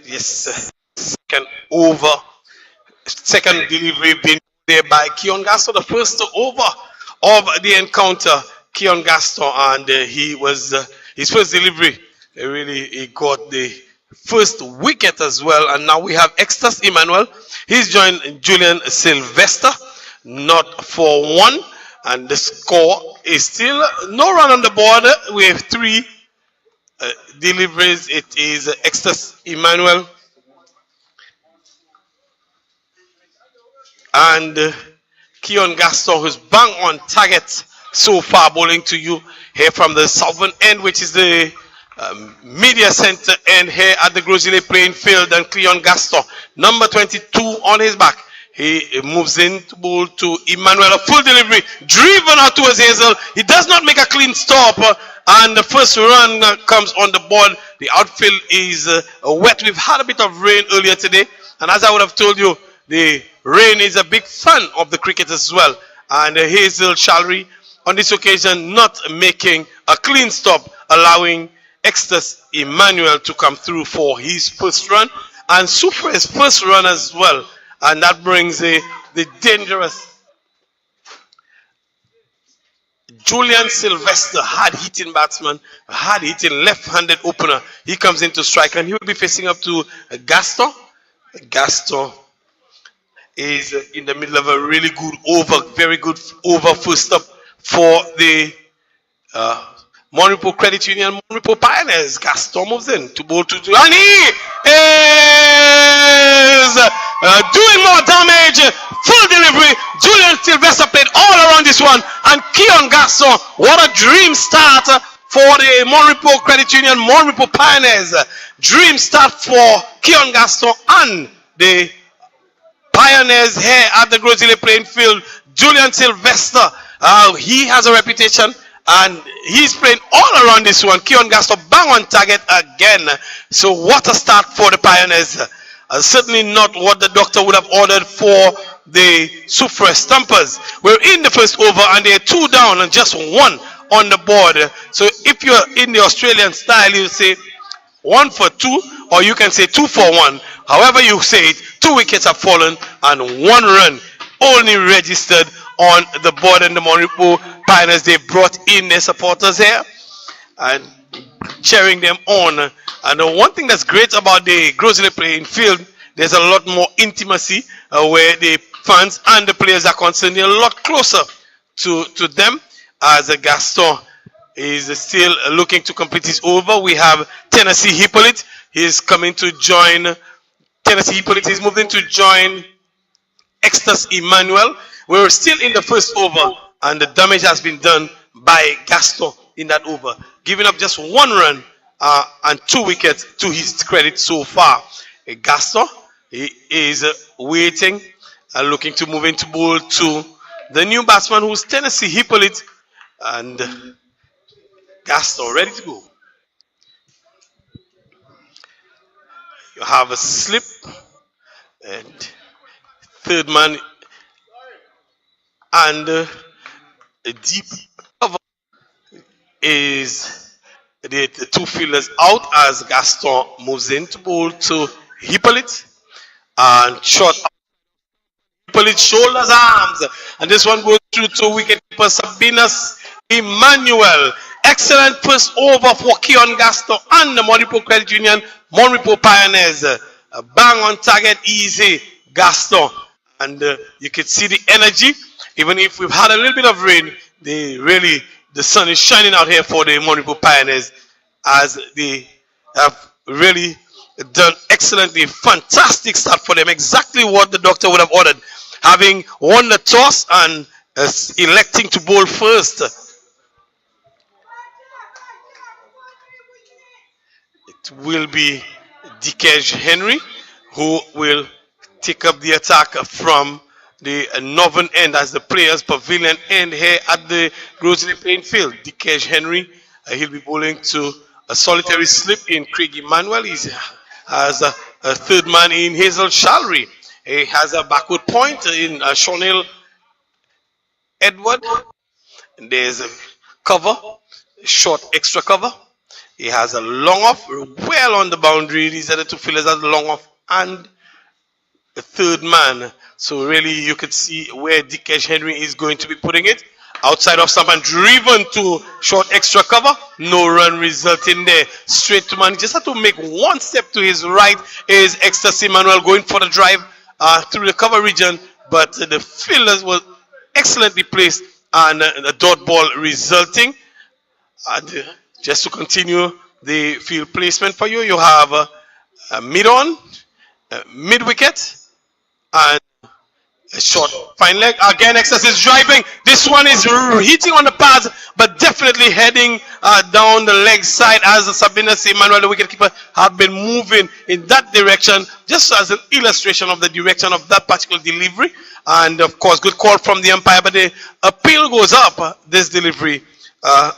Yes, second delivery being there by Keon Gaston, the first over of the encounter. Keon Gaston, and he was his first delivery. He got the first wicket as well, and now we have Extas Emmanuel. He's joined Julian Sylvester, not for one, and the score is still no run on the board. We have three deliveries. It is Extas Emmanuel and Keon Gaston, who's bang on target so far, bowling to you here from the southern end, which is the media center end here at the Grosile playing field. And Keon Gaston, number 22 on his back. He moves in to bowl to Emmanuel, a full delivery, driven out towards Hazel. He does not make a clean stop, and the first run comes on the board. The outfield is wet. We've had a bit of rain earlier today, and as I would have told you, the rain is a big fan of the cricket as well. And Hazel Shalry, on this occasion, not making a clean stop, allowing Extas Emmanuel to come through for his first run, and Soufriere's first run as well. And that brings the dangerous Julian Sylvester, hard-hitting batsman, hard-hitting left-handed opener. He comes into strike, and he will be facing up to Gaston. Gaston is in the middle of a really good over, very good over first up for the Monrepo Credit Union, Monrepo Pioneers. Gaston moves in to bowl to, and he is doing more damage. Full delivery. Julian Sylvester played all around this one, and Keon Gaston, what a dream start for the Monrepo Credit Union, Monrepo Pioneers. Dream start for Keon Gaston and the Pioneers here at the Grosile playing field. Julian Sylvester, he has a reputation, and he's playing all around this one. Keon Gaston bang on target again. So what a start for the Pioneers. Certainly not what the doctor would have ordered for the Soufriere Stumpers. We're in the first over, and they're 2 down and just 1 on the board. So if you're in the Australian style, you say 1 for 2, or you can say 2 for 1. However you say it, 2 wickets have fallen and 1 run only registered on the board. And the Monrepo Pioneers, they brought in their supporters here and cheering them on. And the one thing that's great about the Grosile playing field, there's a lot more intimacy where the fans and the players are concerned. They're a lot closer to them, as Gaston is still looking to complete his over. We have Tennessee Hippolyte. He's coming to join Tennessee Hippolyte. He's moving to join Extas Emmanuel. We're still in the first over, and the damage has been done by Gaston in that over, giving up just 1 run and 2 wickets to his credit so far. Gaston, he is waiting, looking to move into bowl to the new batsman, who's Tennessee Hippolyte, and Gaston ready to go. You have a slip, and third man, and a deep cover is the 2 fielders out as Gaston moves in to bowl to Hippolyte, and short Hippolyte shoulders, arms, and this one goes through to wicketkeeper Sabinas Emmanuel. Excellent first over for Keon Gaston and the Monrepo Credit Union, Monrepo Pioneers. Bang on target, easy Gaston, and you can see the energy. Even if we've had a little bit of rain, the sun is shining out here for the Monrepo Pioneers, as they have really done excellently. Fantastic start for them. Exactly what the doctor would have ordered, having won the toss and electing to bowl first. It will be Dikej Henry who will take up the attack from the northern end, as the players pavilion end here at the Grosile playing field. Dikej Henry, he'll be bowling to a solitary slip in Craig Emmanuel. He has a third man in Hazel Shalry. He has a backward point in Shonil Edward. And there's a cover, short extra cover. He has a long off, well on the boundary. These are the two fielders that long off and the third man. So really you could see where Dikesh Henry is going to be putting it. Outside of stump and driven to short extra cover. No run resulting there. Straight to man. Just have to make one step to his right. Is Ecstasy Manuel going for the drive through the cover region. But the fielders were excellently placed and a dot ball resulting. And just to continue the field placement for you, you have mid on, mid wicket, and a short fine leg. Again, Excess is driving. This one is hitting on the pads, but definitely heading down the leg side as Sabina Emmanuel, the wicketkeeper, have been moving in that direction, just as an illustration of the direction of that particular delivery. And of course, good call from the umpire, but the appeal goes up. This delivery,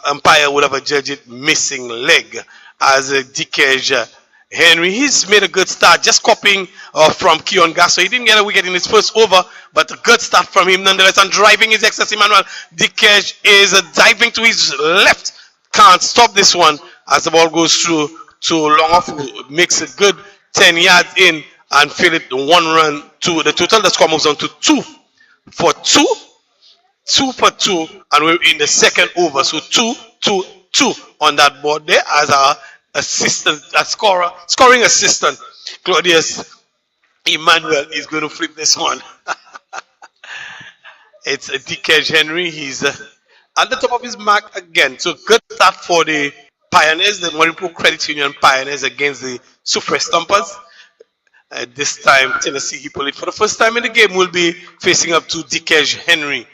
umpire would have adjudged it missing leg as Dikesh Henry. He's made a good start, just copying from Keon Gasso. He didn't get a wicket in his first over, but a good start from him nonetheless. And driving his Excess Emmanuel. Dikesh is diving to his left. Can't stop this one as the ball goes through to long off. Makes a good 10 yards in and fill it 1 run to the total. The score moves on to 2 for 2. 2 for 2, and we're in the second over. So 2-2-2 on that board there as our assistant, scoring assistant, Claudius Emmanuel is going to flip this one. It's a Dikesh Henry. He's at the top of his mark again. So good start for the Pioneers, the Moripur Credit Union Pioneers against the Soufriere Stumpers. This time, Tennessee Hippolyte, for the first time in the game, will be facing up to Dikesh Henry.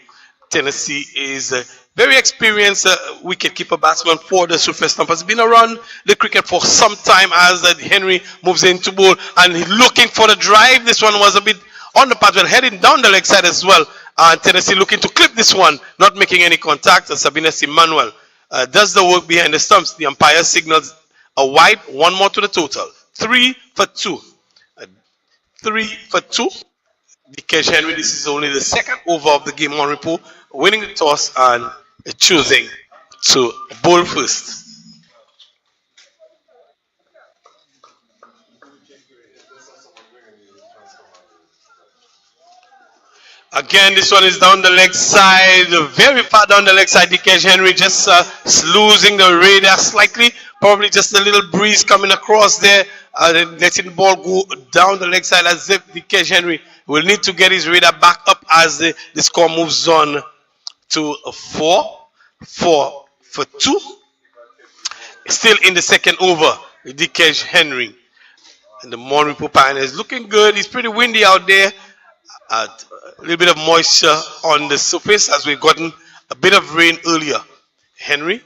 Tennessee is a very experienced wicketkeeper batsman for the Soufriere Stumpers. Been around the cricket for some time as Henry moves into bowl and looking for the drive. This one was a bit on the path, well, heading down the leg side as well. Tennessee looking to clip this one, not making any contact. Sabina Emmanuel does the work behind the stumps. The umpire signals a wide, 1 more to the total. 3 for 2. 3 for 2. Dikesh Henry, this is only the second over of the game on Repos, winning the toss and choosing to bowl first. Again, this one is down the leg side, very far down the leg side. Dikesh Henry just losing the radar slightly, probably just a little breeze coming across there, letting the ball go down the leg side as if Dikesh Henry will need to get his radar back up as the score moves on to 4 for 2. Still in the second over, Dikesh Henry. And the Moripur Pioneers looking good. It's pretty windy out there. A little bit of moisture on the surface as we've gotten a bit of rain earlier. Henry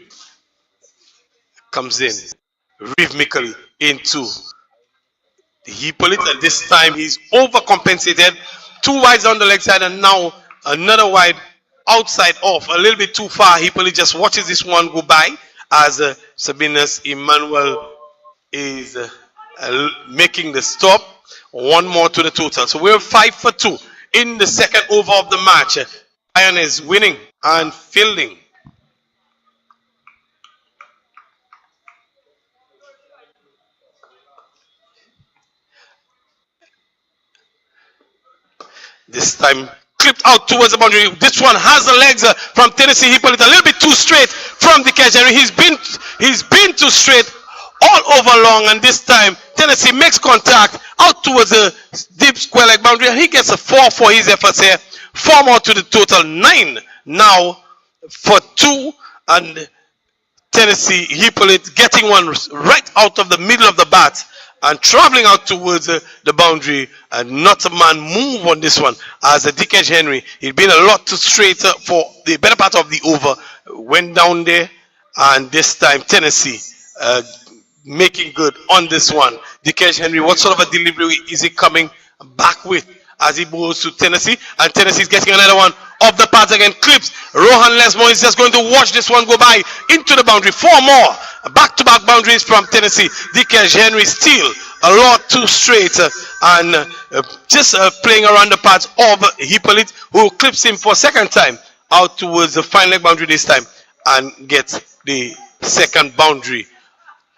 comes in rhythmically into Hippolyte, and this time he's overcompensated. 2 wides on the leg side and now another wide outside off, a little bit too far. Hippolyte just watches this one go by as Sabinas Emmanuel is making the stop. 1 more to the total. So we're 5 for 2 in the second over of the match. Iron is winning and fielding. This time clipped out towards the boundary. This one has the legs from Tennessee Hippolyte, a little bit too straight from Dikesh Henry. He's been too straight all over long, and this time Tennessee makes contact out towards the deep square leg boundary, and he gets a 4 for his efforts here. 4 more to the total, 9 now for 2, and Tennessee Hippolyte getting one right out of the middle of the bat and traveling out towards the boundary, and not a man move on this one as Dikesh Henry. He'd been a lot too straight for the better part of the over, went down there, and this time Tennessee making good on this one. Dikesh Henry, what sort of a delivery is he coming back with as he bowls to Tennessee? And Tennessee is getting another one off the pads again. Clips. Rohan Lesmore is just going to watch this one go by into the boundary. 4 more back-to-back boundaries from Tennessee. Dikesh Henry still a lot too straight and just playing around the pads of Hippolyte, who clips him for a second time out towards the fine leg boundary this time and gets the second boundary.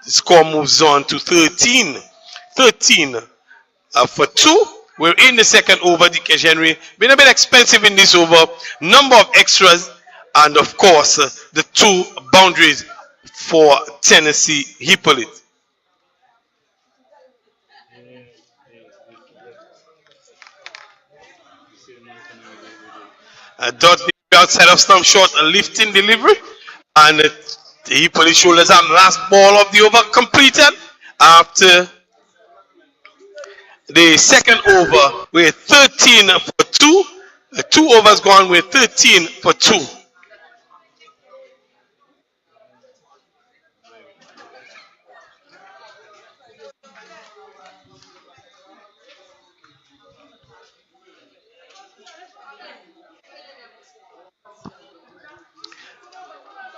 The score moves on to 13. 13 for 2. We're in the second over. DK Henry been a bit expensive in this over. Number of extras, and of course the 2 boundaries for Tennessee Hippolyte. Dot outside of stump short, a lifting delivery, and the Hippolyte shoulders and last ball of the over completed after the second over with 13 for 2. 2 overs gone with 13 for 2.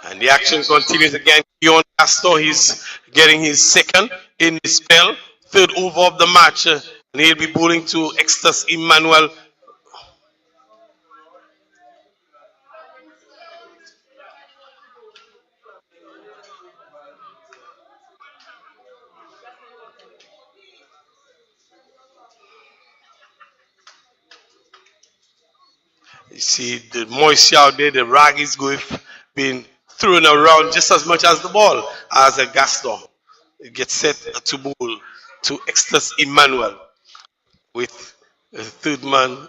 And the action continues again. Keon Castor, he's getting his second in the spell. Third over of the match. And he'll be bowling to Extus Emmanuel. You see the moisture out there, the rag is going, being thrown around just as much as the ball as a Gaston. It gets set to bowl to Extus Emmanuel with a third man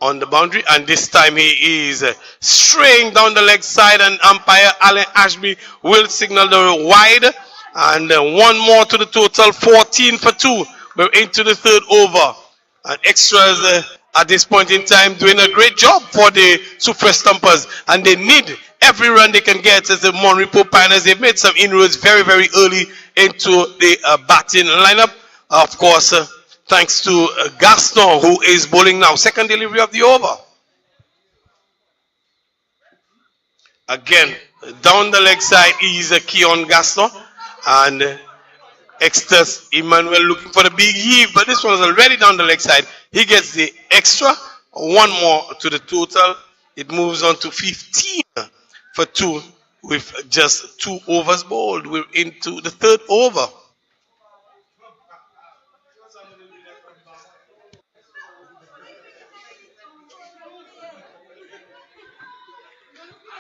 on the boundary, and this time he is straying down the leg side, and umpire Alan Ashby will signal the wide, and one more to the total. 14 for 2. We're into the third over, and extras at this point in time doing a great job for the Soufriere Stumpers, and they need every run they can get as the Monrepo Pioneers. They've made some inroads very, very early into the batting lineup. Of course, thanks to Gaston, who is bowling now. Second delivery of the over. Again, down the leg side is Keon Gaston, and Extus Emmanuel looking for the big heave, but this one is already down the leg side. He gets the extra. One more to the total. It moves on to 15 for 2 with just 2 overs bowled. We're into the third over.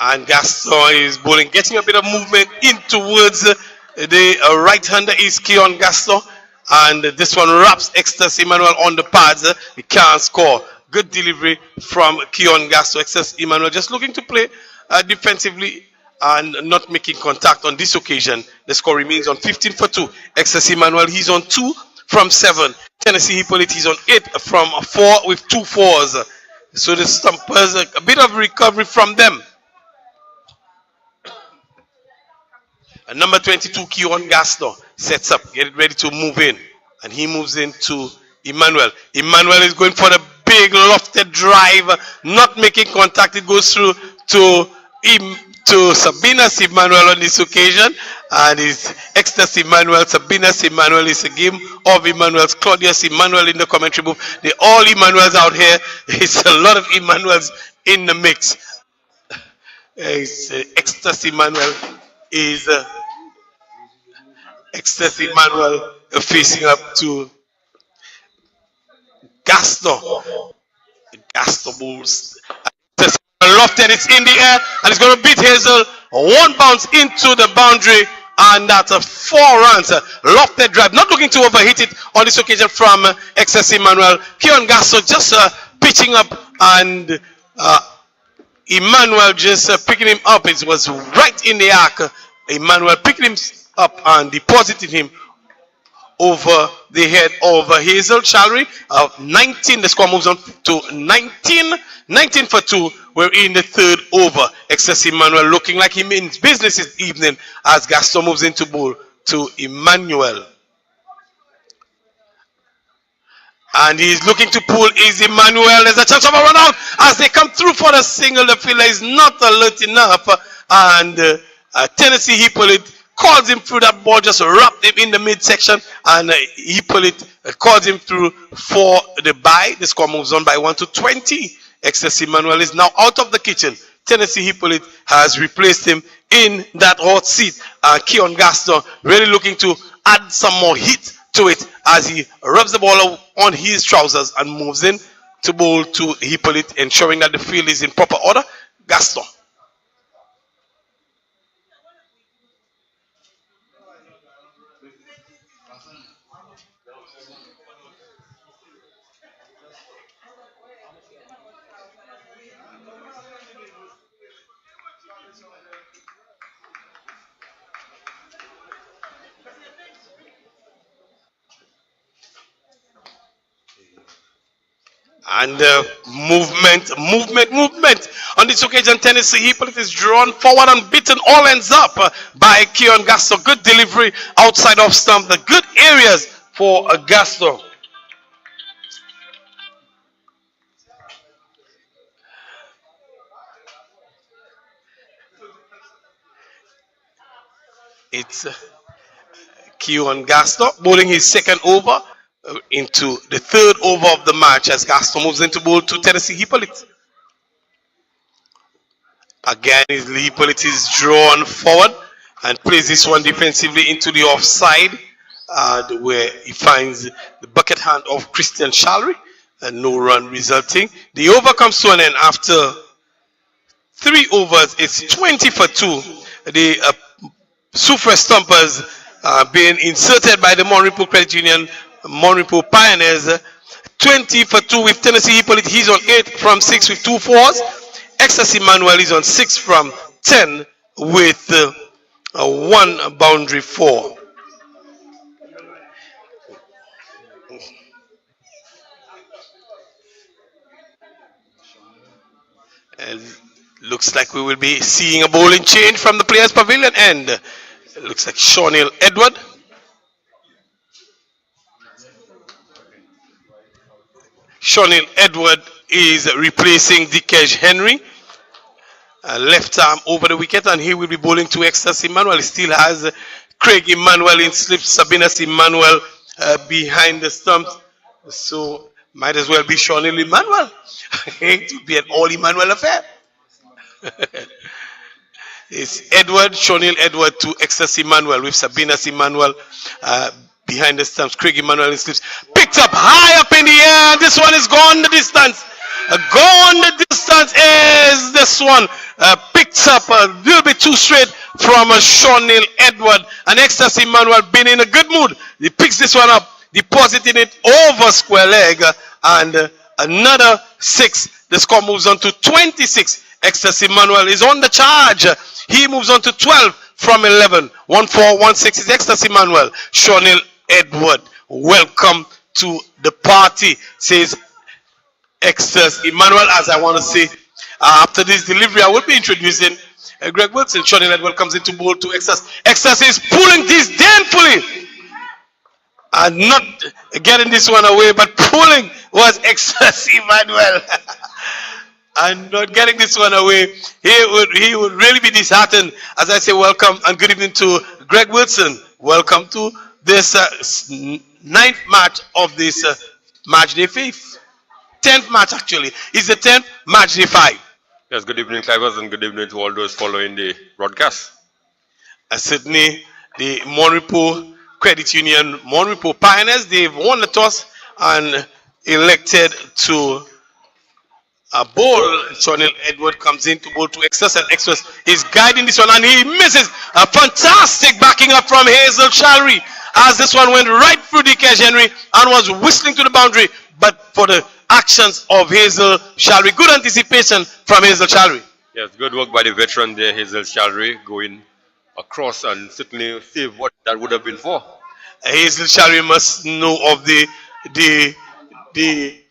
And Gaston is bowling, getting a bit of movement in towards the right-hander is Keon Gaston. And this one wraps Extus Emmanuel on the pads. He can't score. Good delivery from Keon Gaston. Extus Emmanuel just looking to play defensively and not making contact on this occasion. The score remains on 15 for 2. Extus Emmanuel, he's on 2 from 7. Tennessee Hippolyte, he's on 8 from 4 with 2 fours. So the Stumpers, a bit of recovery from them. And number 22, Keon Gaston, sets up, get it ready to move in. And he moves into Emmanuel. Emmanuel is going for the big lofted drive, not making contact. It goes through to Sabinas Emmanuel on this occasion. And it's Extus Emmanuel, Sabinas Emmanuel. It's a game of Emmanuels. Claudius Emmanuel in the commentary booth. They're all Emmanuels out here. It's a lot of Emmanuels in the mix. Extus Emmanuel is Extus Emmanuel facing up to Gaston. Gaston moves. Lofted, it's in the air, and it's going to beat Hazel. One bounce into the boundary, and that's a 4 runs. Lofted drive, not looking to overhit it on this occasion from Extus Emmanuel. Keon Gaston just pitching up, and Emmanuel just picking him up. It was right in the arc. Emmanuel picking him up and depositing him over the head of Hazel Challery. 19, the score moves on to 19 for 2. We're in the third over. Extus Emmanuel looking like he means business this evening as Gaston moves into bowl to Emmanuel. And he's looking to pull is Emmanuel. There's a chance of a run out as they come through for the single. The fielder is not alert enough. And Tennessee Hippolyte calls him through that ball, just wrapped him in the midsection. And Hippolyte calls him through for the bye. The score moves on by 1 to 20. Extus Emmanuel is now out of the kitchen. Tennessee Hippolyte has replaced him in that hot seat. Keon Gaston really looking to add some more heat to it as he rubs the ball on his trousers and moves in to bowl to Hippolyte, ensuring that the field is in proper order. Gaston. And movement. On this occasion, Tennessee Hippolyte is drawn forward and beaten all ends up by Keon Gaston. Good delivery outside of stump. The good areas for Gaston. It's Keon Gaston bowling his second over into the third over of the match as Gaston moves into bowl to Tennessee Hippolyte. Again, Hippolyte is drawn forward and plays this one defensively into the offside, where he finds the bucket hand of Christian Shalry and no run resulting. The over comes to an end after 3 overs. It's 20 for 2. The Soufriere Stumpers being inserted by the Monrepo Credit Union, Monrepo Pioneers. 20 for 2 with Tennessee Hippolyte. He's on 8 from 6 with 2 fours. Ecstasy Manuel is on 6 from 10 with 1 boundary 4. And looks like we will be seeing a bowling change from the players' pavilion end. It looks like Shawnil Edward. Shawnil Edward is replacing Dikesh Henry. Left arm over the wicket, and he will be bowling to Ecstasy Emmanuel. He still has Craig Emmanuel in slip, Sabinas Emmanuel behind the stumps. So might as well be Shawnil Emmanuel. It will be an all Emmanuel affair. It's Edward, Shawnil Edward to Ecstasy Emmanuel with Sabinas Emmanuel behind the stumps. Craig Emmanuel in slips. Picked up high up in the air. This one is gone the distance. Gone the distance is this one. Picked up a little bit too straight from Shawnil Edward. And Ecstasy Emmanuel been in a good mood. He picks this one up, depositing it over square leg. And another 6. The score moves on to 26. Ecstasy Emmanuel is on the charge. He moves on to 12 from 11. 1-4, 1-6 is Ecstasy Emmanuel. Shawnil Edward, welcome to the party, says Ecstasy Emmanuel. As I want to say, after this delivery, I will be introducing Greg Wilson. Shawnil Edward comes into bowl to Ecstasy. Ecstasy is pulling disdainfully and not getting this one away, but pulling was Ecstasy Emmanuel. And not getting this one away, he would really be disheartened. As I say, welcome and good evening to Greg Wilson. Welcome to this 9th match of this match day 5th. 10th match actually. It's the 10th match day 5. Yes, good evening, Clivers, and good evening to all those following the broadcast. Sydney, the Monrepo Credit Union, Monrepo Pioneers, they've won the toss and elected to bowl. Shawnil Edward comes in to bowl to Express, and Express is guiding this one, and he misses. A fantastic backing up from Hazel Shalry as this one went right through Dikesh Henry and was whistling to the boundary. But for the actions of Hazel Shalry, good anticipation from Hazel Shalry. Yes, good work by the veteran there, Hazel Shalry, going across and certainly save what that would have been for. Hazel Shalry must know of the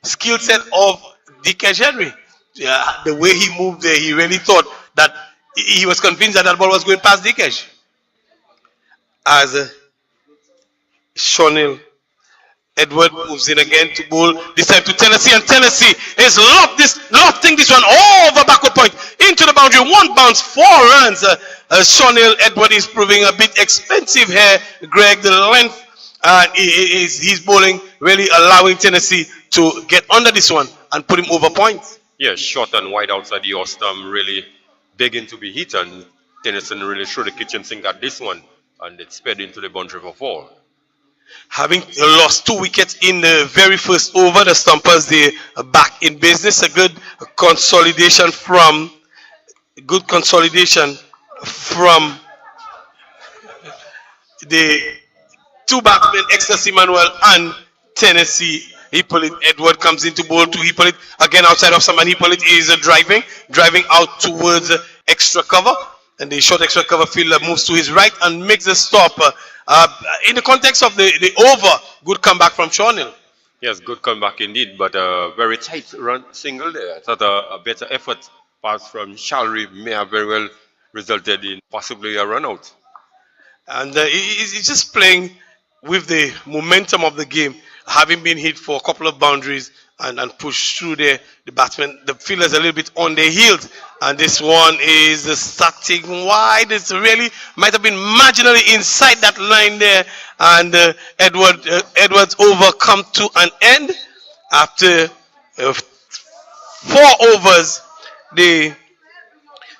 skill set of Dikesh Henry. Yeah, the way he moved there, he really thought that he was convinced that that ball was going past Dikesh. As Shawnil Edward moves in again to bowl, this time to Tennessee, and Tennessee is lofting this one over backward point into the boundary. 1 bounce, 4 runs. Shawnil Edward is proving a bit expensive here, Greg. The length he's bowling, really allowing Tennessee to get under this one and put him over points. Yes, short and wide outside the off stump, really begging to be hit, and Tennyson really threw the kitchen sink at this one, and it sped into the boundary for 4. Having lost 2 wickets in the very first over, the Stumpers, they are back in business. A good consolidation from the two batsmen, Ecstasy Manuel and Tennessee Hippolyte. Edward comes into bowl to Hippolyte. Again, outside of some, and Hippolyte is driving out towards extra cover. And the short extra cover fielder moves to his right and makes a stop. In the context of the over, good comeback from Sean Hill. Yes, good comeback indeed, but a very tight run single there. I thought a better effort pass from Shalry may have very well resulted in possibly a run out. And he's just playing with the momentum of the game, having been hit for a couple of boundaries and pushed through there. The batsman, the fielders a little bit on their heels, and this one is starting wide. It's really might have been marginally inside that line there, and Edward's over come to an end after 4 overs. The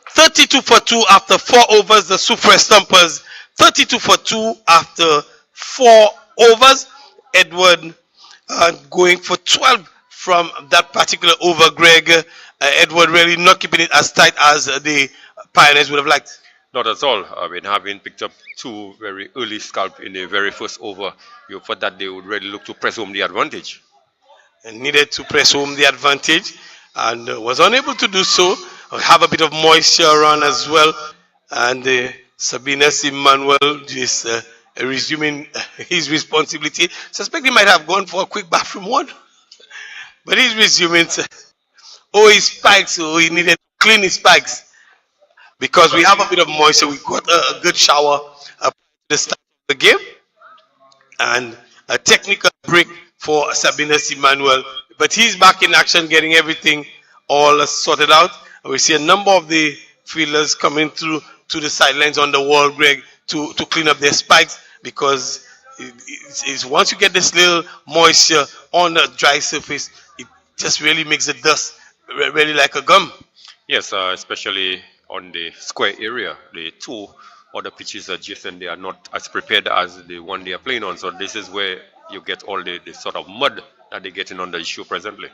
32 for 2 after 4 overs. The Soufriere Stumpers 32 for 2 after 4 overs. Edward going for 12 from that particular over, Greg. Edward really not keeping it as tight as the Pioneers would have liked. Not at all. I mean, having picked up 2 very early scalp in the very first over, you thought that they would really look to press home the advantage. And needed to press home the advantage and was unable to do so. Have a bit of moisture around as well. And Sabina Emmanuel is resuming his responsibility. Suspect he might have gone for a quick bathroom one. But he's resuming. His spikes. So he needed to clean his spikes. Because we have a bit of moisture. We got a good shower at the start of the game. And a technical break for Sabina Emmanuel. But he's back in action, getting everything all sorted out. We see a number of the fielders coming through to the sidelines on the wall, Greg, to clean up their spikes, because it's once you get this little moisture on the dry surface, it just really makes the dust really like a gum. Yes, especially on the square area. The 2 other pitches adjacent, they are not as prepared as the one they are playing on. So this is where you get all the sort of mud that they're getting on the issue presently.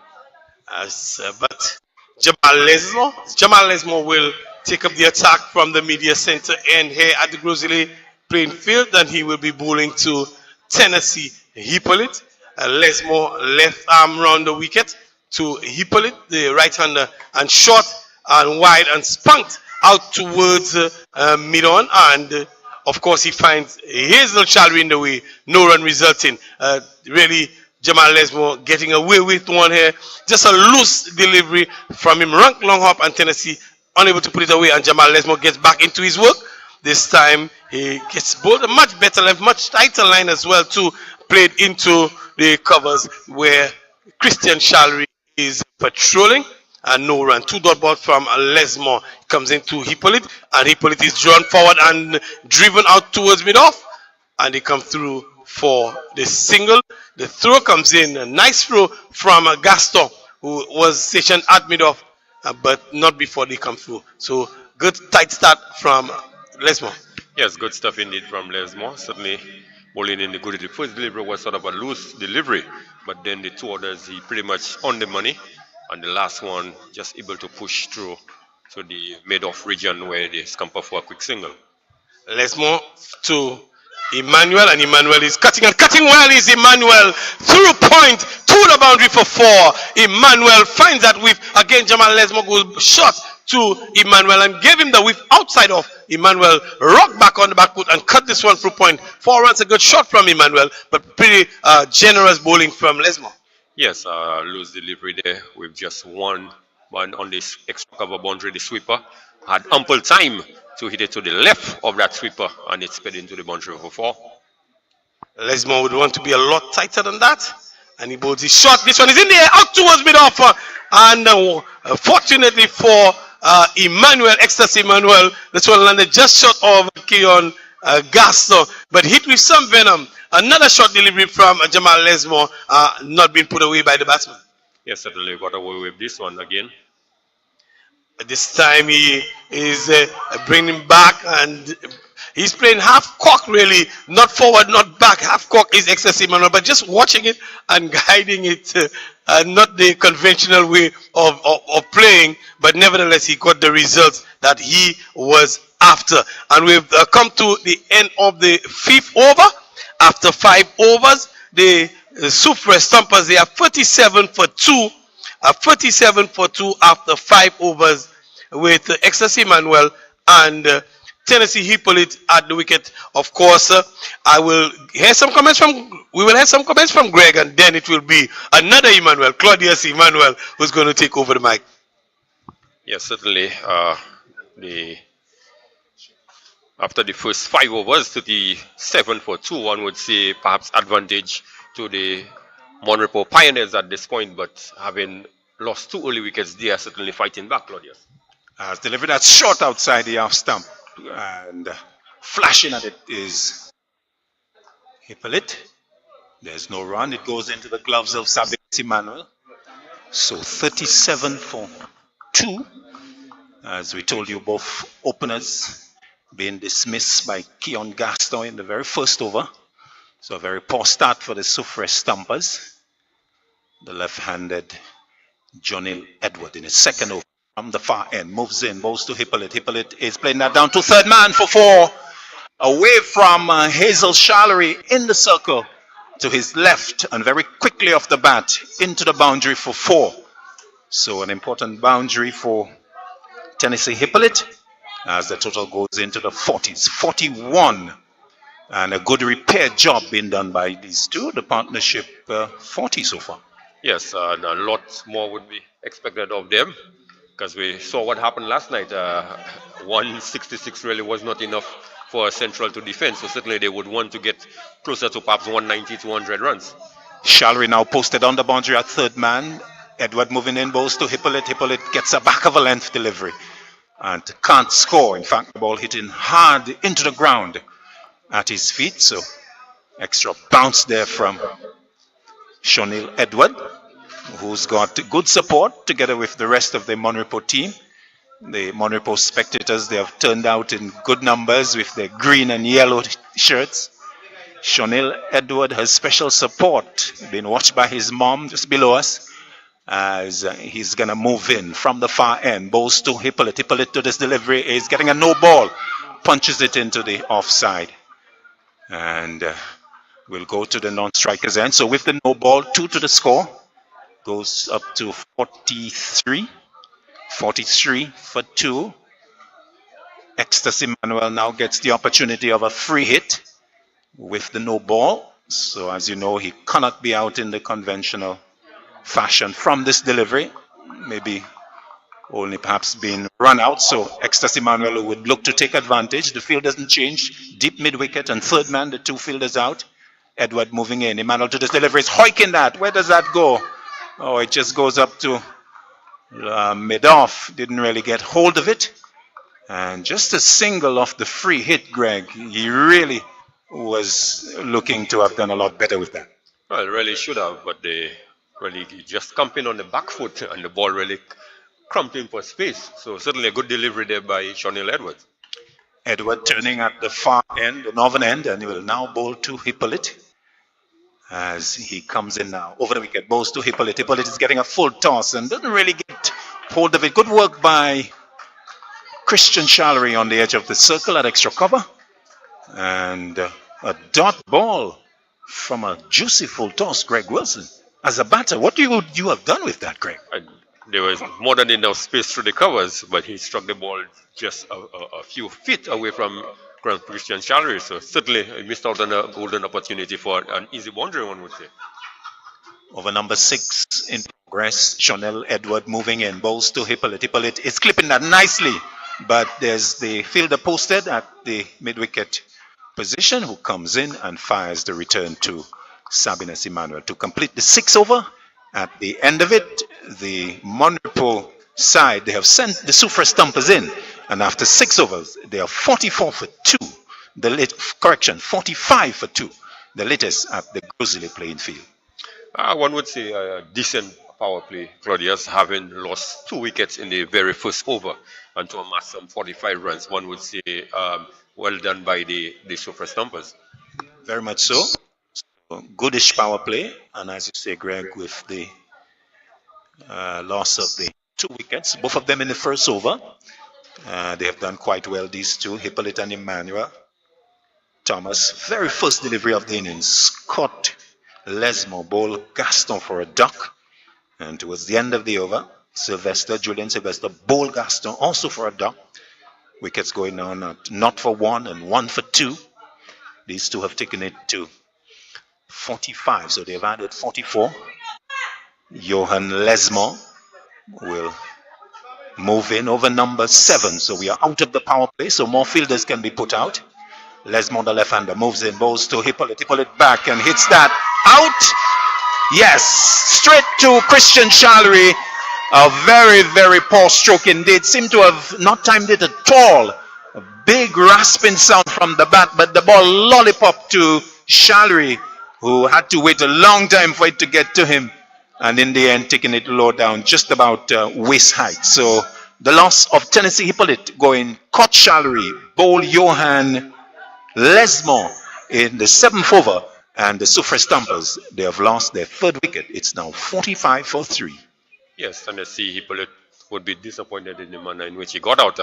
But Jamal Lesmore will take up the attack from the media center end here at the Grosley playing field, and he will be bowling to Tennessee Hippolyte. Lesmore left arm round the wicket to Hippolyte, the right-hander, and short and wide and spunked out towards mid-on, and of course he finds Hazel Shalry in the way, no run resulting. Really Jamal Lesmore getting away with one here. Just a loose delivery from him. Rank long hop and Tennessee unable to put it away, and Jamal Lesmore gets back into his work. This time he gets bowled a much better length, much tighter line as well too, played into the covers where Christian Shalry is patrolling, and no run. 2 dot ball from Lesmore comes into Hippolyte, and Hippolyte is drawn forward and driven out towards mid-off, and they come through for the single. The throw comes in, a nice throw from Gaston, who was stationed at mid-off, but not before they come through. So good tight start from Lesmore. Yes, good stuff indeed from Lesmore. Certainly bowling in the good. The first delivery was sort of a loose delivery, but then the 2 others he pretty much on the money, and the last one just able to push through to the mid-off region where they scamper for a quick single. Lesmore to Emmanuel, and Emmanuel is cutting, and cutting well is Emmanuel through point to the boundary for 4. Emmanuel finds that whiff again. Jamal Lesmore goes short to Emmanuel and gave him the whiff outside of Emmanuel. Rocked back on the back foot and cut this one through point. 4 runs, a good shot from Emmanuel, but pretty generous bowling from Lesmore. Yes, loose delivery there with just one on this extra cover boundary. The sweeper had ample time to hit it to the left of that sweeper, and it sped into the boundary for 4. Lesmore would want to be a lot tighter than that, and he bowls his shot. This one is in the air, out towards mid-off, and fortunately for Emmanuel, Ecstasy Emmanuel, this one landed just short of Keon Gaston, but hit with some venom. Another short delivery from Jamal Lesmore, not being put away by the batsman. Yes, certainly got away with this one again. This time he is bringing back, and he's playing half cock really, not forward, not back. Half cock is excessive, but just watching it and guiding it, not the conventional way of playing, but nevertheless he got the results that he was after. And we've come to the end of the fifth over. After 5 overs, the Soufriere Stumpers, they are 37 for 2. 37 for 2 after 5 overs with Ecstasy Emmanuel and Tennessee Hippolyte at the wicket. Of course, I will hear some comments from. We will hear some comments from Greg, and then it will be another Emmanuel, Claudius Emmanuel, who's going to take over the mic. Yes, certainly. The After the first 5 overs, 37 for 2, one would say perhaps advantage to the Monrepo Pioneers at this point, but having lost 2 early wickets, they are certainly fighting back, Claudius. Has delivered that shot outside the half stump, and flashing at it is Hippolyte. There's no run. It goes into the gloves of Sabine Emmanuel. So 37 for 2. As we told you, both openers being dismissed by Keon Gaston in the very first over. So a very poor start for the Soufriere Stumpers. The left-handed Jonil Edward in his second over from the far end. Moves in, bowls to Hippolyte. Hippolyte is playing that down to third man for 4. Away from Hazel Shallery in the circle to his left, and very quickly off the bat into the boundary for 4. So an important boundary for Tennessee Hippolyte as the total goes into the 40s, 41. And a good repair job being done by these two. The partnership 40 so far. Yes, and a lot more would be expected of them because we saw what happened last night. 166 really was not enough for Central to defend, so certainly they would want to get closer to perhaps 190 to 100 runs. Shallery now posted on the boundary at third man. Edward moving in, bowls to Hippolyte. Hippolyte gets a back of a length delivery and can't score. In fact, the ball hitting hard into the ground at his feet. So extra bounce there from Shonil Edward, who's got good support together with the rest of the Monrepo team. The Monrepo spectators, they have turned out in good numbers with their green and yellow shirts. Shonil Edward has special support, being watched by his mom just below us, as he's going to move in from the far end. Bowls to Hippolyte. Hippolyte to this delivery is getting a no ball. Punches it into the offside. And we'll go to the non-strikers end. So with the no ball, 2 to the score. Goes up to 43. 43 for 2. Ecstasy Manuel now gets the opportunity of a free hit with the no ball. So as you know, he cannot be out in the conventional fashion from this delivery. Maybe only perhaps being run out. So Ecstasy Manuel would look to take advantage. The field doesn't change. Deep mid-wicket and third man, the 2 fielders out. Edward moving in. Emmanuel to this delivery is hoiking that. Where does that go? Oh, it just goes up to mid-off. Didn't really get hold of it. And just a single off the free hit, Greg. He really was looking to have done a lot better with that. Well, really should have, but they really just camping on the back foot and the ball really cramping for space. So certainly a good delivery there by Shonil Edwards. Edward turning at the far end, the northern end, and he will now bowl to Hippolyte as he comes in now. Over the wicket, bowls to Hippolyte. Hippolyte is getting a full toss and doesn't really get hold of it. Good work by Christian Shallery on the edge of the circle at extra cover. And a dot ball from a juicy full toss, Greg Wilson. As a batter, what would you have done with that, Greg? There was more than enough space through the covers, but he struck the ball just a few feet away from Christian Shallery. So certainly he missed out on a golden opportunity for an easy boundary, one would say. Over number 6 in progress, Shonil Edward moving in, bowls to Hippolyte. Hippolyte is clipping that nicely, but there's the fielder posted at the mid-wicket position who comes in and fires the return to Sabines Emmanuel to complete the 6th over. At the end of it, the Monrepo side, they have sent the Soufriere Stumpers in, and after 6 overs, they are 44 for 2. 45 for 2. The latest at the Grizzly playing field. One would say a decent power play, Claudius, having lost 2 wickets in the very first over and to amass some 45 runs. One would say well done by the Soufriere Stumpers. Very much so. Goodish power play, and as you say, Greg, with the loss of the 2 wickets, both of them in the first over. They have done quite well, these two, Hippolyte and Emmanuel. Thomas, very first delivery of the innings, caught Lesmo, bowl Gaston for a duck, and towards the end of the over, Julian Sylvester, bowl Gaston also for a duck. Wickets going on at 0 for 1 and 1 for 2. These two have taken it to 45, so they've added 44. Johan Lesmo will move in over number 7, so we are out of the power play, so more fielders can be put out. Lesmo, the left-hander, moves in, bowls to Hippolyte. Hippolyte back and hits that out. Yes, straight to Christian Challery. A very, very poor stroke indeed. Seemed to have not timed it at all. A big rasping sound from the bat, but the ball lollipop to Challery, who had to wait a long time for it to get to him. And in the end, taking it low down, just about waist height. So the loss of Tennessee Hippolyte going caught Challery, bowl Johan Lesmo in the 7th over, and the Soufriere Stumpers, they have lost their 3rd wicket. It's now 45 for 3. Yes, Tennessee Hippolyte would be disappointed in the manner in which he got out.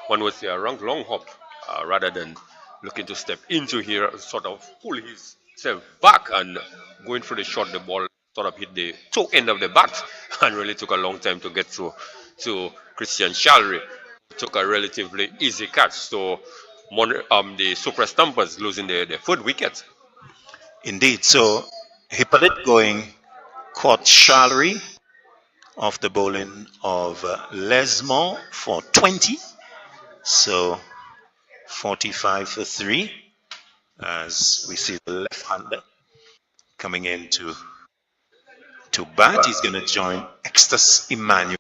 One would say a long hop, rather than looking to step into here, sort of pull himself back and going for the shot, the ball sort of hit the toe end of the bat and really took a long time to get through to Christian Challery. Took a relatively easy catch. So the Soufriere Stumpers losing their 3rd wicket. Indeed. So Hippolyte going caught Challery off the bowling of Lesmo for 20. So 45 for 3. As we see the left-hander coming in to bat. He's going to join Extus Emmanuel.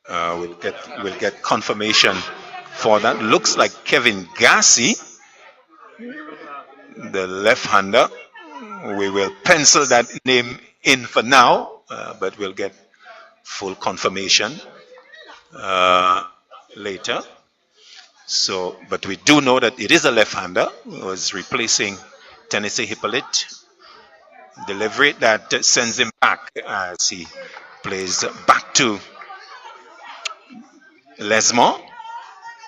We'll get confirmation for that. Looks like Kevin Gassi, the left-hander. We will pencil that name in for now, but we'll get full confirmation later. So, but we do know that it is a left-hander who was replacing Tennessee Hippolyte. Delivery that sends him back as he plays back to Lesmo.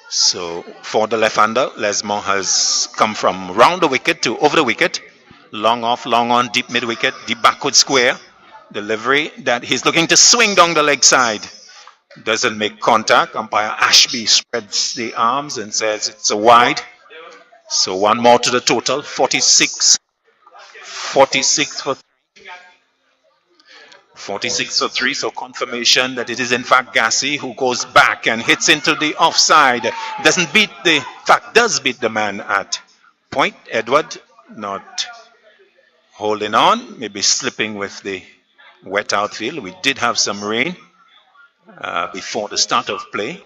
So for the left-hander, Lesmo has come from round the wicket to over the wicket. Long off, long on, deep mid-wicket, deep backward square. Delivery that he's looking to swing down the leg side. Doesn't make contact. Umpire Ashby spreads the arms and says it's a wide. So one more to the total, 46 for 3, so confirmation that it is in fact Gassi who goes back and hits into the offside. Does beat the man at point. Edward not holding on, maybe slipping with the wet outfield. We did have some rain before the start of play.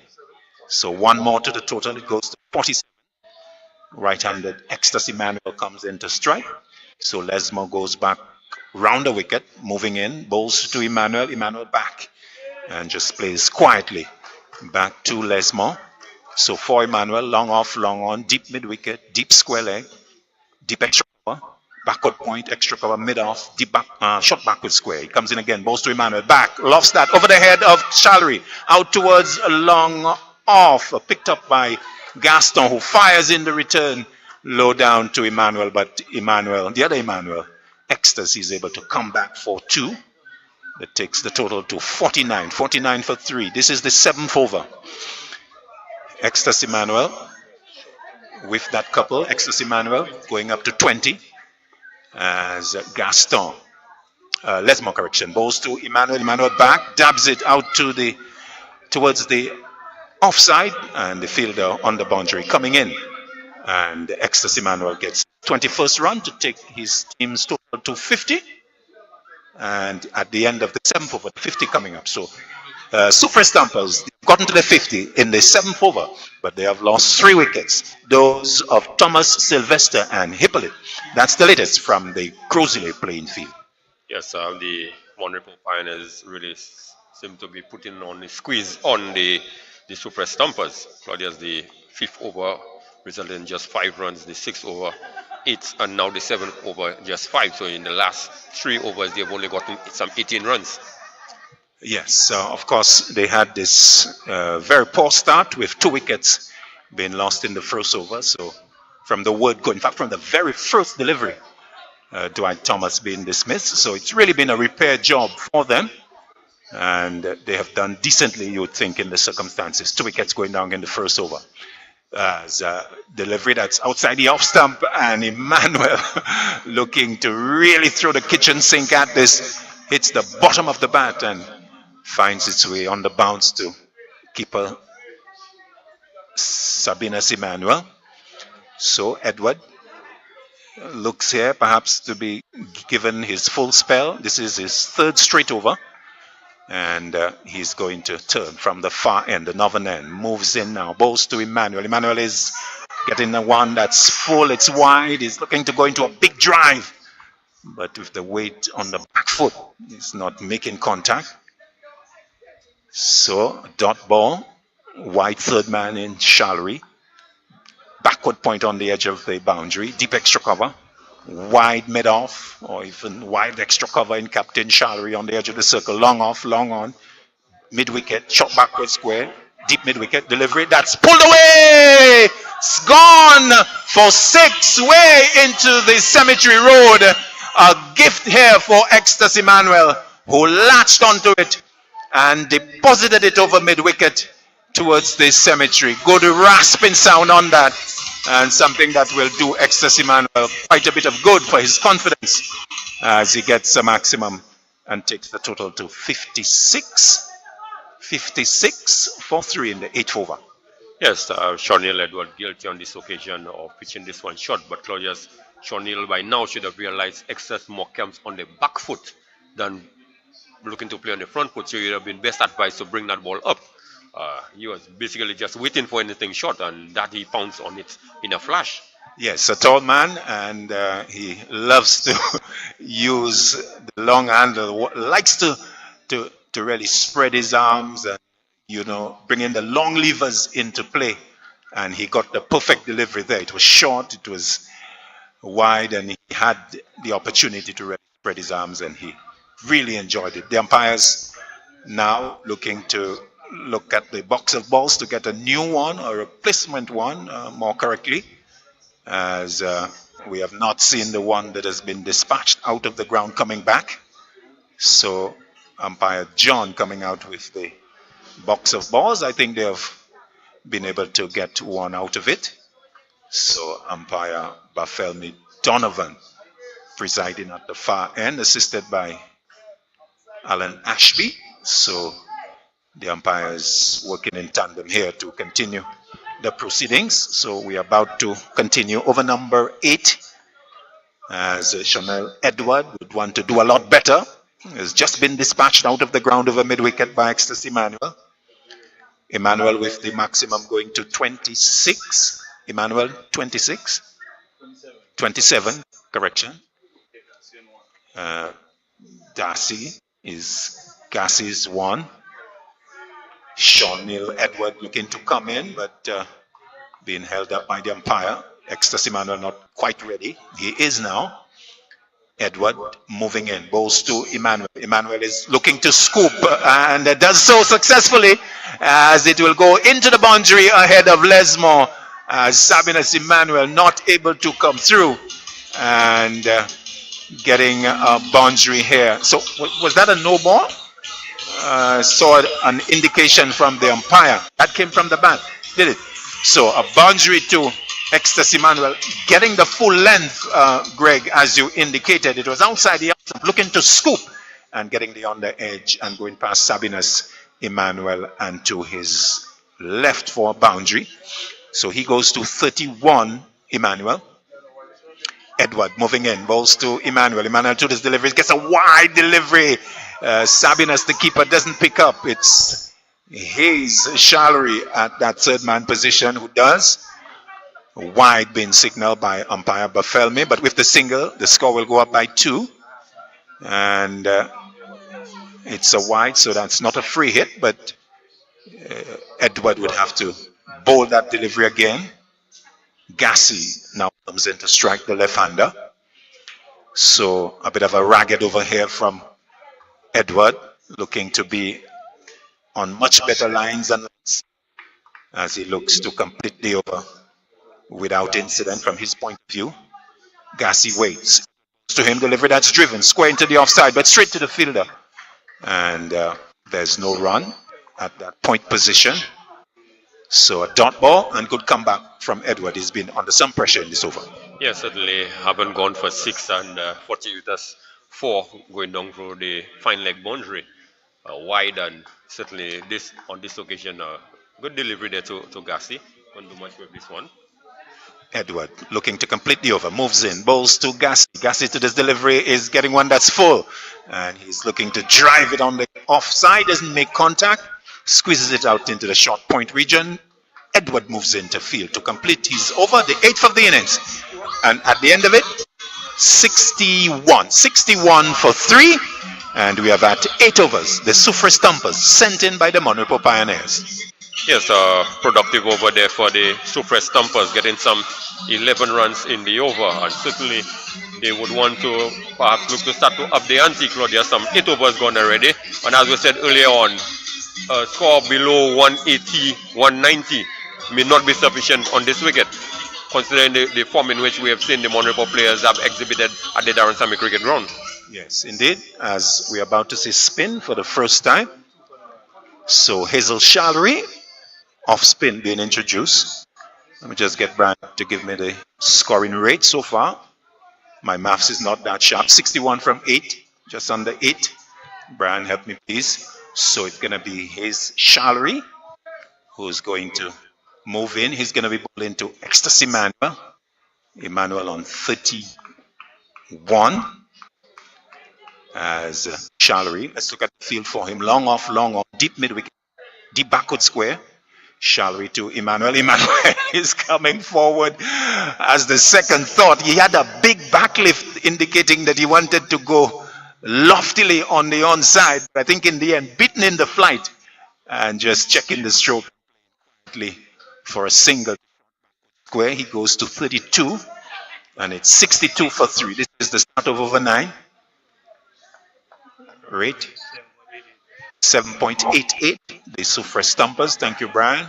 So one more to the total, it goes to 47. Right-handed Extus Emmanuel comes in to strike. So Lesmo goes back round the wicket, moving in, bowls to Emmanuel, Emmanuel back, and just plays quietly back to Lesmo. So for Emmanuel, long off, long on, deep mid-wicket, deep square leg, deep extra cover, backward point, extra cover, mid-off, deep back, short backward square. He comes in again, bowls to Emmanuel, back, lofts that over the head of Challery, out towards a long off, picked up by Gaston, who fires in the return, low down to Emmanuel, but Emmanuel, the other Emmanuel, Extus, is able to come back for 2. That takes the total to 49 for 3. This is the 7th over. Extus Emmanuel with that couple, Extus Emmanuel going up to 20 as Gaston, Lesmo correction, bowls to Emmanuel, Emmanuel back, dabs it out towards the offside, and the fielder on the boundary coming in, and Extus Emmanuel gets 21st run to take his team's total to 50, and at the end of the 7th over, 50 coming up. So Soufriere Stumpers gotten to the 50 in the 7th over, but they have lost 3 wickets, those of Thomas, Sylvester and Hippolyte. That's the latest from the Crozile playing field. Yes, the Mon Repos Pioneers really seem to be putting on the squeeze on the Super Stumpers. Claudia's the fifth over resulted in just 5 runs, the sixth over 8, and now the seventh over just 5. So in the last 3 overs, they've only gotten some 18 runs. Yes, of course, they had this very poor start with 2 wickets being lost in the first over. So from the word go, in fact, from the very first delivery, Dwight Thomas being dismissed. So it's really been a repair job for them. And they have done decently, you would think, in the circumstances. 2 wickets going down in the first over. As delivery that's outside the off stump, and Emmanuel looking to really throw the kitchen sink at this, hits the bottom of the bat and finds its way on the bounce to keeper Sabinas Emmanuel. So Edward looks here perhaps to be given his full spell. This is his third straight over. And he's going to turn from the far end, the northern end, moves in now, bowls to Emmanuel. Emmanuel is getting the one that's full, it's wide, he's looking to go into a big drive. But with the weight on the back foot, he's not making contact. So, dot ball, wide third man in Shallery. Backward point on the edge of the boundary, deep extra cover. Wide mid-off, or even wide extra cover in Captain Shallery on the edge of the circle. Long off, long on. Mid-wicket, shot backward square. Deep mid-wicket, delivery. That's pulled away! It's gone for 6 way into the cemetery road. A gift here for Ecstasy Manuel, who latched onto it and deposited it over mid-wicket towards the cemetery. Good rasping sound on that. And something that will do Ecstasy Manuel quite a bit of good for his confidence as he gets the maximum and takes the total to 56 for 3 in the 8th over. Yes, Sean Neal Edward guilty on this occasion of pitching this one short, but Claudius Sean Neal by now should have realized excess more comes on the back foot than looking to play on the front foot, so you'd have been best advised to bring that ball up. He was basically just waiting for anything short, and that he pounced on it in a flash. Yes, a tall man, and he loves to use the long handle, likes to really spread his arms and, bring in the long levers into play. And he got the perfect delivery there. It was short, it was wide, and he had the opportunity to really spread his arms, and he really enjoyed it. The umpires now looking to look at the box of balls to get a new one, or a replacement one, more correctly, as we have not seen the one that has been dispatched out of the ground coming back. So umpire John coming out with the box of balls. I think they have been able to get one out of it. So umpire Barthélemy Donovan presiding at the far end, assisted by Alan Ashby. So the umpires working in tandem here to continue the proceedings. So we are about to continue over number 8, as Chanel Edward would want to do a lot better. Has just been dispatched out of the ground over mid-wicket by Ecstasy Manuel. Emmanuel with the maximum going to 26. Emmanuel, 26? 27, correction. Darcy is Gassie's 1. Sean Neal Edward looking to come in, but being held up by the umpire. Ecstasy Manuel not quite ready. He is now. Edward moving in, bowls to Emmanuel. Emmanuel is looking to scoop and does so successfully, as it will go into the boundary ahead of Lesmore. Sabinas Emmanuel not able to come through and getting a boundary here. So was that a no ball? Saw an indication from the umpire. That came from the bat, did it? So a boundary to Ecstasy Manuel, getting the full length, Greg, as you indicated. It was outside the outside, looking to scoop and getting the under edge and going past Sabinas Emmanuel and to his left for a boundary. So he goes to 31, Emmanuel. Edward moving in, bowls to Emmanuel. Emmanuel to this delivery, gets a wide delivery. Sabinas, the keeper, doesn't pick up. It's Hayes Shallery at that third man position who does. Wide being signaled by umpire Barthélemy, but with the single, the score will go up by 2. And it's a wide, so that's not a free hit, but Edward would have to bowl that delivery again. Gassi now comes in to strike the left-hander. So a bit of a ragged over here from Edward, looking to be on much better lines than as he looks to complete the over without incident from his point of view. Gassi waits. To him, delivery that's driven, square into the offside, but straight to the fielder. And there's no run at that point position. So a dot ball and good comeback from Edward. He's been under some pressure in this over. Yes, certainly haven't gone for 6 and 40 with 4 going down through the fine leg boundary. Wide, and certainly on this occasion, good delivery there to Gassi. Won't do much with this one. Edward looking to complete the over, moves in, bowls to Gassi. Gassi to this delivery is getting one that's full. And he's looking to drive it on the offside, doesn't make contact, squeezes it out into the short point region. Edward moves into field to complete his over, the 8th of the innings. And at the end of it, 61 for 3. And we have at 8 overs, the Soufriere Stumpers sent in by the Monrepo Pioneers. Yes, productive over there for the Soufriere Stumpers, getting some 11 runs in the over, and certainly they would want to perhaps look to start to up the ante. Claudia, some 8 overs gone already, and as we said earlier on, a score below 180, 190 may not be sufficient on this wicket, considering the form in which we have seen the Monrepo players have exhibited at the Darren Sammy Cricket Ground. Yes, indeed, as we're about to see spin for the first time. So Hazel Shallery, off spin being introduced. Let me just get Brian to give me the scoring rate so far. My maths is not that sharp. 61 from 8, just under 8. Brian, help me please. So it's going to be his Shallery who's going to move in. He's going to be bowling to Ecstasy Manuel. Emmanuel on 31 as Shallery. Let's look at the field for him. Long off, deep mid wicket, deep backward square. Shallery to Emmanuel. Emmanuel is coming forward as the second thought. He had a big backlift indicating that he wanted to go loftily on the onside. But I think in the end, beaten in the flight and just checking the stroke for a single square. He goes to 32 and it's 62 for 3. This is the start of over 9. Rate 7.88, the Soufriere Stumpers. Thank you, Brian.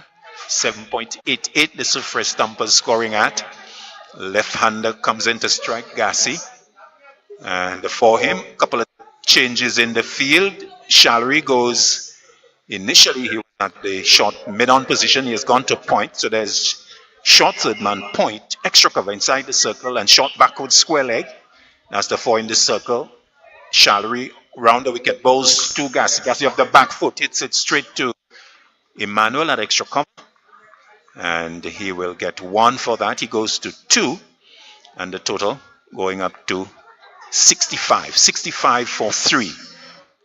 7.88, the Soufriere Stumpers scoring at. Left-hander comes in to strike Gassi. And for him, a couple of changes in the field. Shallery goes, initially he was at the short mid-on position. He has gone to point. So there's short third man point, extra cover inside the circle, and short backward square leg. That's the 4 in the circle. Shallery round the wicket, bowls to Gassi. Gassi off the back foot, hits it straight to Emmanuel at extra cover. And he will get 1 for that. He goes to 2. And the total going up to 65. 65 for 3.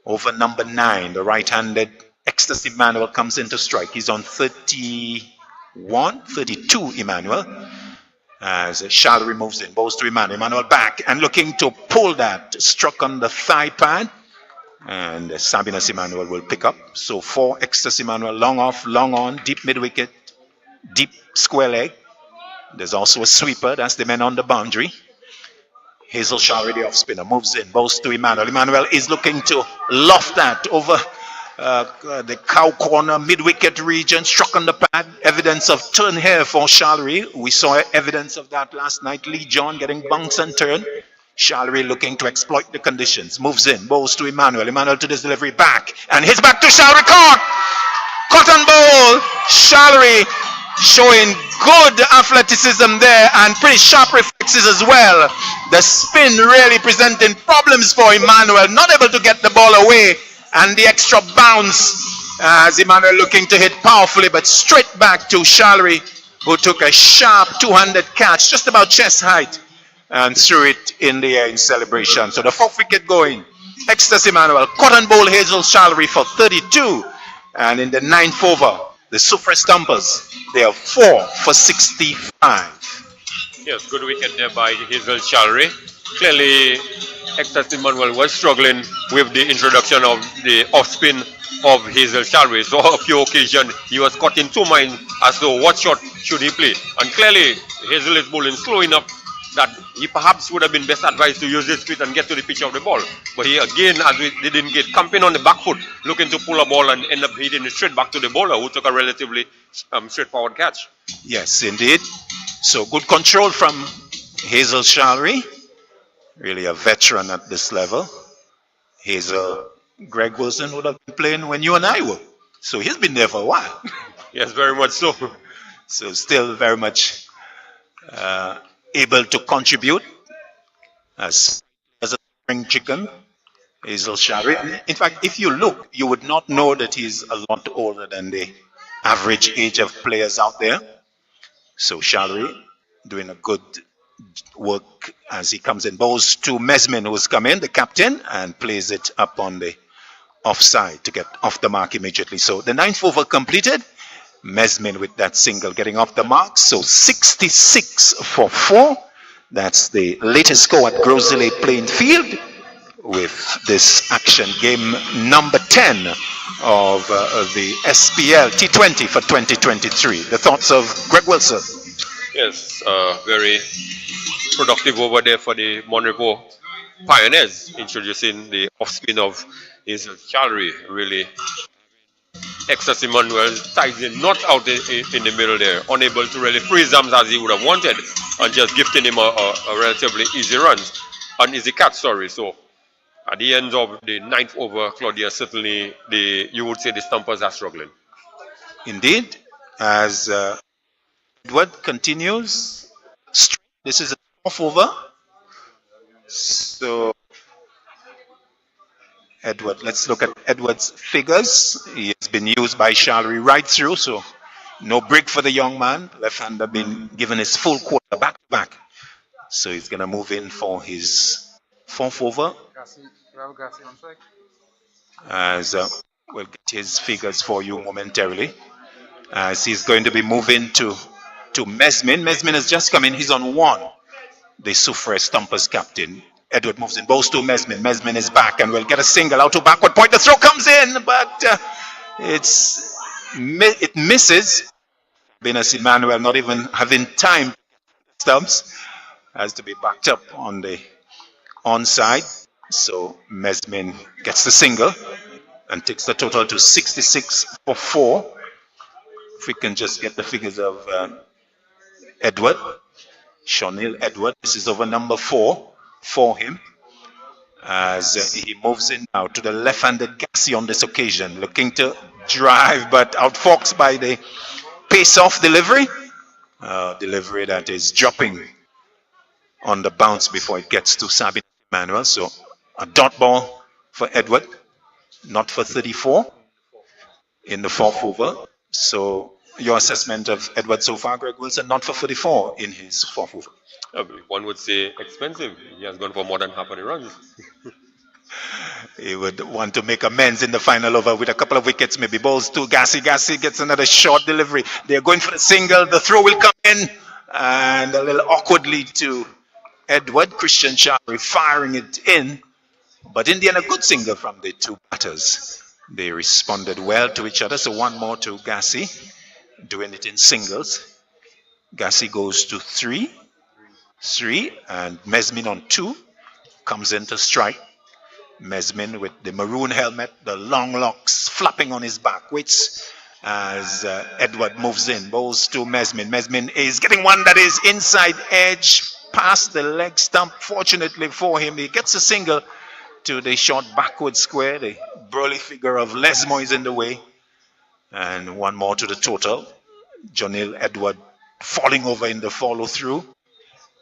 Over number 9, the right-handed Ecstasy Emmanuel comes in to strike. He's on 31, 32 Emmanuel. As Shallery moves in, bowls to Emmanuel. Emmanuel back and looking to pull that. Struck on the thigh pad. And Sabinas Emmanuel will pick up. So 4 Ecstasy Emmanuel, long off, long on, deep mid-wicket, deep square leg. There's also a sweeper. That's the man on the boundary. Hazel Shallery, the off-spinner, moves in, bowls to Emmanuel. Emmanuel is looking to loft that over the cow corner, mid-wicket region, struck on the pad. Evidence of turn here for Shallery. We saw evidence of that last night. Lee John getting bounce and turn. Shallery looking to exploit the conditions. Moves in, bowls to Emmanuel. Emmanuel to this delivery back. And hits back to Shallery. Caught on bowl. Shallery showing good athleticism there and pretty sharp reflexes as well. The spin really presenting problems for Emmanuel. Not able to get the ball away. And the extra bounce as Emmanuel looking to hit powerfully, but straight back to Shallery, who took a sharp two-handed catch just about chest height and threw it in the air in celebration. So the 4th wicket going. Ecstasy Emmanuel, cotton bowl Hazel Shallery for 32. And in the 9th over, the Soufriere Stumpers, they are 4 for 65. Yes, good wicket there by Hazel Shallery. Clearly Hector Manuel was struggling with the introduction of the off spin of Hazel Shalway. So on a few occasions he was caught in two minds as to what shot should he play. And clearly Hazel is bowling slow enough that he perhaps would have been best advised to use his feet and get to the pitch of the ball. But he again, as we didn't get camping on the back foot, looking to pull a ball and end up hitting it straight back to the bowler, who took a relatively straightforward catch. Yes, indeed. So good control from Hazel Shalry. Really a veteran at this level. Hazel, Greg Wilson would have been playing when you and I were. So he's been there for a while. Yes, very much so. So still very much able to contribute as a spring chicken, Hazel Shalry. In fact, if you look, you would not know that he's a lot older than the average age of players out there. So Shalry doing a good work as he comes in. Bowls to Mesmin, who's come in, the captain, and plays it up on the offside to get off the mark immediately. So the 9th over completed. Mesmin with that single getting off the mark. So 66 for 4. That's the latest score at Grosile playing field with this action, game number 10 of the SPLT20 for 2023. The thoughts of Greg Wilson? Yes, very productive over there for the Monrepo Pioneers, introducing the off spin of his Shalry. Really, Hector Emmanuel ties in not out in the middle there, unable to really freeze them as he would have wanted, and just gifting him a relatively easy run, an easy catch. Sorry. So at the end of the 9th over, Claudia, certainly you would say the Stumpers are struggling. Indeed, as Edward continues. This is a 4th over. So Edward, let's look at Edward's figures. He has been used by Shalry right through, so no break for the young man. Left-hander been given his full quarter back to back. So he's going to move in for his 4th over. As we'll get his figures for you momentarily. As he's going to be moving to Mesmin. Mesmin has just come in. He's on 1. The Soufriere Stumpers captain. Edward moves in. Bows to Mesmin. Mesmin is back and will get a single out to backward point. The throw comes in, but it misses. Venus Emmanuel not even having time. Stumps has to be backed up on the onside. So Mesmin gets the single and takes the total to 66 for 4. If we can just get the figures of Edward, Shonil Edward. This is over number 4 for him as he moves in now to the left-handed Gassi on this occasion, looking to drive but outfoxed by the pace-off delivery. Delivery that is dropping on the bounce before it gets to Sabine Emmanuel. So a dot ball for Edward, not for 34 in the 4th over. So your assessment of Edward so far, Greg Wilson, not for 44 in his 4th over. One would say expensive. He has gone for more than half of the runs. He would want to make amends in the final over with a couple of wickets, maybe balls to Gassi. Gassi gets another short delivery. They're going for the single. The throw will come in and a little awkwardly to Edward. Christian Shalry firing it in. But in the end, a good single from the two batters. They responded well to each other. So one more to Gassi, doing it in singles. Gassi goes to 3, and Mesmin on 2 comes in to strike. Mesmin with the maroon helmet, the long locks flapping on his back, waits as Edward moves in, bowls to Mesmin. Mesmin is getting one that is inside edge, past the leg stump. Fortunately for him, he gets a single to the short backward square. The burly figure of Lesmo is in the way. And one more to the total. Jonil Edward falling over in the follow through.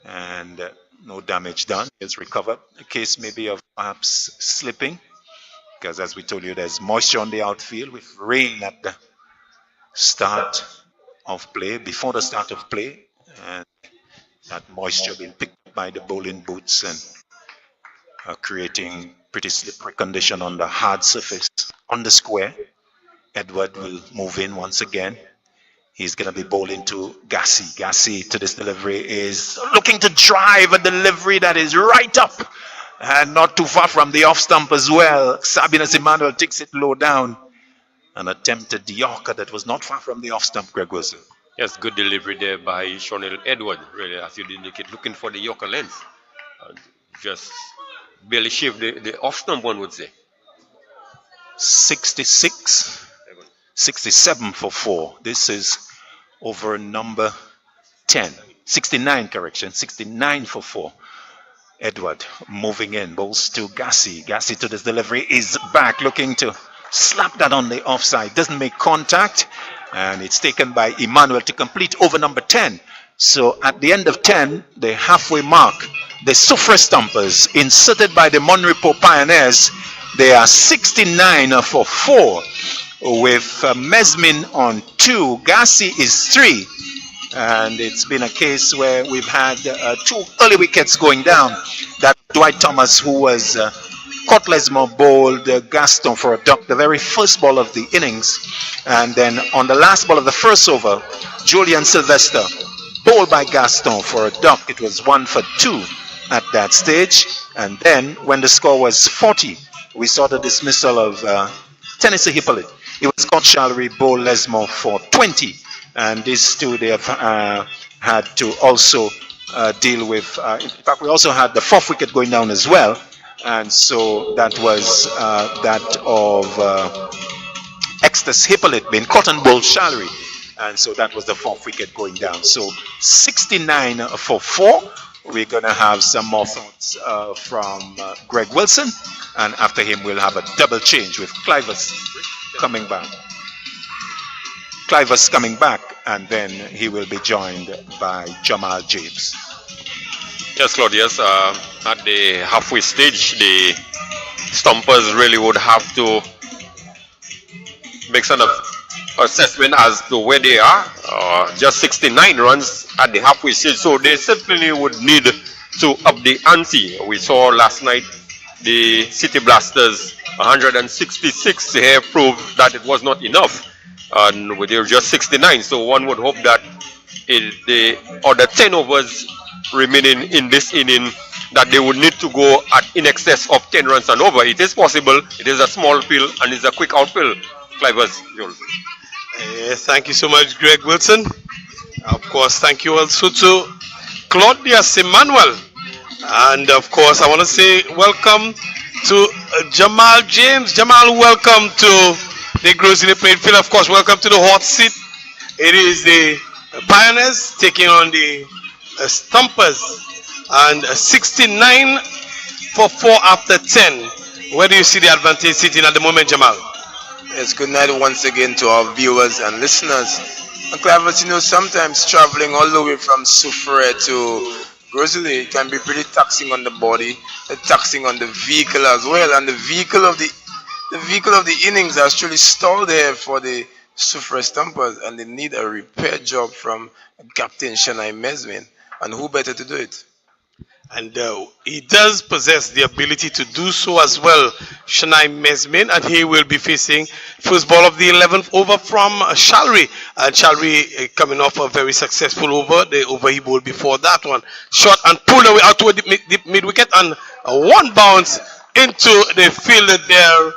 And no damage done. It's recovered. A case maybe of perhaps slipping. Because as we told you, there's moisture on the outfield with rain at the start of play, before the start of play. And that moisture being picked up by the bowling boots and creating pretty slippery condition on the hard surface on the square. Edward will move in once again. He's going to be bowling to Gassi. Gassi to this delivery is looking to drive a delivery that is right up And not too far from the off stump as well. Sabinus Emmanuel takes it low down. An attempted Yorker that was not far from the off stump, Greg Wilson. Yes, good delivery there by Shonel Edward, really, as you indicate, looking for the Yorker length. Just barely shaved the off stump, one would say. 66, 67 for 4. This is over number 10. 69, correction. 69 for 4. Edward moving in, bowls to Gassi. Gassi to this delivery is back, looking to slap that on the offside. Doesn't make contact, and it's taken by Emmanuel to complete over number 10. So at the end of 10, the halfway mark, the Soufriere Stumpers inserted by the Monrepo Pioneers, they are 69 for 4 with Mesmin on 2. Gassi is 3. And it's been a case where we've had 2 early wickets going down. That Dwight Thomas, who was caught Lesmore, bowled Gaston for a duck, the very first ball of the innings. And then on the last ball of the first over, Julian Sylvester bowled by Gaston for a duck. It was 1 for 2 at that stage. And then when the score was 40, we saw the dismissal of Tennessee Hippolyte. It was Scott Shallery bowl Lesmore for 20. And these two, they have had to also deal with, in fact, we also had the 4th wicket going down as well. And so that was that of Extus Hippolyte being caught and bowled Shallery. And so that was the 4th wicket going down. So 69 for 4. We're going to have some more thoughts from Greg Wilson. And after him, we'll have a double change with Clivus coming back. Clivus coming back, and then he will be joined by Jamal James. Yes, Claudius, at the halfway stage, the Stumpers really would have to make some assessment as to where they are. Just 69 runs at the halfway stage, so they certainly would need to up the ante. We saw last night the City Blasters 166 here proved that it was not enough. And they were just 69, so one would hope that the other 10 overs remaining in this inning, that they would need to go at in excess of 10 runs and over. It is possible. It is a small field and it's a quick outfield. Clivers, Jules. Yes, thank you so much, Greg Wilson. Of course, thank you also to Claudius Emmanuel. And of course, I want to say welcome to Jamal James. Jamal, welcome to the GROS in the playing field. Of course, welcome to the hot seat. It is the Pioneers taking on the Stumpers. And 69 for 4 after 10. Where do you see the advantage sitting at the moment, Jamal? Yes, good night once again to our viewers and listeners. And Clivus, you know, sometimes traveling all the way from Soufriere to Grizzly can be pretty taxing on the body, taxing on the vehicle as well. And the vehicle of the innings are actually stalled there for the Soufriere Stumpers, and they need a repair job from Captain Shania Mesmin. And who better to do it? And he does possess the ability to do so as well, Shania Mesmin, and he will be facing first ball of the 11th over from Shallery. And Shallery coming off a very successful over, the over he bowled before that one. Shot and pulled away out toward the mid wicket, and one bounce into the fielder there.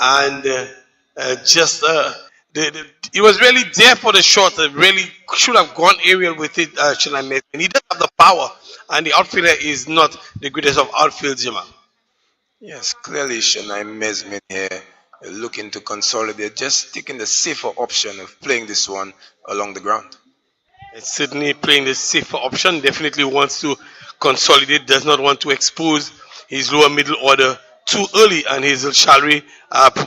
And he was really there for the shot. Really should have gone aerial with it, Shania Mesmin. He does have the power. And the outfielder is not the greatest of outfields, Jamal. Yes, clearly Shania Mesmin here looking to consolidate, just taking the safer option of playing this one along the ground. It's certainly playing the safer option. Definitely wants to consolidate, does not want to expose his lower middle order too early. And Hazel Shallery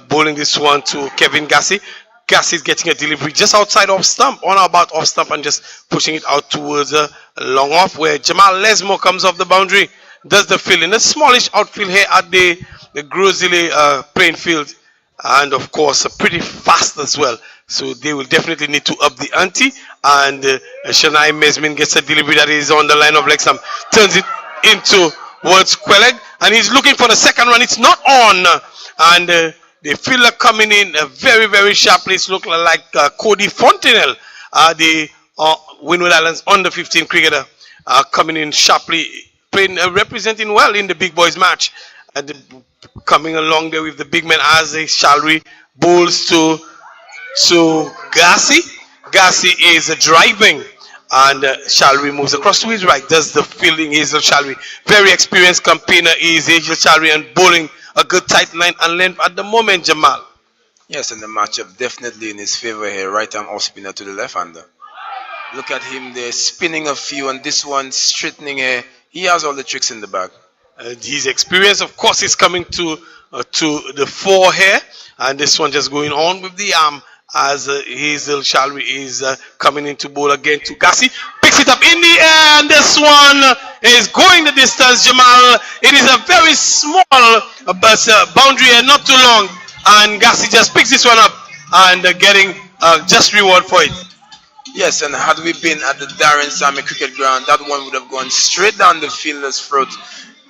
bowling this one to Kevin Gassi. Gassi is getting a delivery just outside off stump, on or about off stump, and just pushing it out towards a long off, where Jamal Lesmore comes off the boundary, does the field in a smallish outfield here at the Grosile playing field, and of course pretty fast as well. So they will definitely need to up the ante. And Shania Mesmin gets a delivery that is on the line of leg stump, turns it into towards Quelleg, and he's looking for the second run. It's not on, and the fielder coming in very, very sharply. It's looking like Cody Fontenelle, the Windward Islands under 15 cricketer, coming in sharply playing, representing well in the big boys match. And coming along there with the big man as a Shalry bowls to Gassi. Gassi is driving, and Shalry moves across to his right. Does the fielding Hazel Shalry. Very experienced campaigner is Hazel Shalry, and bowling a good tight line and length at the moment, Jamal. Yes, and the matchup definitely in his favor here. Right arm off spinner to the left hander. Look at him there, spinning a few, and this one straightening here. He has all the tricks in the bag. His experience, of course, is coming to the fore here, and this one just going on with the arm as Hazel Shalry is coming into bowl again to Gassi. Picks it up in the air, and this one is going the distance, Jamal. It is a very small boundary and not too long, and Gassi just picks this one up and getting just reward for it. Yes, and had we been at the Darren Sammy cricket ground, that one would have gone straight down the fielder's throat.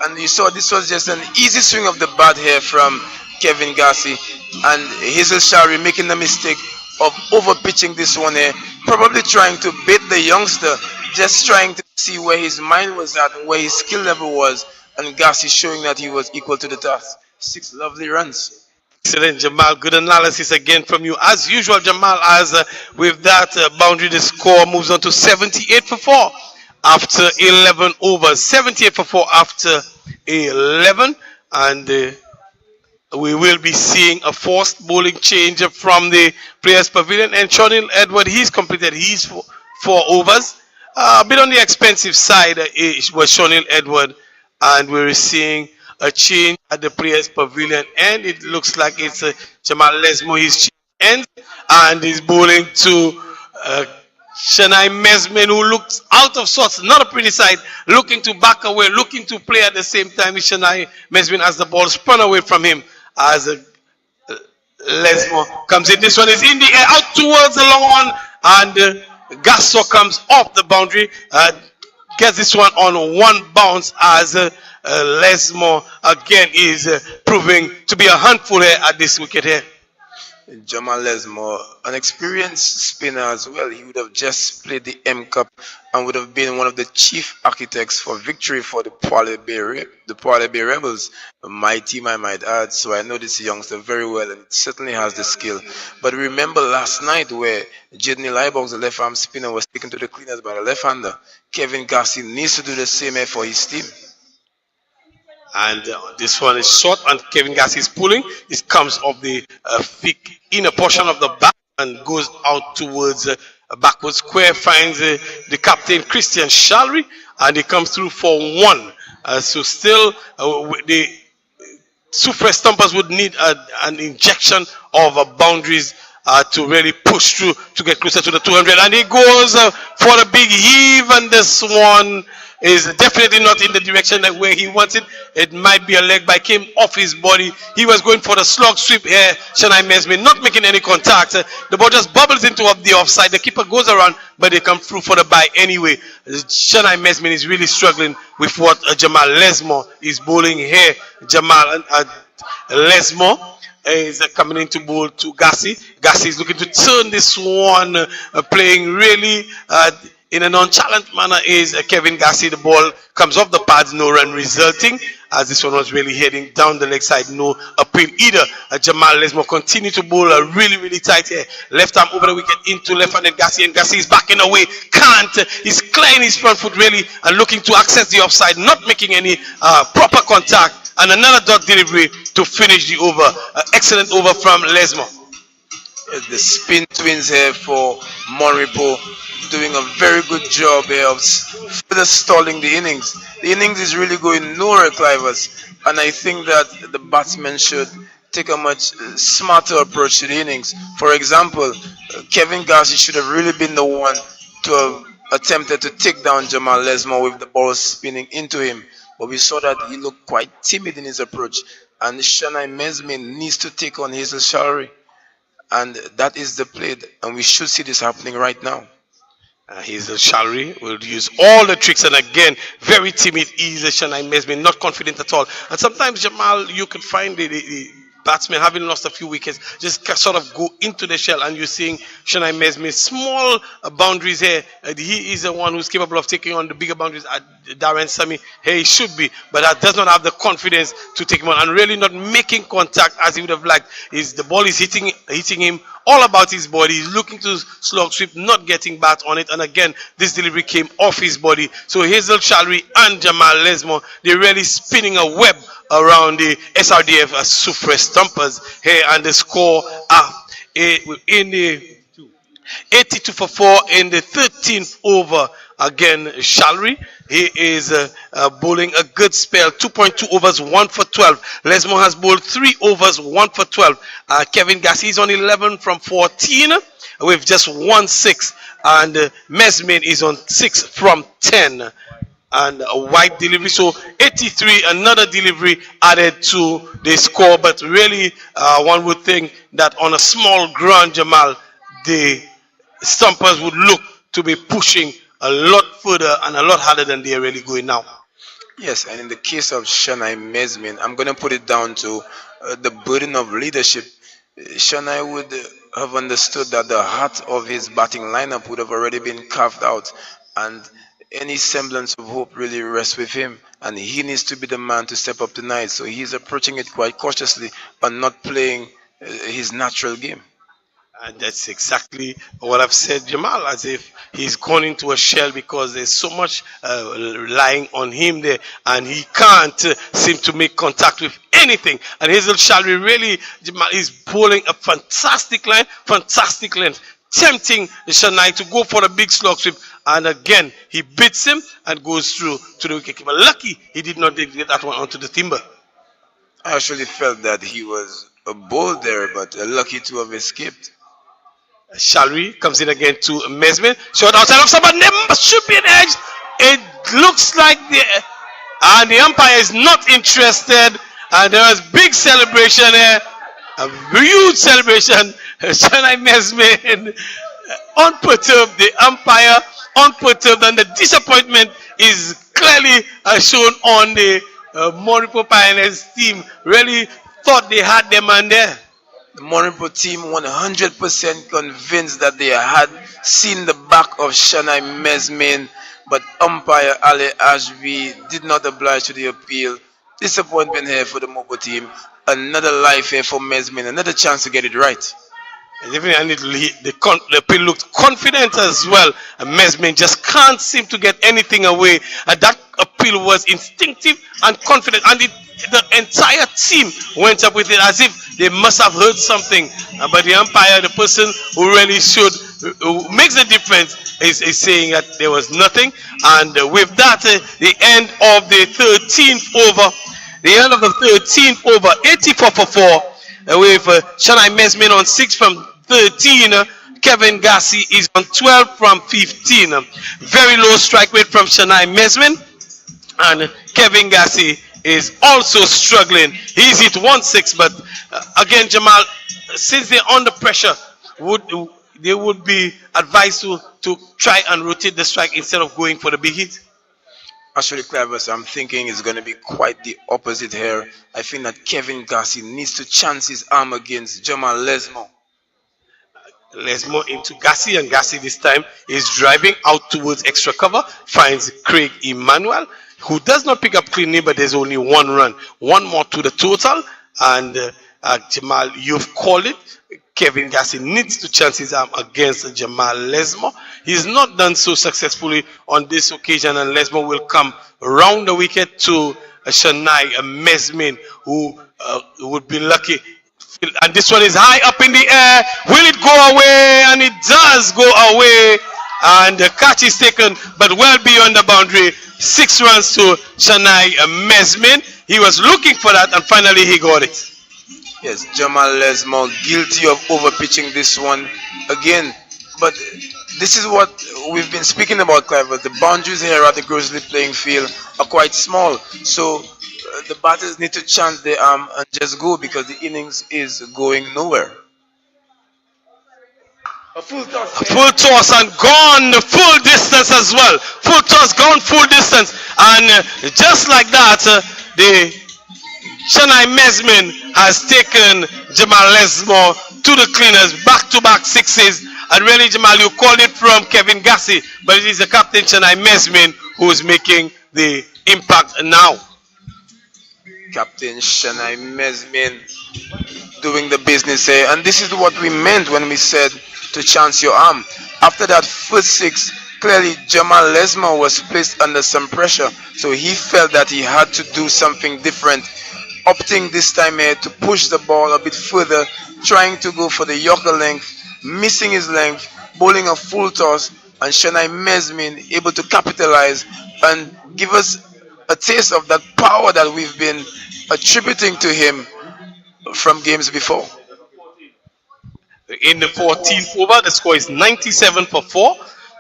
And you saw this was just an easy swing of the bat here from Kevin Gassi, and Hazel Shalry making the mistake of over pitching this one here, probably trying to bait the youngster, just trying to see where his mind was at and where his skill level was, and Gassi showing that he was equal to the task. 6 lovely runs. Excellent, Jamal. Good analysis again from you. As usual, Jamal, as with that boundary, the score moves on to 78 for 4 after 11 overs. 78 for 4 after 11. And we will be seeing a forced bowling change from the Players Pavilion. And Shonil Edward, he's completed his 4 overs. A bit on the expensive side was Shonil Edward. And we're seeing a change at the Players Pavilion, and it looks like it's Jamal Lesmo. He's ends and he's bowling to Shanai Mesmin, who looks out of sorts. Not a pretty sight. Looking to back away, looking to play at the same time. Shanai Mesmin as the ball spun away from him as Lesmo comes in. This one is in the air, out towards the long one, and Gasso comes off the boundary. Gets this one on one bounce as Lesmo again is proving to be a handful here at this wicket here. Jamal Lesmo, an experienced spinner as well. He would have just played the M Cup and would have been one of the chief architects for victory for the Poile Bay Rebels. My team, I might add. So I know this youngster very well, and certainly has the skill. But remember last night where Jidney Liebox, the left arm spinner, was taken to the cleaners by the left hander. Kevin Gassi needs to do the same here for his team. And this one is short, and Kevin Gassi is pulling. It comes off the thick inner portion of the back and goes out towards a backward square, finds the captain Christian Shalry, and he comes through for 1. So still the Soufriere Stumpers would need an injection of boundaries to really push through to get closer to the 200, and he goes for a big heave, and this one is definitely not in the direction that where he wants it. It might be a leg by, came off his body. He was going for the slog sweep here. Shanai Mesmin not making any contact. The ball just bubbles into the offside. The keeper goes around, but they come through for the bye anyway. Shanai Mesmin is really struggling with what Jamal Lesmo is bowling here. Jamal Lesmo is coming into bowl to Gassi. Gassi is looking to turn this one, playing really in a nonchalant manner is Kevin Gassi. The ball comes off the pads, no run resulting, as this one was really heading down the leg side, no appeal either. Jamal Lesmo continue to bowl really, really tight here. Left arm over the wicket into left-handed Gassi, and Gassi is backing away. Can't. He's clearing his front foot really and looking to access the offside, not making any proper contact. And another dot delivery to finish the over. Excellent over from Lesmo. The spin twins here for Monrepo, doing a very good job here of further stalling the innings. The innings is really going nowhere, Clivers, and I think that the batsmen should take a much smarter approach to the innings. For example, Kevin Gassi should have really been the one to have attempted to take down Jamal Lesmo with the ball spinning into him, but we saw that he looked quite timid in his approach, and Shanai Mesmin needs to take on Hazel Shalry. And that is the play, and we should see this happening right now. Hazel Shalry will use all the tricks, and again, very timid is Shanai Mesmin, not confident at all. And sometimes, Jamal, you can find the batsmen, having lost a few wickets, just sort of go into the shell, and you're seeing Shanai Mesme small boundaries here. He is the one who's capable of taking on the bigger boundaries. Darren Sammy, here he should be, but does not have the confidence to take him on, and really not making contact as he would have liked. The ball is hitting him all about his body. He's looking to slog sweep, not getting bat on it, and again this delivery came off his body. So Hazel Chalry and Jamal Lesmore, they're really spinning a web around the SRDF Soufriere Stumpers here, and the score in the 82 for 4 in the 13th over. Again, Chalry, he is bowling a good spell. 2.2 overs, 1 for 12. Lesmore has bowled 3 overs, 1 for 12. Kevin Gassi is on 11 from 14 with just 1 6. And Mesmin is on 6 from 10. And a wide delivery. So 83, another delivery added to the score. But really, one would think that on a small ground, Jamal, the Stumpers would look to be pushing a lot further and a lot harder than they are really going now. Yes, and in the case of Shanai Mesmin, I'm going to put it down to the burden of leadership. Shanai would have understood that the heart of his batting lineup would have already been carved out, and any semblance of hope really rests with him, and he needs to be the man to step up tonight. So he's approaching it quite cautiously and not playing his natural game. And that's exactly what I've said, Jamal, as if he's gone into a shell because there's so much lying on him there, and he can't seem to make contact with anything. And Hazel Chalry really, Jamal, is bowling a fantastic line, fantastic length, tempting Shanai to go for a big slog sweep. And again, he beats him and goes through to the wicketkeeper. Lucky he did not get that one onto the timber. I actually felt that he was a bull there, but lucky to have escaped. Chalry comes in again to Mesmin. Short outside of somebody. There should be an edge. It looks like the umpire is not interested. And there was big celebration here. A huge celebration. Shanai Mesmin unperturbed. The umpire unperturbed. And the disappointment is clearly shown on the Moripo Pioneers team. Really thought they had their man there. The Moripo team 100% convinced that they had seen the back of Shanai Mesmin, but umpire Ali Ashby did not oblige to the appeal. Disappointment here for the Mopo team. Another life here for Mesmin, another chance to get it right. And the appeal looked confident as well. And Mesmin just can't seem to get anything away. And that appeal was instinctive and confident. And the entire team went up with it as if they must have heard something. But the umpire, the person who really who makes the difference, is saying that there was nothing. And with that, the end of the 13th over. The end of the 13th over, 84 for 4. With Shanai Mesmin on 6 from 13. Kevin Gassi is on 12 from 15. Very low strike rate from Shanai Mesmin. And Kevin Gassi is also struggling. He's hit 1-6, but again, Jamal, since they're under pressure, they would be advised to try and rotate the strike instead of going for the big hit. Actually, Clavers, I'm thinking it's going to be quite the opposite here. I think that Kevin Gassi needs to chance his arm against Jamal Lesmore. Lesmore into Gassi, and Gassi this time is driving out towards extra cover, finds Craig Emmanuel, who does not pick up cleanly, but there's only 1 run. 1 more to the total, and Jamal, you've called it. Kevin Gassi needs to chance his arm against Jamal Lesmore. He's not done so successfully on this occasion, and Lesmore will come around the wicket to Shanai Mesmin, who would be lucky. And this one is high up in the air. Will it go away? And it does go away. And the catch is taken, but well beyond the boundary. 6 runs to Shanai Mesmin. He was looking for that, and finally he got it. Yes, Jamal Lesmore guilty of overpitching this one again. But this is what we've been speaking about, Clive. The boundaries here at the Grosley playing field are quite small. So the batters need to chance their arm and just go, because the innings is going nowhere. A full toss and gone the full distance as well. Full toss, gone full distance. And just like that, the Chennai Mesmin has taken Jamal Lesmore to the cleaners, back-to-back sixes. And really, Jamal, you called it from Kevin Gassi, but it is the captain Chennai Mesmin who is making the impact now. Captain Chennai Mesmin doing the business here, and this is what we meant when we said to chance your arm. After that first six, clearly Jamal Lesmore was placed under some pressure, so he felt that he had to do something different, opting this time here to push the ball a bit further, trying to go for the Yorker length, missing his length, bowling a full toss, and Chennai Mesmin able to capitalize and give us a taste of that power that we've been attributing to him from games before. In the 14th over, the score is 97 for 4.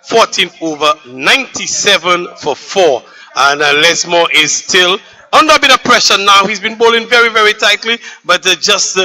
14th over, 97 for 4. And Lesmore is still under a bit of pressure now. He's been bowling very, very tightly, but just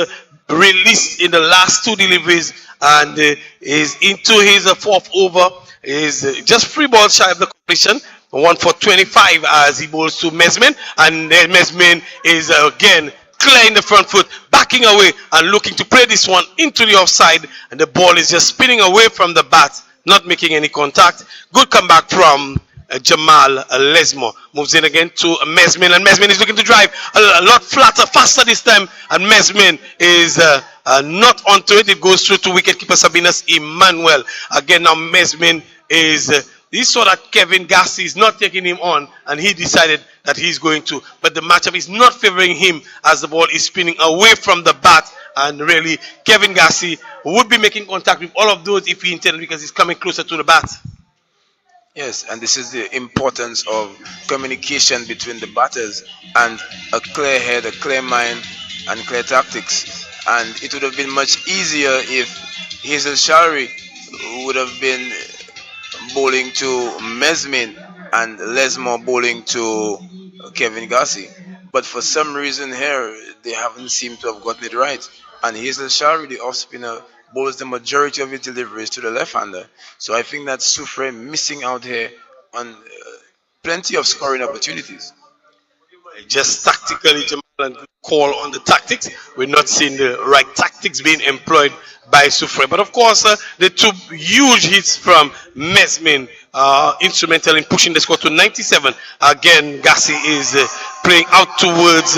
released in the last two deliveries and is into his fourth over. Is just free ball shy of the completion. 1 for 25 as he bowls to Mesmin, and Mesmin is again clear in the front foot, backing away and looking to play this one into the offside, and the ball is just spinning away from the bat, not making any contact. Good comeback from Jamal Lesmore. Moves in again to Mesmin, and Mesmin is looking to drive a lot flatter, faster this time, and Mesmin is not onto it. It goes through to wicketkeeper Sabinas Emmanuel. Again now Mesmin is he saw that Kevin Gassi is not taking him on, and he decided that he's going to. But the matchup is not favoring him as the ball is spinning away from the bat. And really, Kevin Gassi would be making contact with all of those if he intended, because he's coming closer to the bat. Yes, and this is the importance of communication between the batters and a clear head, a clear mind, and clear tactics. And it would have been much easier if Hazel Shalry would have been bowling to Mesmin and Lesmore bowling to Kevin Gassi. But for some reason here, they haven't seemed to have gotten it right. And Hazel Shalry, the off-spinner, bowls the majority of his deliveries to the left-hander. So I think that Soufriere missing out here on plenty of scoring opportunities. Just tactically, Jamal, and call on the tactics. We're not seeing the right tactics being employed by Soufriere. But of course, the two huge hits from Mesmin instrumental in pushing the score to 97. Again, Gassi is playing out towards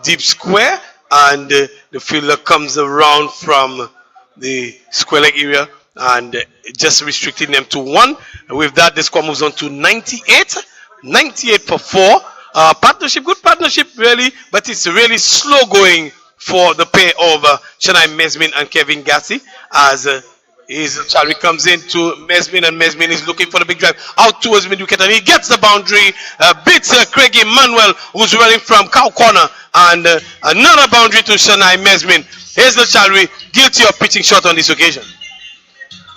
deep square, and the fielder comes around from the square leg area and just restricting them to 1. And with that, the score moves on to 98. 98 for 4. Partnership, good partnership really, but it's really slow going for the pair of Chennai Mesmin and Kevin Gassi, as Shalry comes in to Mesmin, and Mesmin is looking for the big drive out towards mid wicket, and he gets the boundary, beats Craig Emmanuel, who's running from cow corner, and another boundary to Chennai Mesmin. Here's the Shalry, guilty of pitching short on this occasion.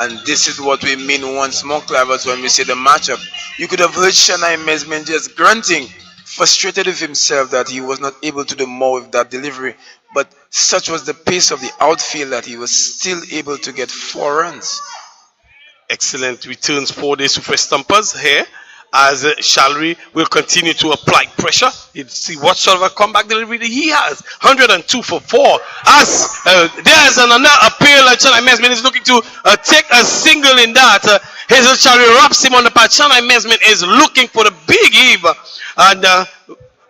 And this is what we mean once more, Clavers, when we say the matchup. You could have heard Chennai Mesmin just grunting, frustrated with himself that he was not able to do more with that delivery. But such was the pace of the outfield that he was still able to get 4 runs. Excellent returns for the Soufriere Stumpers here, as Shalry will continue to apply pressure. You see what sort of a comeback delivery he has. 102 for 4. As there's another appeal, Chennai Mesmin is looking to take a single in that. Hazel Shalry wraps him on the patch. Chennai Mesmin is looking for the big heave. And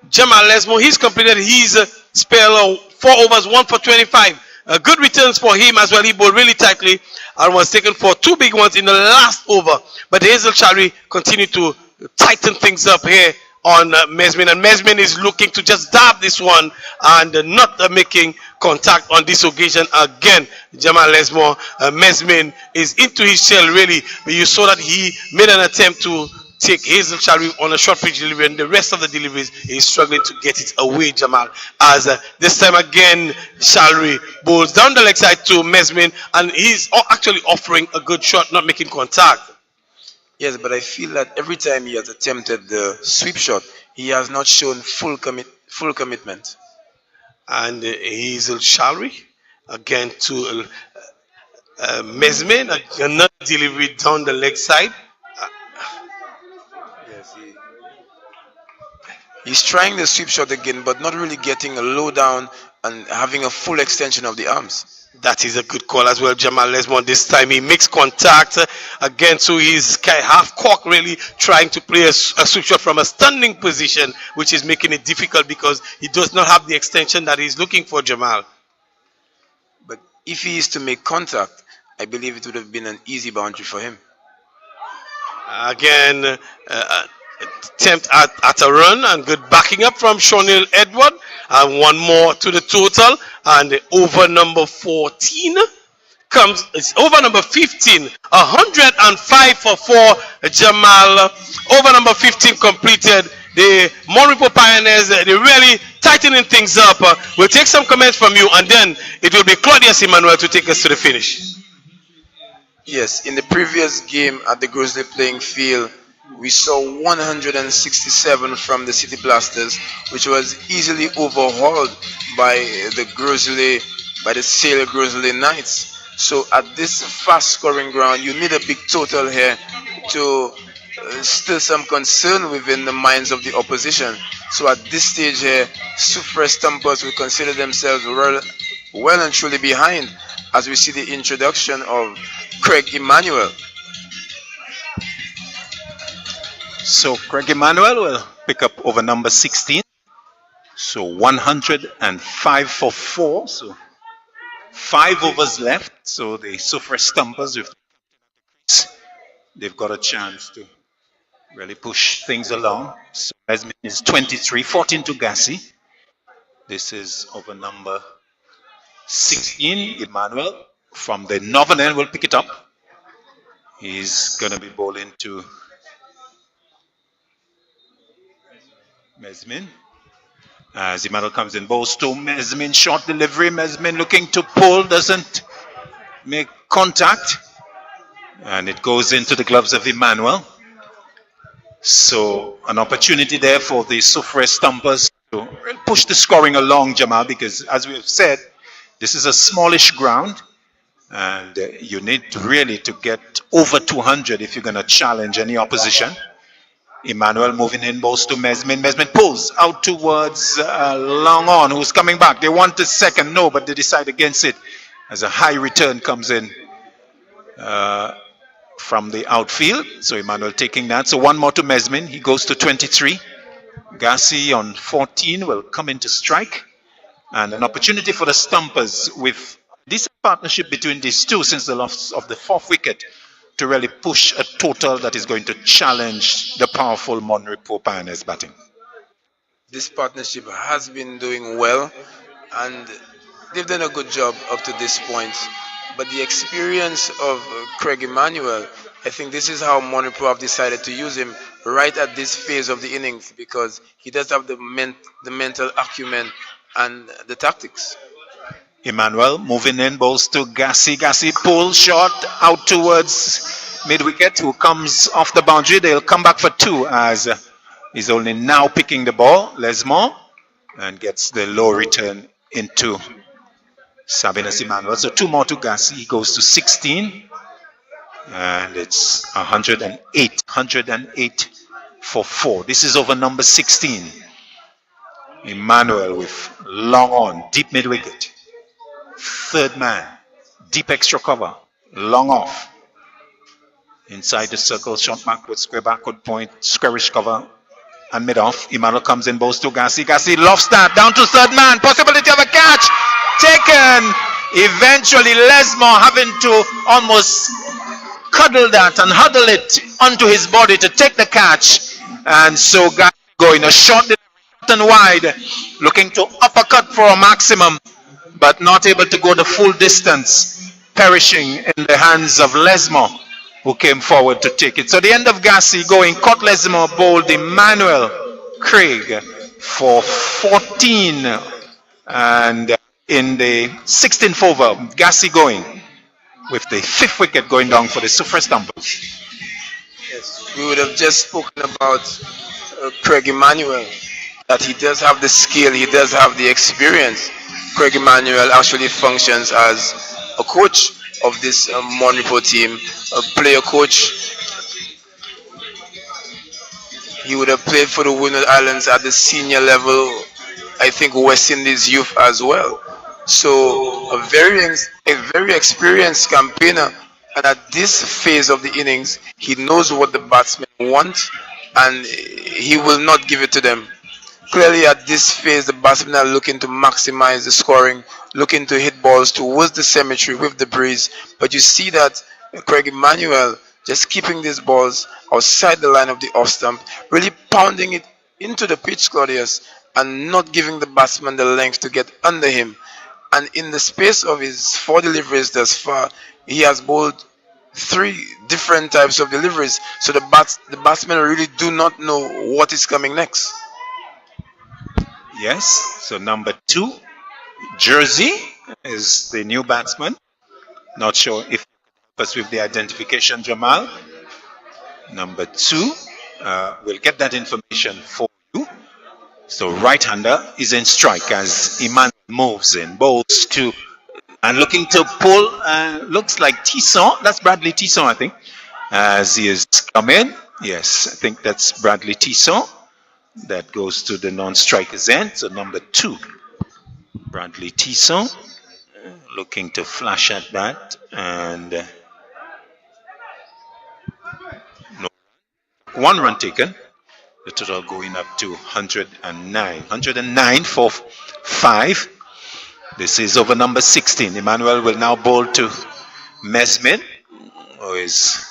Jamal Lesmore, he's completed his spell 4 overs, 1 for 25. Good returns for him as well. He bowled really tightly and was taken for 2 big ones in the last over. But Hazel Shalry continued to tighten things up here on Mesmin. And Mesmin is looking to just dab this one and not making contact on this occasion. Again, Jamal Lesmore, Mesmin is into his shell really. But you saw that he made an attempt to take Hazel Shalry on a short pitch delivery, and the rest of the deliveries is struggling to get it away, Jamal. As this time again, Shalry bowls down the leg side to Mesmin, and he's actually offering a good shot, not making contact. Yes, but I feel that every time he has attempted the sweep shot, he has not shown full commitment. And Hazel Shalry again to Mesmin, another delivery down the leg side. He's trying the sweep shot again, but not really getting a low down and having a full extension of the arms. That is a good call as well, Jamal Lesmond. This time he makes contact again, so he's half cock, really trying to play a sweep shot from a standing position, which is making it difficult because he does not have the extension that he's looking for, Jamal. But if he is to make contact, I believe it would have been an easy boundary for him. Again, attempt at a run and good backing up from Shonil Edward, and one more to the total, and the over number 14 comes, it's over number 15, 105 for 4, Jamal. Over number 15 completed. The Monrepo Pioneers, they're really tightening things up. We'll take some comments from you, and then it will be Claudius Emmanuel to take us to the finish. Yes, in the previous game at the Grizzly playing field, we saw 167 from the City Blasters, which was easily overhauled by the Sailor Grizzly Knights. So at this fast scoring ground, you need a big total here to still some concern within the minds of the opposition. So at this stage here, Soufriere Stumpers will consider themselves well and truly behind as we see the introduction of Craig Emmanuel. So Craig Emmanuel will pick up over number 16. So 105 for 4. So 5 overs left. So the Soufriere Stumpers, they've got a chance to really push things along. So Esmin is 23, 14 to Gassi. This is over number 16. Emmanuel from the northern end will pick it up. He's going to be bowling to Mesmin. As Emmanuel comes in, bowls to Mesmin, short delivery. Mesmin looking to pull, doesn't make contact. And it goes into the gloves of Emmanuel. So an opportunity there for the Soufriere Stumpers to push the scoring along, Jamal, because as we have said, this is a smallish ground. And you need really to get over 200 if you're going to challenge any opposition. Emmanuel moving in, balls to Mesmin. Mesmin pulls out towards Long On, who's coming back. They want the second, no, but they decide against it as a high return comes in from the outfield. So Emmanuel taking that. So one more to Mesmin. He goes to 23. Gassi on 14 will come into strike. And an opportunity for the Stumpers with this partnership between these two since the loss of the 4th wicket to really push a total that is going to challenge the powerful Monrepo Pioneers batting. This partnership has been doing well and they've done a good job up to this point. But the experience of Craig Emmanuel, I think this is how Monrepo have decided to use him right at this phase of the innings, because he does have the mental acumen and the tactics. Emmanuel moving in, balls to Gassi. Gassi pull shot out towards mid-wicket, who comes off the boundary. They'll come back for 2 as he's only now picking the ball, Lesmore, and gets the low return into Sabinas Emmanuel. So 2 more to Gassi. He goes to 16. And it's 108 for 4. This is over number 16. Emmanuel with Long On, deep mid-wicket. 3rd man, deep extra cover, long off. Inside the circle, shot backward, square backward point, squarish cover, and mid-off. Emmanuel comes in, balls to Gassi. Gassi lofts that, down to 3rd man, possibility of a catch, taken. Eventually, Lesmore having to almost cuddle that and huddle it onto his body to take the catch. And so Gassi going a short and wide, looking to uppercut for a maximum, but not able to go the full distance, perishing in the hands of Lesmore, who came forward to take it. So the end of Gassi going, caught Lesmore, bowled Emmanuel Craig for 14. And in the 16th over, Gassi going with the 5th wicket going down for the Soufriere Stumpers. Yes, we would have just spoken about Craig Emmanuel, that he does have the skill, he does have the experience. Craig Emmanuel actually functions as a coach of this Monrepo team, a player coach. He would have played for the Windward Islands at the senior level. I think West Indies youth as well. So a very experienced campaigner. And at this phase of the innings, he knows what the batsmen want, and he will not give it to them. Clearly, at this phase, the batsmen are looking to maximize the scoring, looking to hit balls towards the cemetery with the breeze. But you see that Craig Emmanuel just keeping these balls outside the line of the off stump, really pounding it into the pitch, Claudius, and not giving the batsman the length to get under him. And in the space of his 4 deliveries thus far, he has bowled 3 different types of deliveries. So the batsmen really do not know what is coming next. Yes, so number 2, Jersey, is the new batsman. Not sure if you can help us with the identification, Jamal. Number 2, we'll get that information for you. So right-hander is in strike as Emmanuel moves in, bowls to, and looking to pull, looks like Tisson. That's Bradley Tisson, I think, as he has come in. Yes, I think that's Bradley Tisson. That goes to the non-striker's end. So number 2, Bradley Tisson, looking to flash at that, and no, 1 run taken. The total going up to 109. 109 for 5. This is over number 16. Emmanuel will now bowl to Mesmin, who is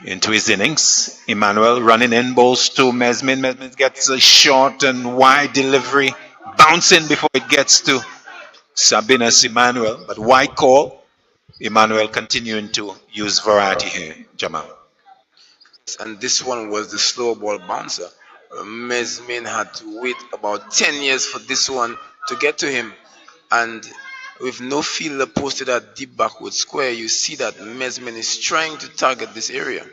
into his innings. Emmanuel running in, bowls to Mesmin. Mesmin gets a short and wide delivery, bouncing before it gets to Sabinas Emmanuel. But wide call. Emmanuel continuing to use variety here, Jamal. And this one was the slow ball bouncer. Mesmin had to wait about 10 years for this one to get to him. And with no fielder posted at deep backward square, you see that Mesmin is trying to target this area.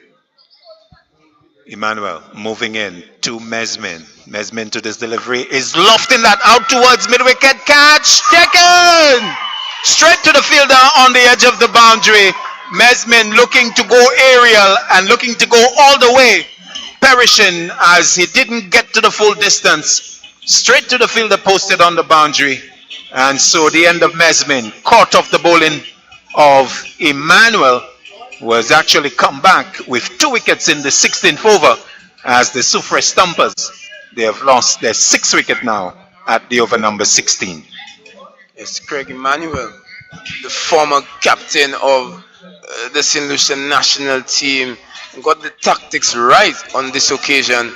Emmanuel moving in to Mesmin. Mesmin to this delivery is lofting that out towards mid-wicket. Catch taken! Straight to the fielder on the edge of the boundary. Mesmin looking to go aerial and looking to go all the way, perishing as he didn't get to the full distance. Straight to the fielder posted on the boundary. And so the end of Mesmin, caught off the bowling of Emmanuel, was actually come back with 2 wickets in the 16th over as the Soufriere Stumpers. They have lost their 6th wicket now at the over number 16. It's Craig Emmanuel, the former captain of the St. Lucia national team, got the tactics right on this occasion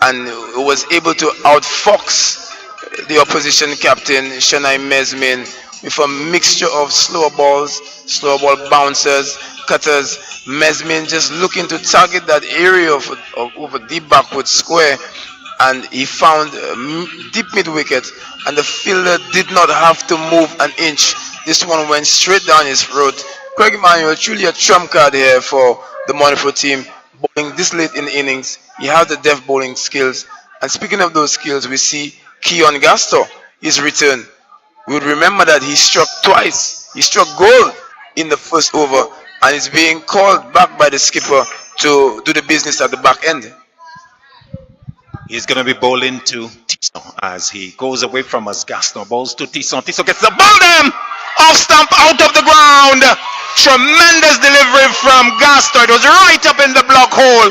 and was able to outfox the opposition captain Shanai Mesmin with a mixture of slow ball bouncers, cutters. Mesmin just looking to target that area of a deep backward square, and he found deep mid wicket, and the fielder did not have to move an inch. This one went straight down his throat. Craig Emmanuel, truly a trump card here for the Manipur team, bowling this late in the innings. He has the deft bowling skills. And speaking of those skills, we see Keon Gaston, his return. We would remember that he struck twice. He struck gold in the first over and is being called back by the skipper to do the business at the back end. He's going to be bowling to Tisson as he goes away from us. Gaston bowls to Tisson. Tisson gets the ball down, off stump, out of the ground. Tremendous delivery from Gaston. It was right up in the block hole,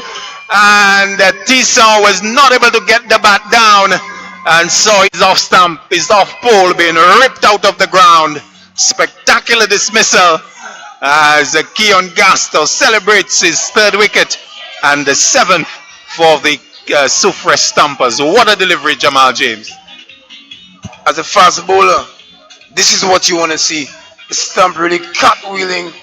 and Tisson was not able to get the bat down, and so his off stump, his off pole being ripped out of the ground. Spectacular dismissal as Keon Gaston celebrates his 3rd wicket and the 7th for the Soufriere Stumpers. What a delivery, Jamal James. As a fast bowler, this is what you want to see. The stump really cartwheeling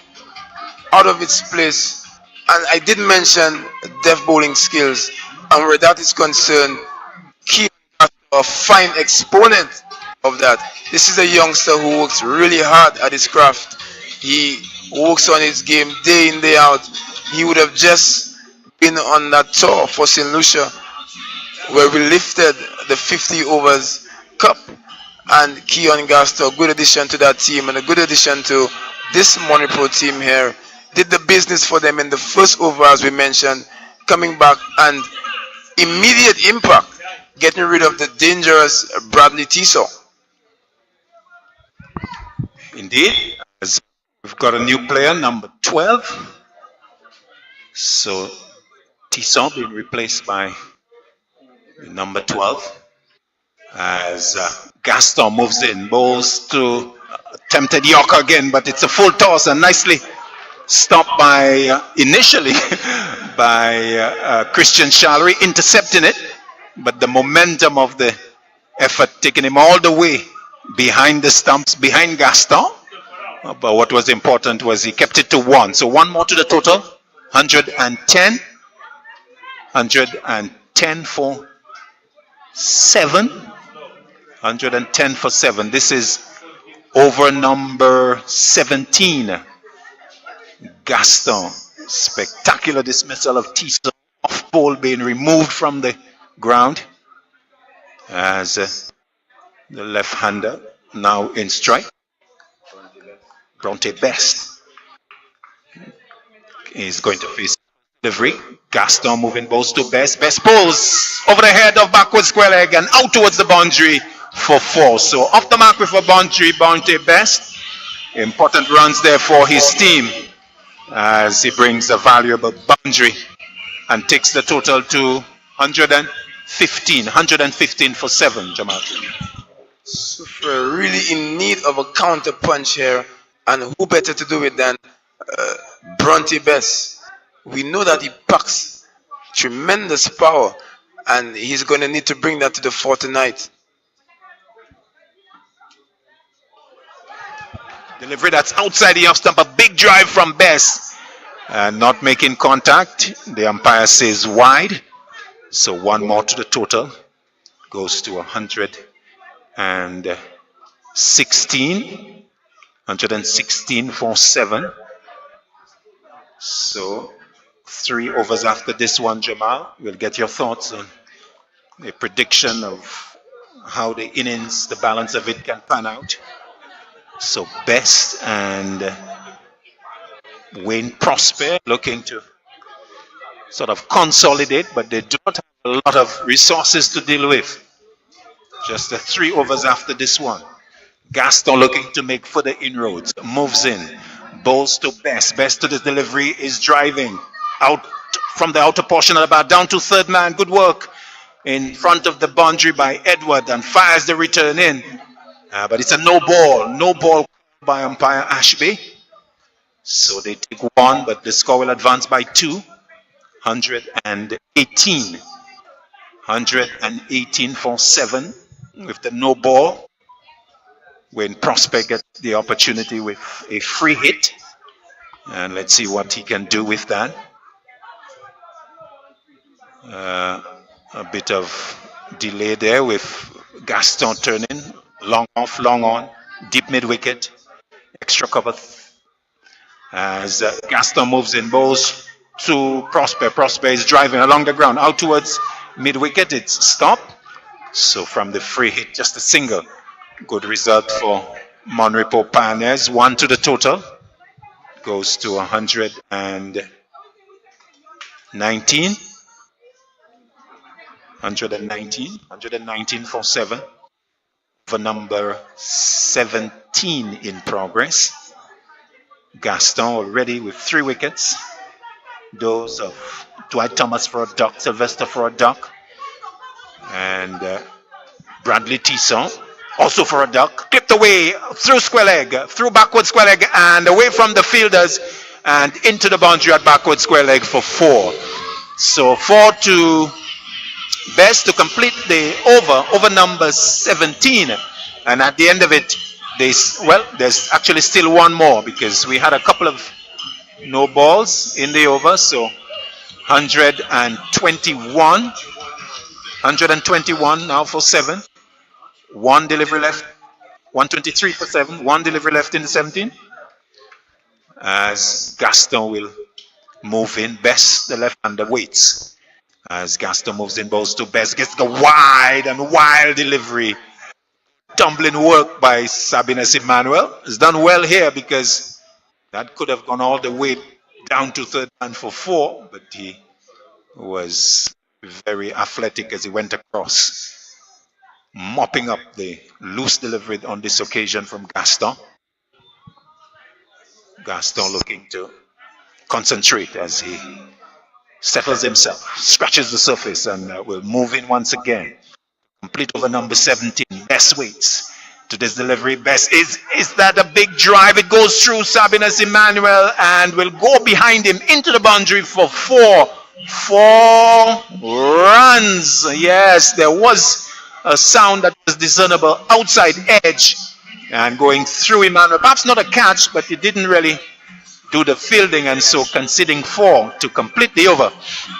out of its place. And I did mention deft bowling skills. And where that is concerned, Keon is a fine exponent of that. This is a youngster who works really hard at his craft. He works on his game day in, day out. He would have just been on that tour for St. Lucia where we lifted the 50 overs cup, and Keon Gaston, a good addition to that team and a good addition to this Manipur team here, did the business for them in the first over, as we mentioned. coming back and immediate impact, getting rid of the dangerous Bradley Tiso. Indeed, as we've got a new player, number 12. So Tisson being replaced by number 12. As Gaston moves in, bowls to attempted Yorker again, but it's a full toss and nicely stopped by initially by Christian Charlery, intercepting it, but the momentum of the effort taking him all the way behind the stumps, behind Gaston. But what was important was he kept it to 1. So 1 more to the total, 110. 110 for 7. 110 for 7. This is over number 17. Gaston. Spectacular dismissal of Tisa. Off pole being removed from the ground as the left-hander now in strike. Bronte Best is going to face delivery. Gaston moving balls to Best. Best pulls over the head of backward square leg and out towards the boundary for 4. So off the mark with a boundary, Bronte Best. Important runs there for his team as he brings a valuable boundary and takes the total to 115. 115 for 7, Jamal. Soufriere really in need of a counter punch here, and who better to do it than Bronte Best. We know that he packs tremendous power, and he's going to need to bring that to the fore tonight. Delivery that's outside the off stump, a big drive from Best, not making contact. The umpire says wide, so 1 more to the total, goes to 116. 116 for 7. So 3 overs after this one, Jamal. We'll get your thoughts on a prediction of how the innings, the balance of it can pan out. So Best and Wayne Prosper looking to sort of consolidate, but they do not have a lot of resources to deal with. Just the 3 overs after this one. Gaston looking to make further inroads, moves in, bowls to Best. Best to the delivery is driving out from the outer portion of the bat down to third man. Good work in front of the boundary by Edward and fires the return in. But it's a no ball by umpire Ashby. So they take 1, but the score will advance by 2. 118. 118 for 7 with the no ball. When Prosper gets the opportunity with a free hit. And let's see what he can do with that. A bit of delay there with Gaston turning. Long off, long on. Deep mid wicket. Extra cover. As Gaston moves in, bowls to Prosper. Prosper is driving along the ground. Out towards mid wicket. It's stopped. So from the free hit, just a single. Good result for Monrepo Pioneers. 1 to the total. Goes to 119. 119 for 7. For number 17 in progress. Gaston already with 3 wickets. Those of Dwight Thomas for a duck, Sylvester for a duck. And Bradley Tisson also for a duck, clipped away through square leg, through backward square leg and away from the fielders and into the boundary at backward square leg for 4. So 4 to Best to complete the over number 17. And at the end of it, there's actually still 1 more because we had a couple of no balls in the over. So 121. 121 now for 7. 1 delivery left. 123 for 7. 1 delivery left in the 17. As Gaston will move in. Best, the left-hander, waits. As Gaston moves in, balls to Best. Gets the wide and wild delivery. Tumbling work by Sabines Emmanuel. Has done well here because that could have gone all the way down to third man for 4. But he was very athletic as he went across, mopping up the loose delivery on this occasion from Gaston. Gaston looking to concentrate as he settles himself, scratches the surface, and will move in once again. Complete over number 17. Best waits to this delivery. Best is that a big drive? It goes through Sabinas Emmanuel and will go behind him into the boundary for four runs. Yes, there was a sound that was discernible outside edge and going through Emmanuel. Perhaps not a catch, but he didn't really do the fielding, and so conceding 4 to complete the over.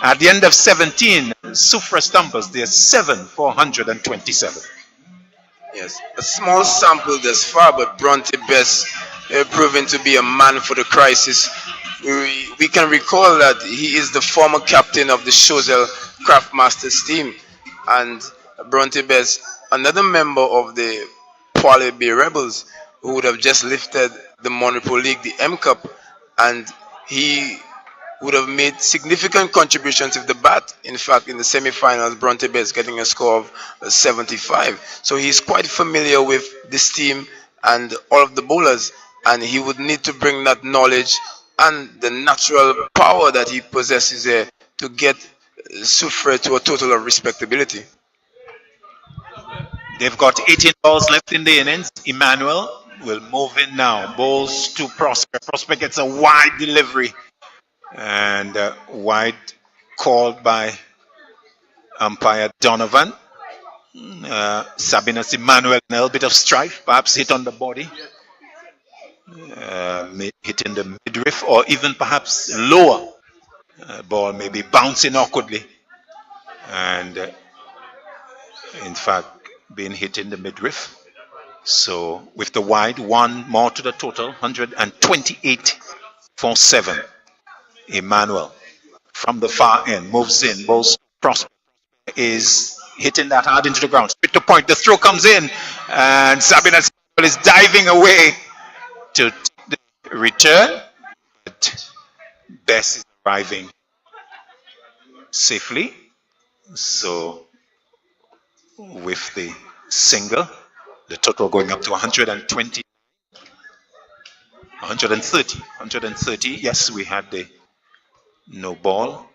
At the end of 17, Soufriere Stumpers, they're 7 for 127. Yes, a small sample thus far, but Bronte Best proven to be a man for the crisis. We can recall that he is the former captain of the Choiseul Craftmasters team, and Bronte Best, another member of the Poile Bay Rebels, who would have just lifted the Monrepo League, the M Cup, and he would have made significant contributions if the bat. In fact, in the semi-finals, Bronte Best getting a score of 75. So he's quite familiar with this team and all of the bowlers, and he would need to bring that knowledge and the natural power that he possesses there to get Soufriere to a total of respectability. They've got 18 balls left in the innings. Emmanuel will move in now. Bowls to Prosper. Prosper gets a wide delivery. And wide called by umpire Donovan. Sabinas Emmanuel, a little bit of strife, perhaps hit on the body. Hit in the midriff, or even perhaps lower. Ball maybe bouncing awkwardly. And in fact, being hit in the midriff. So with the wide, one more to the total, 128 for 7. Emmanuel from the far end moves in. Bowls Prosper is hitting that hard into the ground. Straight to point. The throw comes in, and Sabinas is diving away to the return. But Best is arriving safely. So with the single, the total going up to 120, 130. Yes, we had the no ball,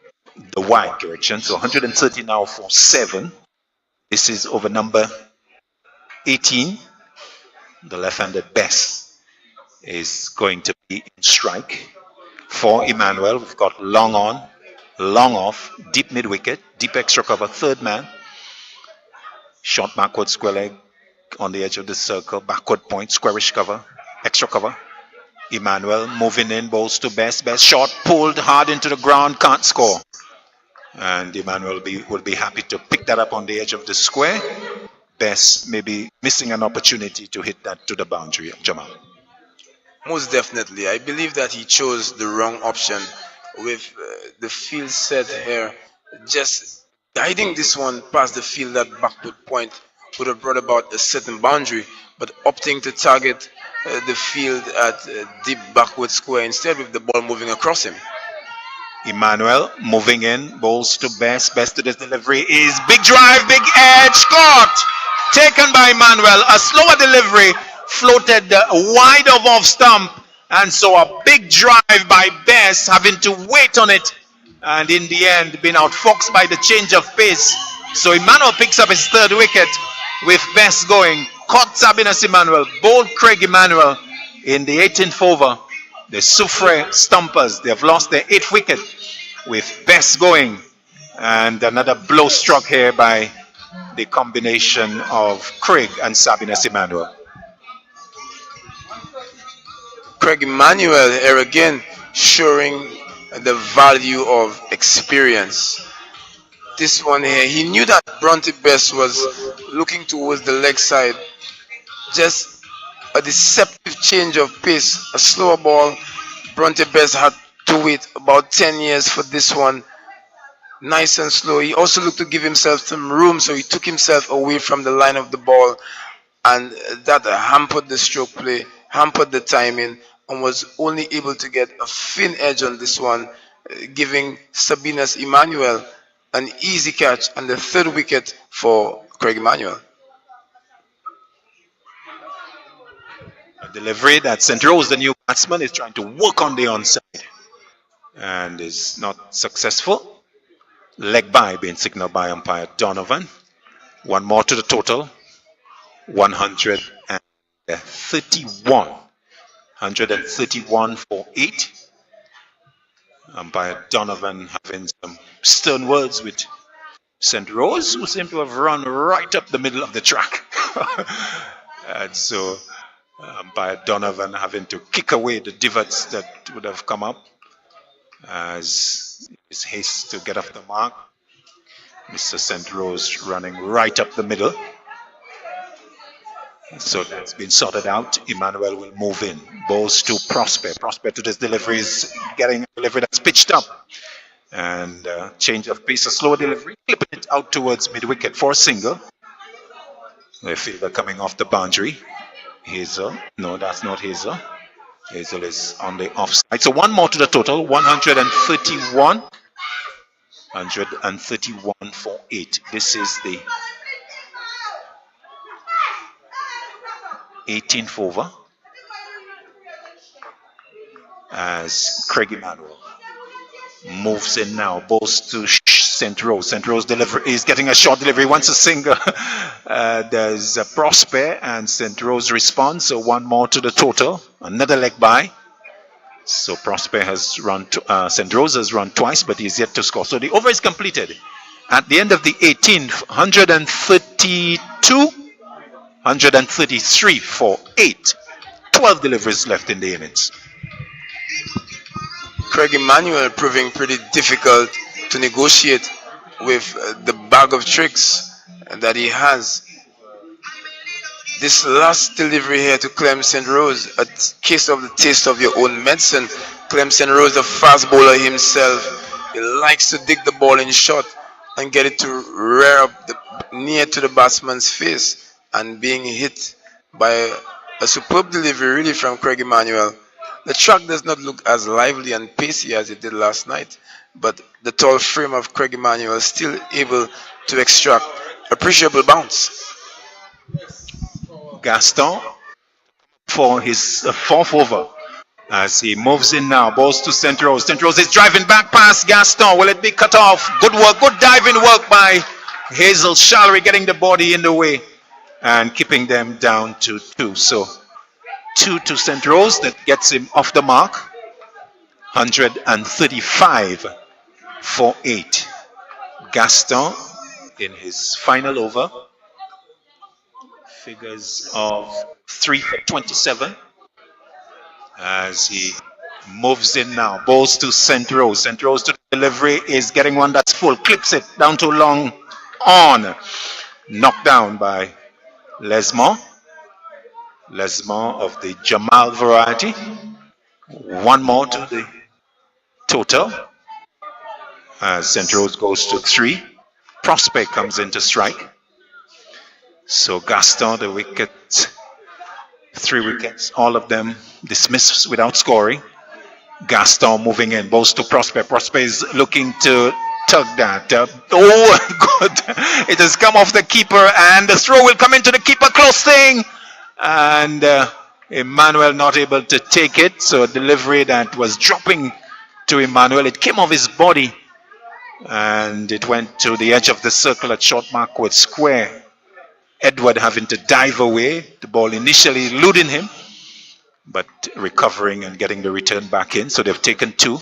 the wide correction. So 130 now for 7. This is over number 18. The left-handed Best is going to be in strike. For Emmanuel, we've got long on, long off, deep mid-wicket, deep extra cover, third man. Short backward square leg on the edge of the circle, backward point, squarish cover, extra cover. Emmanuel moving in, bowls to Best. Best shot pulled hard into the ground, can't score. And Emmanuel will be happy to pick that up on the edge of the square. Best maybe missing an opportunity to hit that to the boundary, Jamal. Most definitely. I believe that he chose the wrong option with the field set here. Just guiding this one past the field, that backward point would have brought about a certain boundary, but opting to target the field at deep backward square instead, with the ball moving across him. Emmanuel moving in, bowls to Best. Best to this delivery is big drive, big edge, caught, taken by Emmanuel. A slower delivery, floated wide of off stump, and so a big drive by Best, having to wait on it, and in the end being outfoxed by the change of pace. So Emmanuel picks up his 3rd wicket with Best going. Caught Sabinas Emmanuel, bowled Craig Emmanuel in the 18th over. The Soufriere Stumpers, they've lost their 8th wicket with Best going. And another blow struck here by the combination of Craig and Sabinas Emmanuel. Craig Emmanuel here again showing the value of experience. This one here, he knew that Bronte Best was looking towards the leg side. Just a deceptive change of pace, a slower ball. Bronte Best had to wait about 10 years for this one. Nice and slow. He also looked to give himself some room, so he took himself away from the line of the ball, and that hampered the stroke play, hampered the timing, and was only able to get a thin edge on this one giving Sabinas Emmanuel an easy catch and the third wicket for Craig Emmanuel. A delivery that St. Rose, the new batsman, is trying to work on the onside and is not successful. Leg by being signaled by umpire Donovan. One more to the total. 131. 131 for 8. Umpire Donovan having some stern words with St. Rose, who seem to have run right up the middle of the track. And so umpire Donovan having to kick away the divots that would have come up as his haste to get off the mark. Mr. St. Rose running right up the middle. So that's been sorted out. Emmanuel will move in. Balls to Prosper. Prosper to this delivery is getting a delivery that's pitched up. And change of pace, a slower delivery. Clipping it out towards mid-wicket for a single. The fielder coming off the boundary. Hazel. No, that's not Hazel. Hazel is on the offside. So one more to the total. 131. 131 for 8. This is the 18th over as Craig Emmanuel moves in now. Balls to St. Rose. St. Rose is getting a short delivery. Wants a single. There's a Prosper and St. Rose responds. So one more to the total. Another leg by. So Prosper has run, St. Rose has run twice, but he's yet to score. So the over is completed. At the end of the 18th, 132, 133 for 8. 12 deliveries left in the innings. Craig Emmanuel proving pretty difficult to negotiate with the bag of tricks that he has. This last delivery here to Clem St. Rose, a case of the taste of your own medicine. Clem St. Rose, a fast bowler himself, he likes to dig the ball in short and get it to rear up near to the batsman's face, and being hit by a superb delivery really from Craig Emmanuel. The track does not look as lively and pacey as it did last night, but the tall frame of Craig Emmanuel is still able to extract appreciable bounce. Gaston for his fourth over as he moves in now. Balls to St. Rose. St. Rose is driving back past Gaston. Will it be cut off? Good work, good diving work by Hazel Shallery, getting the body in the way and keeping them down to 2. So 2 to St. Rose, that gets him off the mark. 135 for 8. Gaston in his final over. Figures of 3 for 27 as he moves in now. Balls to St. Rose. St. Rose to the delivery is getting one that's full. Clips it down to long on. Knocked down by Lesmore. Lesmore of the Jamal variety. One more to the total as St. Rose goes to 3. Prospect comes in to strike. So Gaston, the wicket, 3 wickets, all of them dismissed without scoring. Gaston moving in, balls to Prosper. Prosper is looking to tug that. Oh, good. It has come off the keeper and the throw will come into the keeper. Close thing. And Emmanuel not able to take it. So a delivery that was dropping to Emmanuel. It came off his body and it went to the edge of the circle at short mark with square. Edward having to dive away, the ball initially eluding him, but recovering and getting the return back in. So they've taken 2.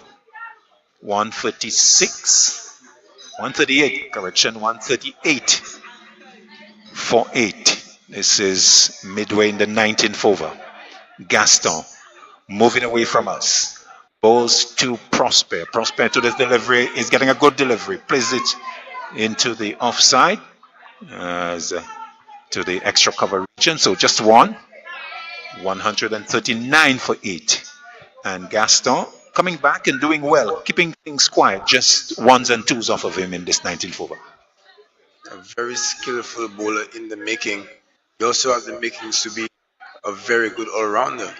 138, correction, 138 for 8. This is midway in the 19th over. Gaston moving away from us. Balls to Prosper. Prosper to this delivery is getting a good delivery. Plays it into the offside. To the extra cover region, so just 1. 139 for 8. And Gaston coming back and doing well, keeping things quiet, just 1s and 2s off of him in this 19th over. A very skillful bowler in the making. He also has the makings to be a very good all-rounder.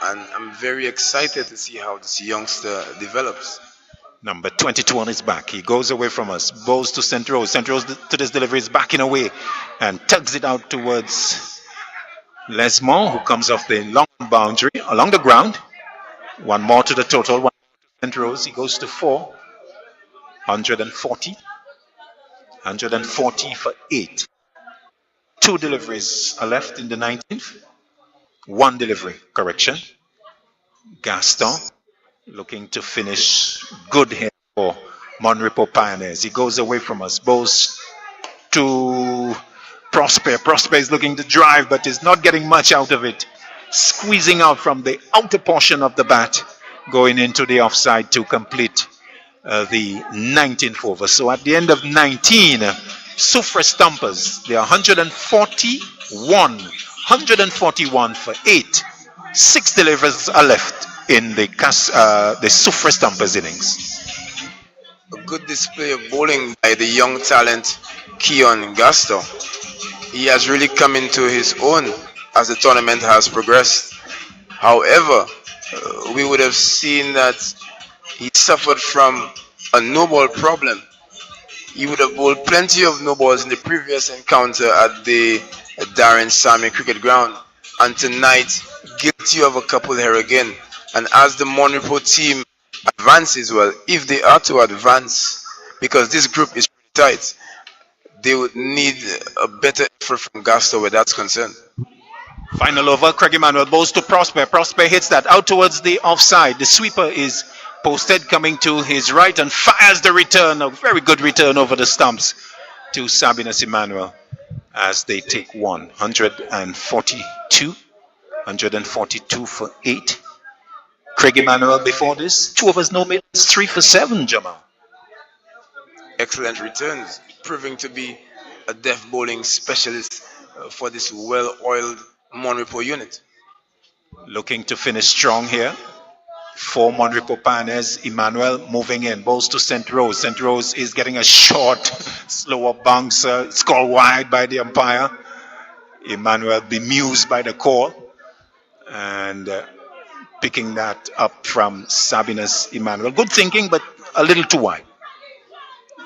And I'm very excited to see how this youngster develops. Number 22 on his back. He goes away from us. Bows to St. Rose. St. Rose to this delivery is backing away and tugs it out towards Lesmore, who comes off the long boundary along the ground. One more to the total. One more to St. Rose. He goes to 4. 140. 140 for 8. 2 deliveries are left in the 19th. 1 delivery. Correction. Gaston looking to finish good here for Mon-Repos Pioneers. He goes away from us. Bows to Prosper. Prosper is looking to drive, but is not getting much out of it. Squeezing out from the outer portion of the bat, going into the offside to complete the 19th over. So at the end of 19, Soufriere Stumpers, they are 141 for 8. 6 deliveries are left in the Soufriere Stumpers innings. A good display of bowling by the young talent Keon Gaston. He has really come into his own as the tournament has progressed. However, we would have seen that he suffered from a no ball problem. He would have bowled plenty of no balls in the previous encounter at the Darren Sammy Cricket Ground, and tonight guilty of a couple here again. And as the Mon-Repos team advances, well, if they are to advance, because this group is pretty tight, they would need a better effort from Gaston where that's concerned. Final over, Craig Emmanuel bows to Prosper. Prosper hits that out towards the offside. The sweeper is posted coming to his right and fires the return, a very good return over the stumps to Sabinus Emmanuel as they take 142 for 8. Craig Emmanuel before this, 2 overs, no middles, 3 for 7, Jamal. Excellent returns, proving to be a death bowling specialist for this well-oiled Mon-Repos unit. Looking to finish strong here for Mon-Repos Pioneers. Emmanuel moving in, balls to St. Rose. St. Rose is getting a short, slower bounce, scored wide by the umpire. Emmanuel bemused by the call and picking that up from Sabinus Emmanuel. Good thinking, but a little too wide.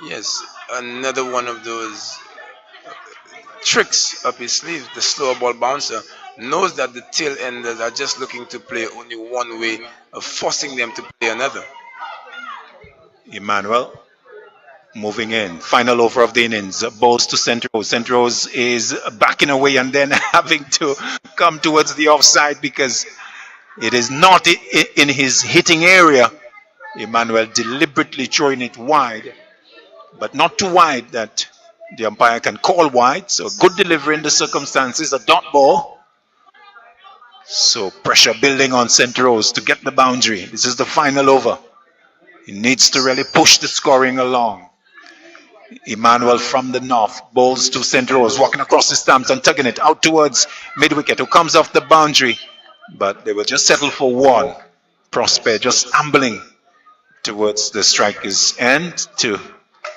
Yes, another one of those tricks up his sleeve. The slower ball bouncer knows that the tail enders are just looking to play only one way, of forcing them to play another. Emmanuel moving in. Final over of the innings. Balls to St. Rose. St. Rose is backing away and then having to come towards the offside because it is not in his hitting area. Emmanuel deliberately throwing it wide, but not too wide that the umpire can call wide. So good delivery in the circumstances, a dot ball. So pressure building on St. Rose to get the boundary. This is the final over. He needs to really push the scoring along. Emmanuel from the north, bowls to St. Rose, walking across the stumps and tugging it out towards mid-wicket, who comes off the boundary. But they will just settle for 1. Prosper just ambling towards the striker's end to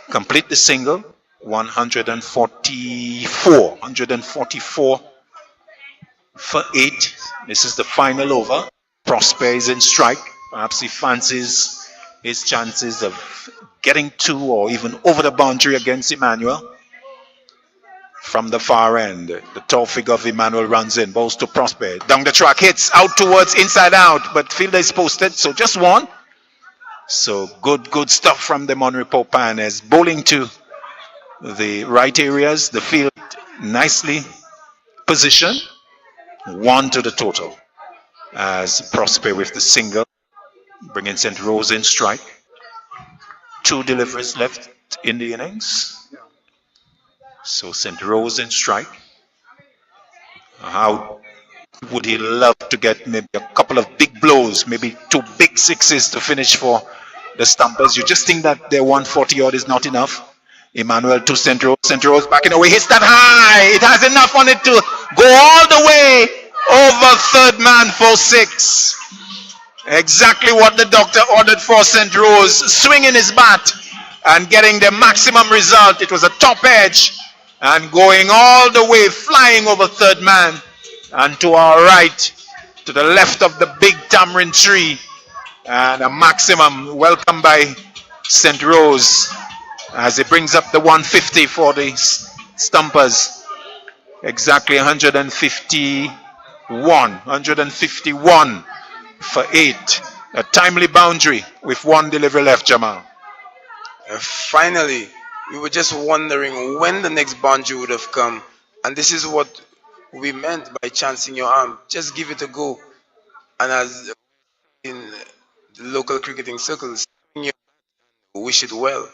complete the single. 144 for 8. This is the final over. Prosper is in strike. Perhaps he fancies his chances of getting to or even over the boundary against Emmanuel. From the far end, the tall figure of Emmanuel runs in, balls to Prosper. Down the track, hits out towards inside out, but fielder is posted, so just 1. So good stuff from the Mon-Repos Pioneers. Bowling to the right areas, the field nicely positioned. 1 to the total as Prosper with the single, bringing St. Rose in strike. 2 deliveries left in the innings. So St. Rose in strike. How would he love to get maybe a couple of big blows, maybe 2 big sixes to finish for the Stumpers? You just think that their 140 odd is not enough. Emmanuel to St. Rose. St. Rose backing away, hits that high. It has enough on it to go all the way over third man for 6. Exactly what the doctor ordered for St. Rose. Swinging his bat and getting the maximum result. It was a top edge and going all the way, flying over third man and to our right, to the left of the big tamarind tree, and a maximum welcome by St. Rose as he brings up the 150 for the Stumpers. Exactly 151 for 8. A timely boundary with 1 delivery left, Jamal. Finally, we were just wondering when the next boundary would have come. And this is what we meant by chancing your arm. Just give it a go. And as in the local cricketing circles, you wish it well.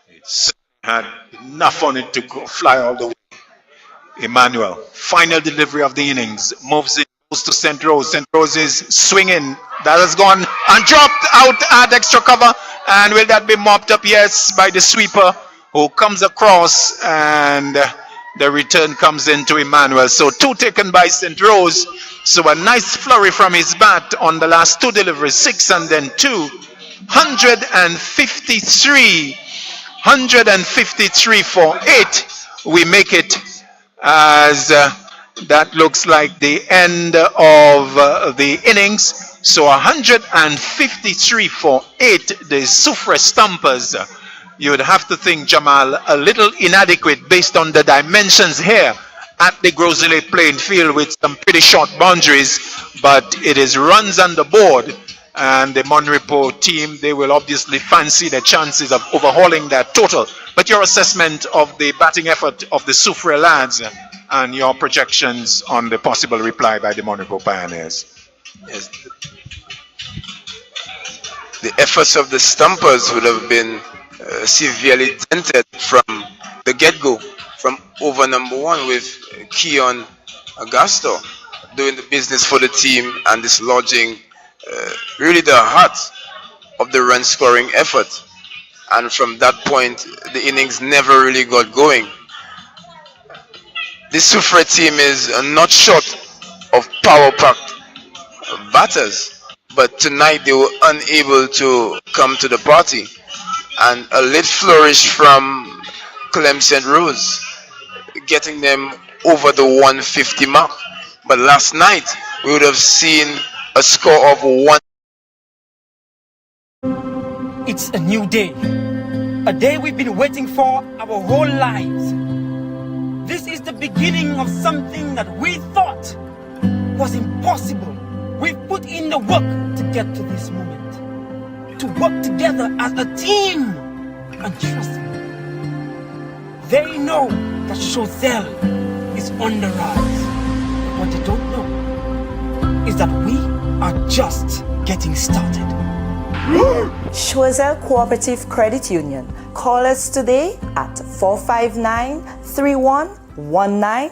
It had enough on it to go fly all the way. Emmanuel, final delivery of the innings, moves it, goes to St. Rose. St. Rose is swinging. That has gone and dropped out at extra cover. And will that be mopped up? Yes, by the sweeper who comes across, and the return comes into Emmanuel. So 2 taken by St. Rose. So a nice flurry from his bat on the last 2 deliveries, 6 and then 2. 153 for 8. We make it as that looks like the end of the innings. So 153 for 8, the Soufriere Stumpers. You would have to think, Jamal, a little inadequate based on the dimensions here at the GROS playing field with some pretty short boundaries, but it is runs on the board. And the Monrepo team, they will obviously fancy the chances of overhauling that total. But your assessment of the batting effort of the Soufriere lads and your projections on the possible reply by the Monrepo Pioneers. Yes. The efforts of the Stumpers would have been severely dented from the get-go, from over number 1 with Keon Augusto doing the business for the team and dislodging really the heart of the run scoring effort. And from that point, the innings never really got going. This Soufriere team is not short of power-packed batters, but tonight they were unable to come to the party. And a late flourish from Clem St. Rose, getting them over the 150 mark. But last night, we would have seen a score of 1. It's a new day. A day we've been waiting for our whole lives. This is the beginning of something that we thought was impossible. We've put in the work to get to this moment. To work together as a team. And trust me, they know that Choiseul is on the rise. What they don't know is that we are just getting started. Choiseul Cooperative Credit Union. Call us today at 459-3119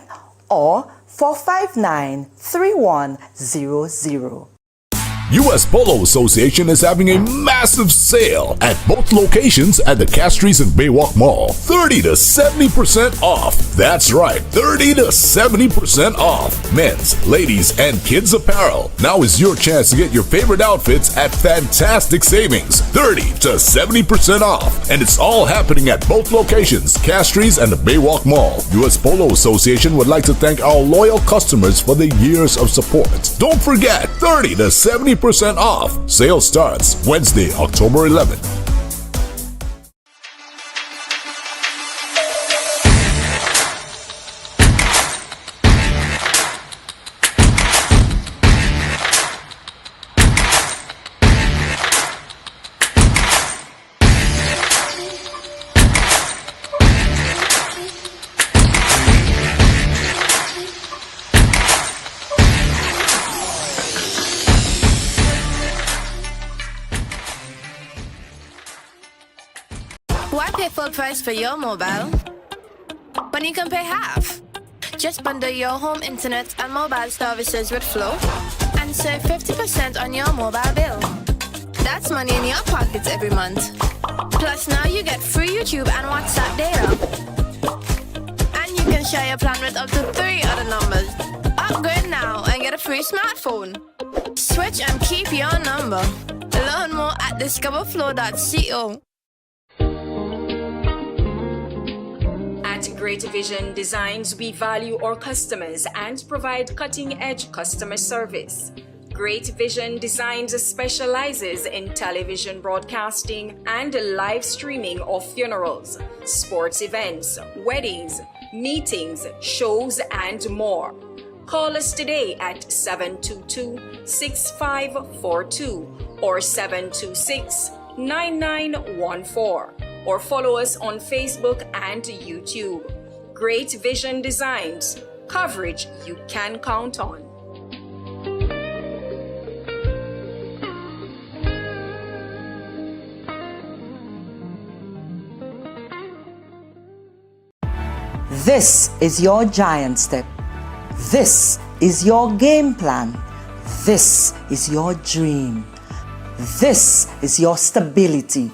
or 459-3100. US Polo Association is having a massive sale at both locations at the Castries and Baywalk Mall. 30 to 70% off. That's right, 30 to 70% off. Men's, ladies, and kids apparel. Now is your chance to get your favorite outfits at fantastic savings. 30 to 70% off. And it's all happening at both locations, Castries and the Baywalk Mall. US Polo Association would like to thank our loyal customers for the years of support. Don't forget, 30 to 70% off. Sale starts Wednesday, October 11th. Why pay full price for your mobile when you can pay half? Just bundle your home internet and mobile services with Flow and save 50% on your mobile bill. That's money in your pocket every month. Plus now you get free YouTube and WhatsApp data. And you can share your plan with up to 3 other numbers. Upgrade now and get a free smartphone. Switch and keep your number. Learn more at discoverflow.co. At Greater Vision Designs, we value our customers and provide cutting-edge customer service. Great Vision Designs specializes in television broadcasting and live streaming of funerals, sports events, weddings, meetings, shows, and more. Call us today at 722-6542 or 726-9914 or follow us on Facebook and YouTube. Great Vision Designs, coverage you can count on. This is your giant step. This is your game plan. This is your dream. This is your stability.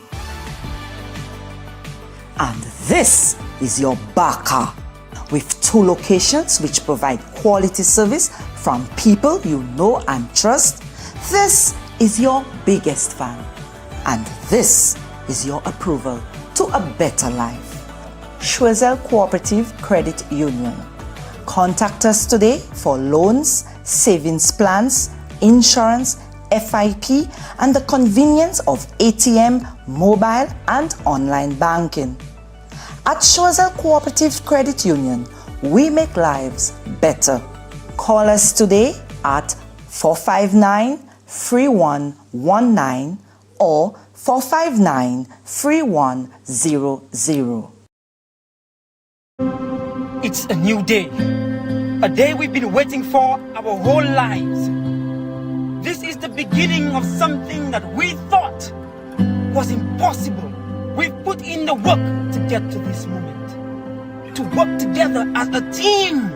And this is your backer. With 2 locations which provide quality service from people you know and trust, this is your biggest fan. And this is your approval to a better life. Choiseul Cooperative Credit Union. Contact us today for loans, savings plans, insurance, FIP, and the convenience of ATM, mobile, and online banking. At Choiseul Cooperative Credit Union, we make lives better. Call us today at 459-3119 or 459-3100. It's a new day. A day we've been waiting for our whole lives. This is the beginning of something that we thought was impossible. We've put in the work to get to this moment. To work together as a team.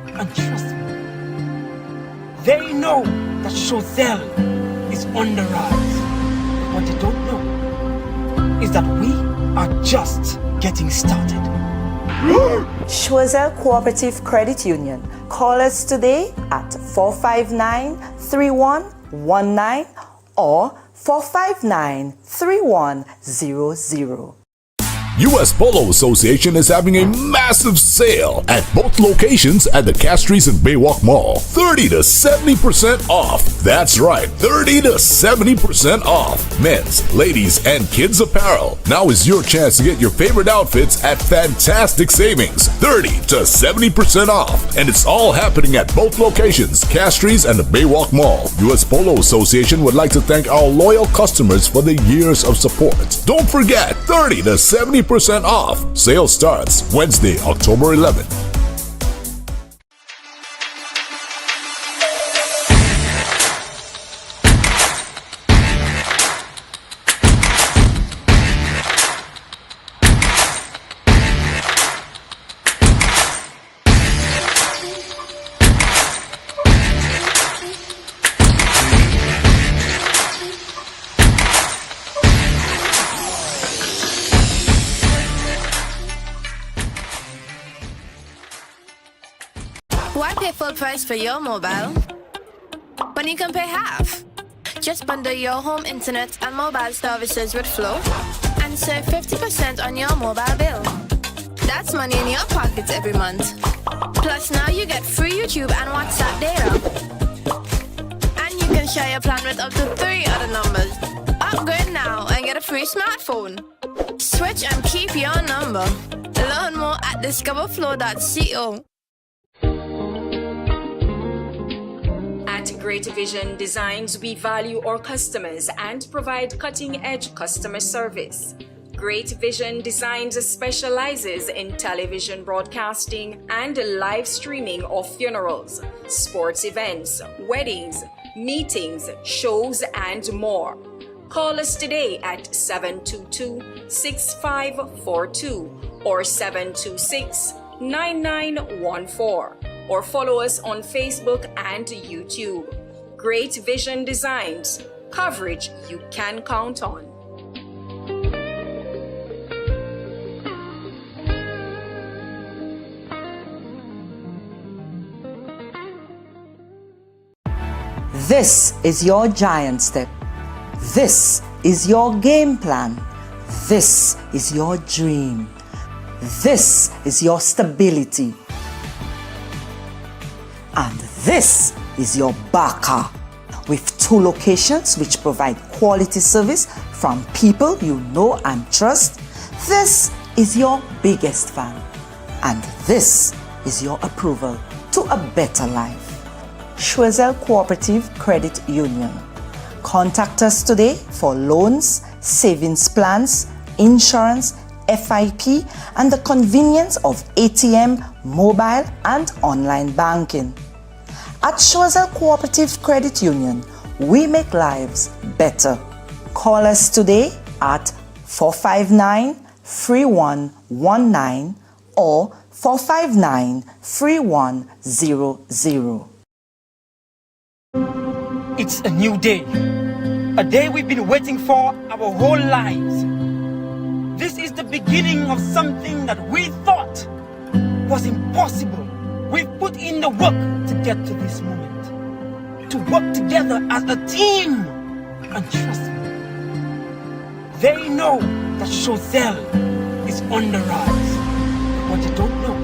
And trust me, they know that Choiseul is on the rise. What they don't know is that we are just getting started. Choiseul Cooperative Credit Union. Call us today at 459-3119 or 459-3100. US Polo Association is having a massive sale at both locations at the Castries and Baywalk Mall. 30 to 70% off. That's right, 30 to 70% off. Men's, ladies, and kids apparel. Now is your chance to get your favorite outfits at fantastic savings. 30 to 70% off. And it's all happening at both locations, Castries and the Baywalk Mall. US Polo Association would like to thank our loyal customers for the years of support. Don't forget, 30 to 70% off. Sale starts Wednesday, October 11th. Why pay full price for your mobile when you can pay half? Just bundle your home internet and mobile services with Flow and save 50% on your mobile bill. That's money in your pocket every month. Plus now you get free YouTube and WhatsApp data. And you can share your plan with up to 3 other numbers. Upgrade now and get a free smartphone. Switch and keep your number. Learn more at discoverflow.co. At Great Vision Designs, we value our customers and provide cutting-edge customer service. Great Vision Designs specializes in television broadcasting and live streaming of funerals, sports events, weddings, meetings, shows, and more. Call us today at 722-6542 or 726-9914. Or follow us on Facebook and YouTube. Great Vision Designs, coverage you can count on. This is your giant step. This is your game plan. This is your dream. This is your stability. And this is your backer. with 2 locations which provide quality service from people you know and trust. This is your biggest fan, and this is your approval to a better life. Schwezel Cooperative Credit Union. Contact us today for loans, savings plans, insurance, FIP, and the convenience of ATM, mobile, and online banking. At Schwezel Cooperative Credit Union, we make lives better. Call us today at 459-3119 or 459-3100. It's a new day. A day we've been waiting for our whole lives. This is the beginning of something that we thought was impossible. We've put in the work to get to this moment. To work together as a team. And trust me, they know that Schwezel is on the rise. What you don't know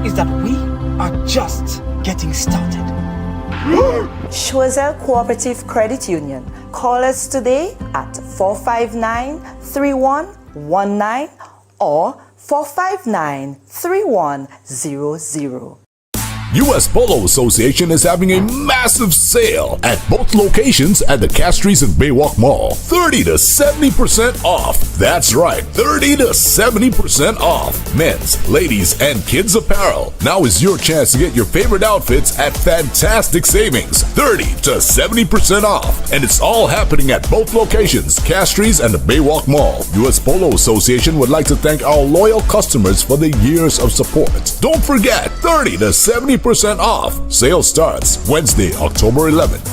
is that we are just getting started. Schwezel Cooperative Credit Union. Call us today at 459-3119 or 459-3100. US Polo Association is having a massive sale at both locations at the Castries and Baywalk Mall. 30 to 70% off. That's right, 30 to 70% off. Men's, ladies, and kids apparel. Now is your chance to get your favorite outfits at fantastic savings. 30 to 70% off. And it's all happening at both locations, Castries and the Baywalk Mall. US Polo Association would like to thank our loyal customers for the years of support. Don't forget, 30 to 70% off. Sale starts Wednesday, October 11th.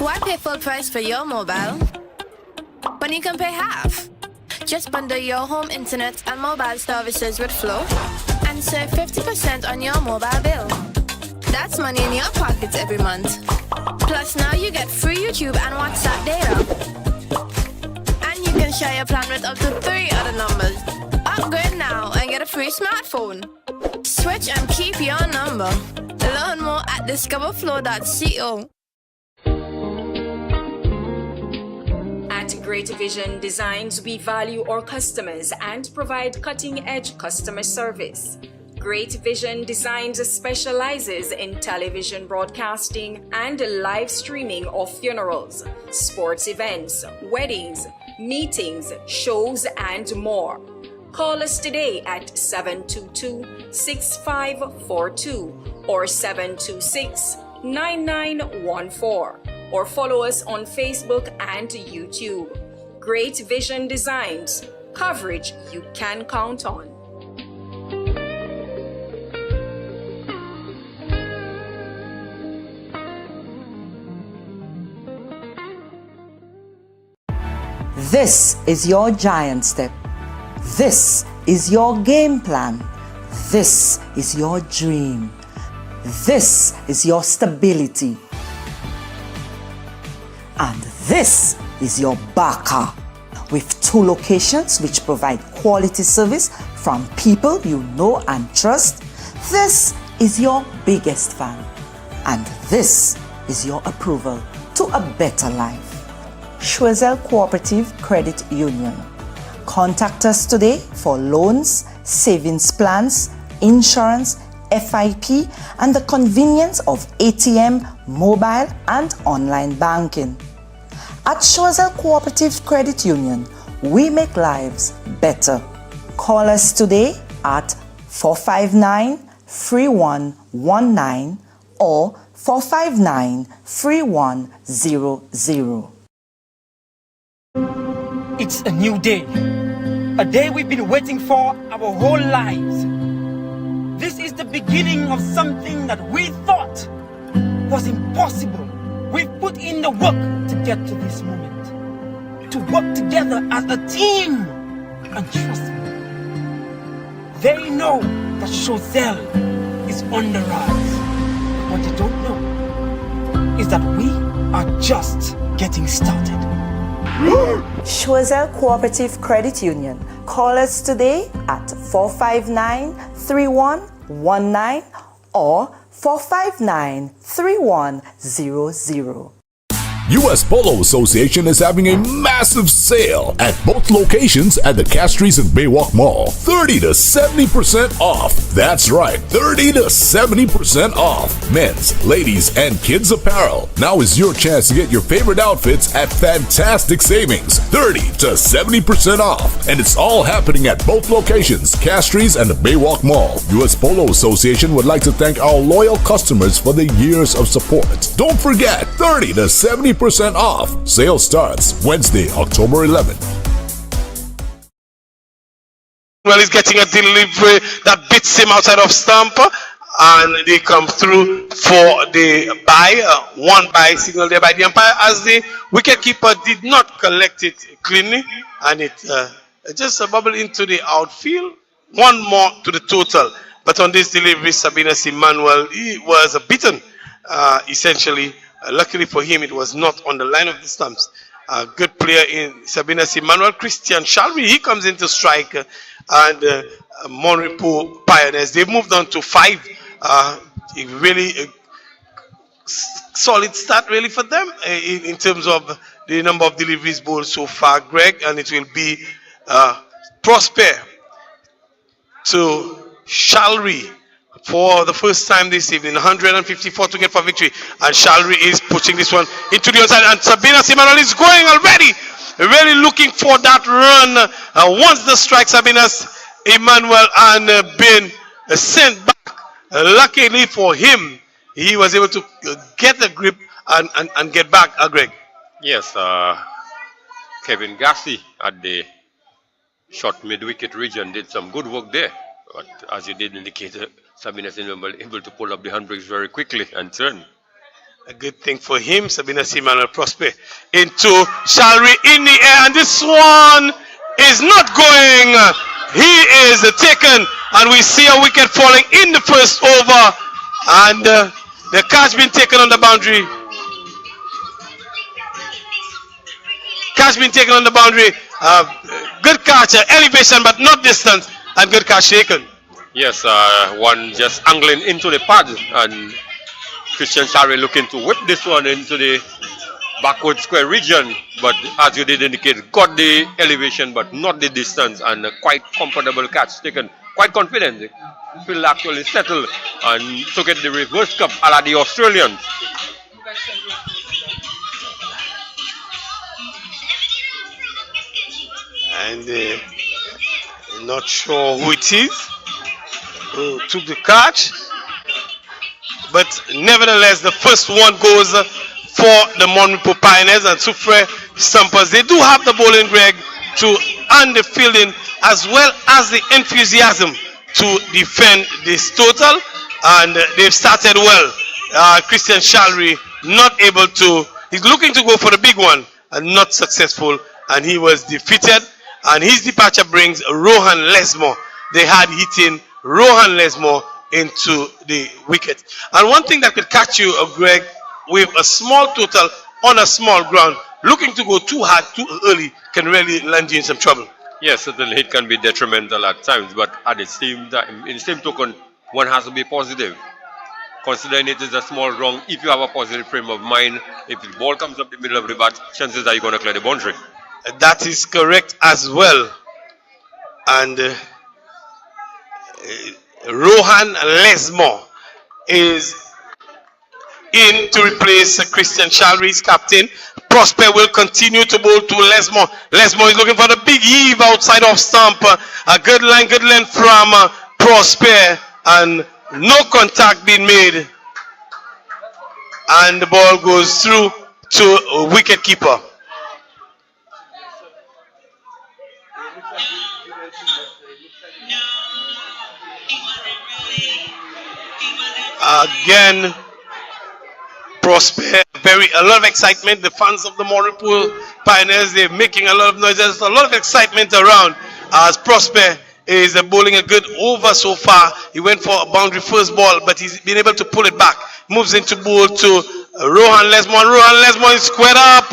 Why pay full price for your mobile when you can pay half? Just bundle your home internet and mobile services with Flow and save 50% on your mobile bill. That's money in your pockets every month. Plus now you get free YouTube and WhatsApp data. And you can share your plan with up to 3 other numbers. Upgrade now and get a free smartphone. Switch and keep your number. Learn more at discoverflow.co. At Great Vision Designs, we value our customers and provide cutting-edge customer service. Great Vision Designs specializes in television broadcasting and live streaming of funerals, sports events, weddings, meetings, shows, and more. Call us today at 722-6542 or 726-9914. Or follow us on Facebook and YouTube. Great Vision Designs, coverage you can count on. This is your giant step. This is your game plan. This is your dream. This is your stability. And this is your Baka, with 2 locations which provide quality service from people you know and trust. This is your biggest fan, and this is your approval to a better life. Schwezel Cooperative Credit Union. Contact us today for loans, savings plans, insurance, FIP, and the convenience of ATM, mobile, and online banking. At Schwezel Cooperative Credit Union, we make lives better. Call us today at 459-3119 or 459-3100. It's a new day. A day we've been waiting for our whole lives. This is the beginning of something that we thought was impossible. We've put in the work to get to this moment, to work together as a team. And trust me, they know that Chazelle is on the rise. What they don't know is that we are just getting started. Chazelle Cooperative Credit Union. Call us today at 459-3119 or 459-3100. US Polo Association is having a massive sale at both locations at the Castries and Baywalk Mall. 30 to 70% off. That's right, 30 to 70% off. Men's, ladies, and kids apparel. Now is your chance to get your favorite outfits at fantastic savings. 30 to 70% off. And it's all happening at both locations, Castries and the Baywalk Mall. US Polo Association would like to thank our loyal customers for the years of support. Don't forget, 30 to 70% off. Sale starts Wednesday, October 11th. Well, he's getting a delivery that beats him outside of Stumper, and they come through for the buy. One buy signal there by the umpire as the wicketkeeper did not collect it cleanly, and it just bubbled into the outfield. One more to the total. But on this delivery, Sabina Emmanuel, he was beaten essentially. Luckily for him, it was not on the line of the stumps. Good player in Sabina Emmanuel. Christian Shalvi, he comes into strike, and Monrepo Pioneers, they've moved on to 5. Really solid start really for them in terms of the number of deliveries bowled so far, Greg, and it will be Prosper to Shalri for the first time this evening. 154 to get for victory, and Shalri is pushing this one into the outside, and Sabina Emmanuel is going already, really looking for that run. Once the strike, Sabina Emmanuel and been sent back. Luckily for him, he was able to get the grip and get back. Greg. Yes, Kevin Gassi at the short mid-wicket region did some good work there. But as you did indicate, Sabina Emmanuel able to pull up the handbrakes very quickly and turn. A good thing for him. Sabina Emmanuel Prosper into Shalri in the air, and this one is not going. He is taken, and we see a wicket falling in the first over, and the catch being taken on the boundary. Catch being taken on the boundary. Good catch, elevation but not distance, and good catch taken. Yes, one just angling into the pad, and Christian Shalri looking to whip this one into the backward square region, but as you did indicate, got the elevation but not the distance, and a quite comfortable catch taken. Quite confident. Phil actually settled and took it the reverse cup a la the Australians. And not sure who it is who took the catch, but nevertheless the first one goes for the Monrepo Pioneers, and Soufriere Stumpers, they do have the bowling, Greg, and the fielding as well as the enthusiasm to defend this total, and they've started well. Christian Shalri not able to, he's looking to go for the big one and not successful, and he was defeated, and his departure brings Rohan Lesmore. They had hitting Rohan Lesmore into the wicket. And one thing that could catch you, Greg, with a small total on a small ground, looking to go too hard, too early, can really land you in some trouble. Yes, certainly it can be detrimental at times, but at the same time, in the same token, one has to be positive. Considering it is a small ground, if you have a positive frame of mind, if the ball comes up the middle of the bat, chances are you're going to clear the boundary. That is correct as well. And Rohan Lesmore is in to replace Christian Shalri's captain. Prosper will continue to bowl to Lesmore. Lesmore is looking for the big heave outside of stump. A good length from Prosper, and no contact being made. And the ball goes through to a wicket keeper. Again, Prosper, a lot of excitement. The fans of the Moripool Pioneers, they're making a lot of noise. There's a lot of excitement around as Prosper is bowling a good over so far. He went for a boundary first ball, but he's been able to pull it back. Moves into bowl to Rohan Lesmore. Rohan Lesmore is squared up,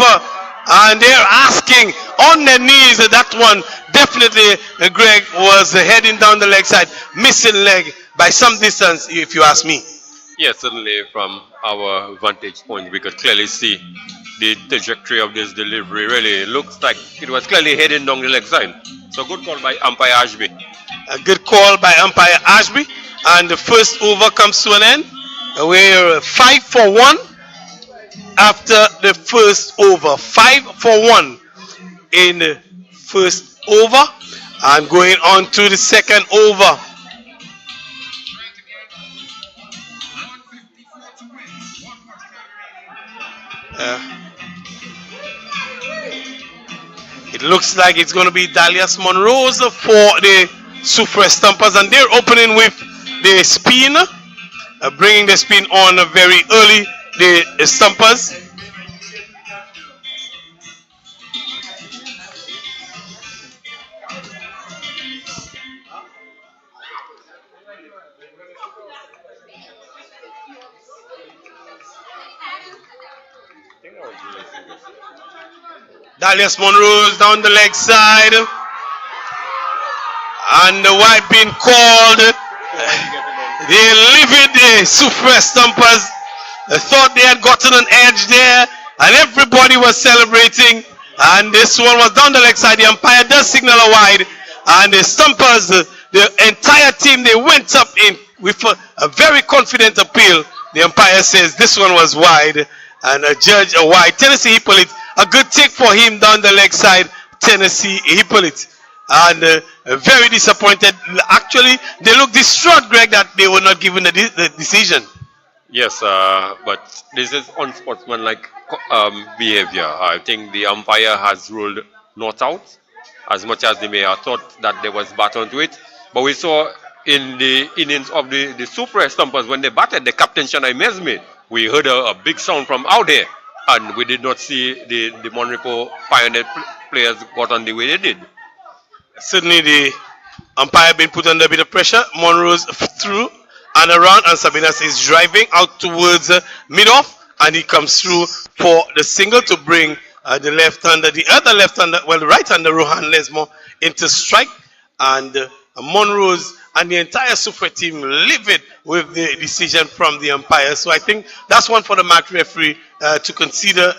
and they're asking on their knees. That one definitely, Greg, was heading down the leg side, missing leg by some distance, if you ask me. Yes, certainly from our vantage point, we could clearly see the trajectory of this delivery. Really looks like it was clearly heading down the leg side. So good call by umpire Ashby. A good call by umpire Ashby. And the first over comes to an end. We're 5 for 1 after the first over. 5 for 1 in the first over. And going on to the second over. It looks like it's going to be Dalias Monroe's for the Soufriere Stumpers, and they're opening with the spin, bringing the spin on very early, the Stumpers. Dalias Monroe's down the leg side. And the white being called. They livid the Soufriere Stumpers. They thought they had gotten an edge there. And everybody was celebrating. And this one was down the leg side. The umpire does signal a wide. And the Stumpers, the entire team, they went up in with a very confident appeal. The umpire says this one was wide. And a judge a wide. Tennessee Hippolyte, a good take for him down the leg side. Tennessee Hippolyte. And very disappointed. Actually, they look distraught, Greg, that they were not given the decision. Yes, but this is unsportsmanlike behavior. I think the umpire has ruled not out, as much as they may have thought that there was bat onto it. But we saw in the innings of the Soufriere Stumpers, when they batted the captain Shanai Mesme, we heard a big sound from out there, and we did not see the Monrepo Pioneer players got on the way they did. Certainly the umpire been put under a bit of pressure. Monroe's through and around, and Sabinas is driving out towards mid-off, and he comes through for the single to bring the left-hander, the other left-hander, well, the right-hander Rohan Lesmore into strike, and Monroe's and the entire Soufriere team livid with the decision from the umpire. So I think that's one for the match referee to consider,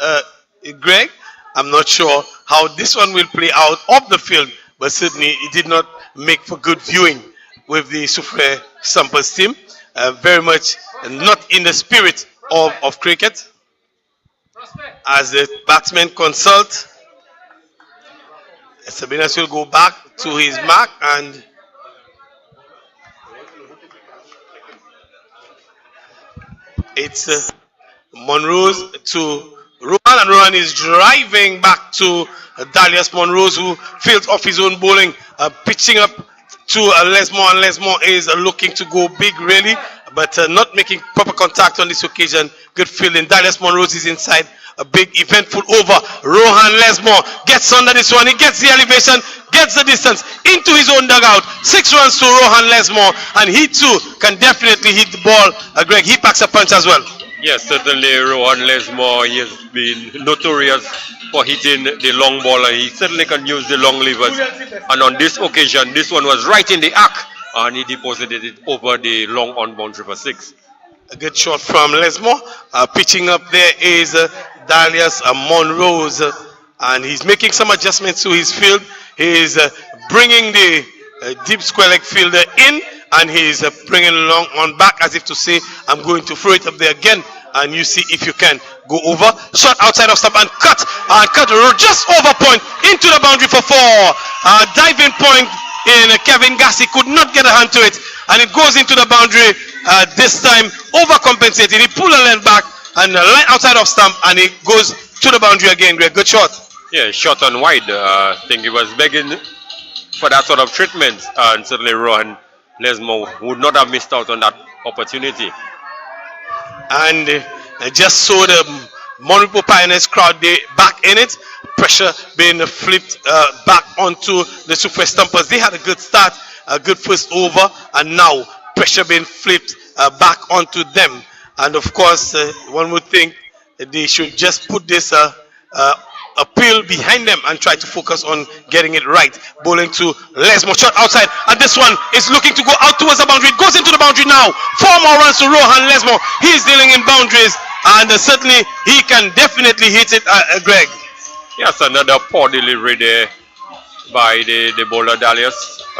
Greg. I'm not sure how this one will play out off the field, but certainly it did not make for good viewing with the Soufriere Stumpers team. Very much not in the spirit of cricket. As the batsmen consult, Sabinas will go back to his mark, and it's Monroe's to Rohan, and Rohan is driving back to Dalias Monroe's, who fields off his own bowling, pitching up to Lesmore, and Lesmore is looking to go big really, but not making proper contact on this occasion. Good fielding. Dalias Monroe's is inside. A big eventful over. Rohan Lesmore gets under this one. He gets the elevation, gets the distance into his own dugout. 6 runs to Rohan Lesmore, and he too can definitely hit the ball. Greg, he packs a punch as well. Yes, certainly Rohan Lesmore, he has been notorious for hitting the long ball, and he certainly can use the long levers. And on this occasion, this one was right in the arc, and he deposited it over the long on boundary for 6. A good shot from Lesmore. Pitching up there is Dalias Monroe's, and he's making some adjustments to his field. He's bringing the deep square leg fielder in, and he's bringing along on back as if to say, I'm going to throw it up there again, and you see if you can go over. Shot outside of stump and cut just over point into the boundary for 4. Diving point in Kevin Gassi could not get a hand to it, and it goes into the boundary. This time overcompensated. He pulled a length back and line outside of stump, and it goes to the boundary again. Greg, good shot. Yeah, shot on wide. I think he was begging for that sort of treatment, and certainly Rohan Lesmore would not have missed out on that opportunity. And just so the Monrepo Pioneers crowd, they back in it. Pressure being flipped back onto the Soufriere Stumpers. They had a good start, a good first over, and now pressure being flipped back onto them. And of course, one would think they should just put this appeal behind them and try to focus on getting it right. Bowling to Lesmo, shot outside, and this one is looking to go out towards the boundary. It goes into the boundary now. 4 more runs to Rohan Lesmo. He's dealing in boundaries, and certainly he can definitely hit it, Greg. Yes, another poor delivery there by the bowler Dalius.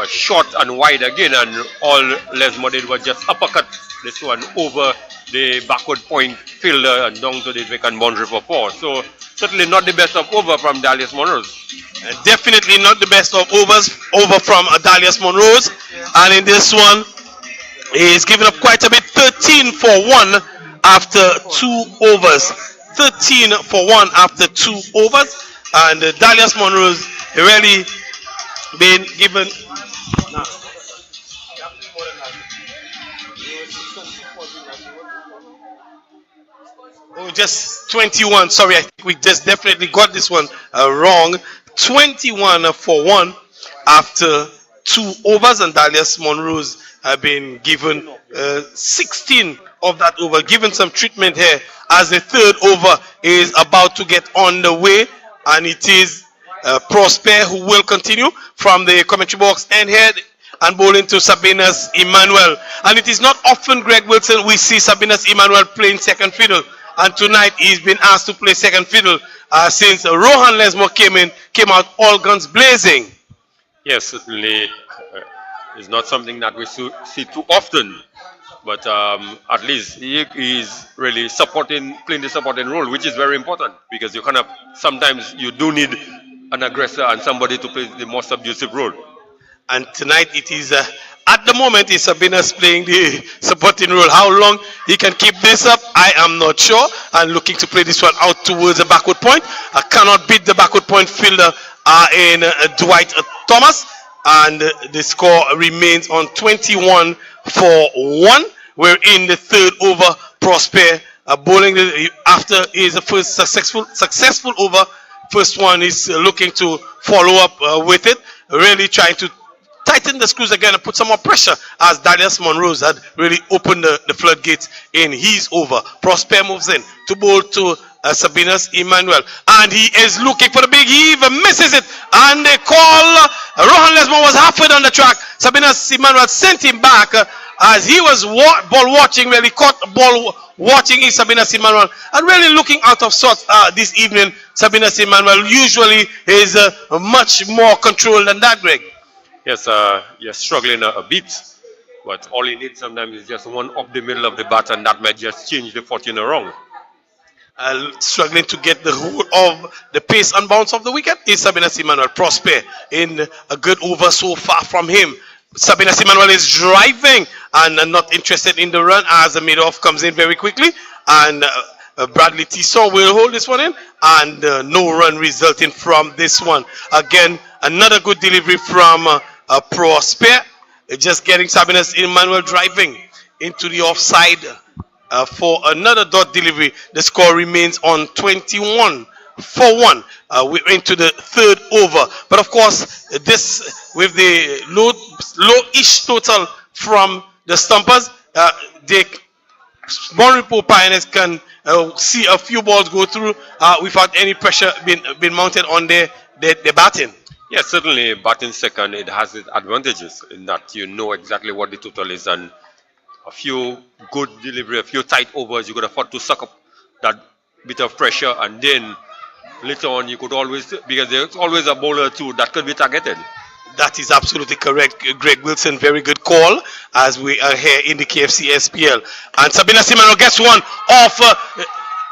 Short and wide again, and all Lesmo did was just uppercut this one over the backward point fielder and down to the vacant boundary for 4. So certainly not the best of over from Dalius Monrose. Definitely not the best of overs over from Dalius Monrose. And in this one, he's given up quite a bit. 13 for 1 after 2 overs. 13 for 1 after 2 overs. And Dalius Monrose really been given. Oh, just 21. Sorry, I think we just definitely got this one wrong. 21 for 1 after 2 overs, and Dalius Monrose have been given 16 of that over, given some treatment here as the third over is about to get on the way, and it is Prosper who will continue from the commentary box and head and bowling to Sabinas Emmanuel. And it is not often, Greg Wilson, we see Sabinas Emmanuel playing second fiddle. And tonight he's been asked to play second fiddle since Rohan Lesmo came out all guns blazing. Yes, certainly it's not something that we see too often, but at least he is really playing the supporting role, which is very important, because you sometimes you do need an aggressor and somebody to play the more subdusive role. And tonight it is, at the moment, is Sabinas playing the supporting role. How long he can keep this up, I am not sure. And looking to play this one out towards the backward point. I cannot beat the backward point fielder in Dwight Thomas. And the score remains on 21 for 1. We're in the third over. Prosper bowling after his first successful over. First one is looking to follow up with it. Really trying to tighten the screws again and put some more pressure, as Dalius Monrose had really opened the floodgates in his over. Prosper moves in to bowl to Sabinas Emmanuel, and he is looking for the big heave, misses it, and they call Rohan Lesmo was halfway down the track. Sabinas Emmanuel sent him back as he was ball watching, really caught ball watching is Sabinas Emmanuel, and really looking out of sorts this evening. Sabinas Emmanuel usually is much more controlled than that, Greg. Yes, you're struggling a bit, but all you need sometimes is just one up the middle of the bat, and that might just change the fortune around. Struggling to get the hold of the pace and bounce of the wicket is Sabinas Emmanuel. Prosper in a good over so far from him. Sabinas Emmanuel is driving and not interested in the run as the mid-off comes in very quickly, and Bradley Tissot will hold this one in, and no run resulting from this one. Again, another good delivery from Prosper, just getting Sabinas Emmanuel driving into the offside for another dot delivery. The score remains on 21 for 1. We're into the third over, but of course this with the low-ish total from the Stumpers, the Monrepo Pioneers can see a few balls go through without any pressure being mounted on their batting. Yes, certainly batting second, it has its advantages in that you know exactly what the total is, and a few good delivery, a few tight overs, you could afford to suck up that bit of pressure, and then later on you could always, because there's always a bowler too that could be targeted. That is absolutely correct, Greg Wilson. Very good call as we are here in the KFC SPL. And Sabinas Emmanuel gets one off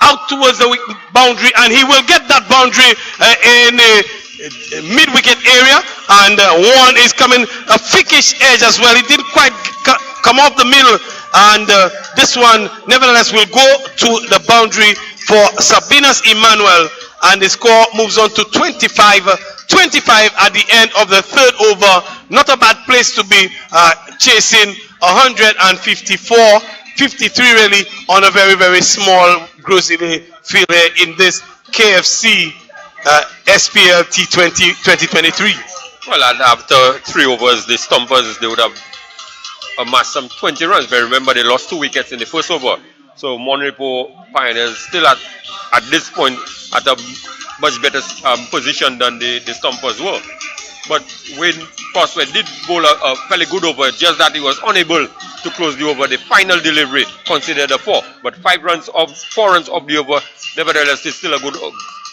out towards the boundary, and he will get that boundary in the mid-wicket area. And one is coming a thickish edge as well. It didn't quite come off the middle, and this one nevertheless will go to the boundary for Sabinas Emmanuel, and the score moves on to 25 at the end of the third over. Not a bad place to be, chasing 154, 53 really on a very, very small Grosley field here in this KFC SPLT20 2023. Well, and after 3 overs, the Stumpers, they would have amassed some 20 runs. But remember, they lost 2 wickets in the first over. So Monrepo Pioneers still at this point at a much better position than the Stumpers were. But when Prospect did bowl a fairly good over, just that he was unable to close the over. The final delivery considered a 4, but 4 runs of the over. Nevertheless, it's still a good,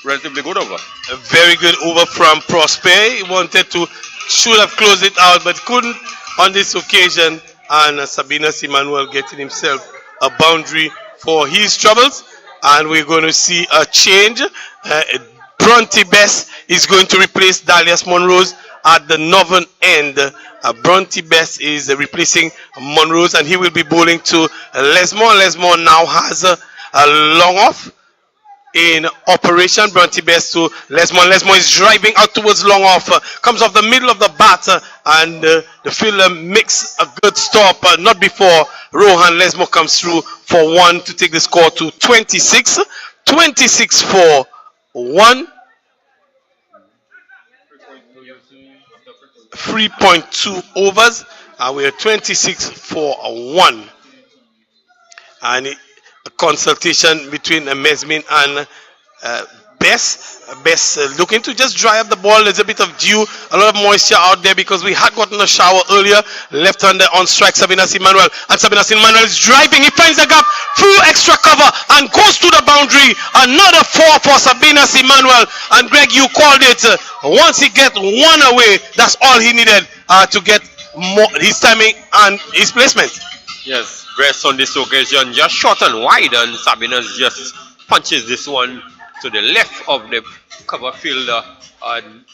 relatively good over. A very good over from Prosper. He should have closed it out, but couldn't on this occasion. And Sabinas Emmanuel getting himself a boundary for his troubles. And we're going to see a change. Bronte Best is going to replace Dalias Monrose at the northern end. Bronte Best is replacing Monrose, and he will be bowling to Lesmore. Lesmore now has a long off in operation. Bronte Best to Lesmore. Lesmore is driving out towards long off. Comes off the middle of the bat, and the fielder makes a good stop. Not before Rohan Lesmore comes through for 1 to take the score to 26. 26 for 1. 3.2 overs. We are 26 for 1. And a consultation between Mesmin and Bess. Bess looking to just dry up the ball. There's a bit of dew, a lot of moisture out there because we had gotten a shower earlier. Left-hander on strike, Sabinas Emmanuel. And Sabinas Emmanuel is driving. He finds the gap through extra cover and goes to the boundary. Another 4 for Sabinas Emmanuel. And Greg, you called it. Once he gets 1 away, that's all he needed to get his timing and his placement. Yes, Bess on this occasion just short and wide, and Sabinas just punches this one to the left of the cover fielder. And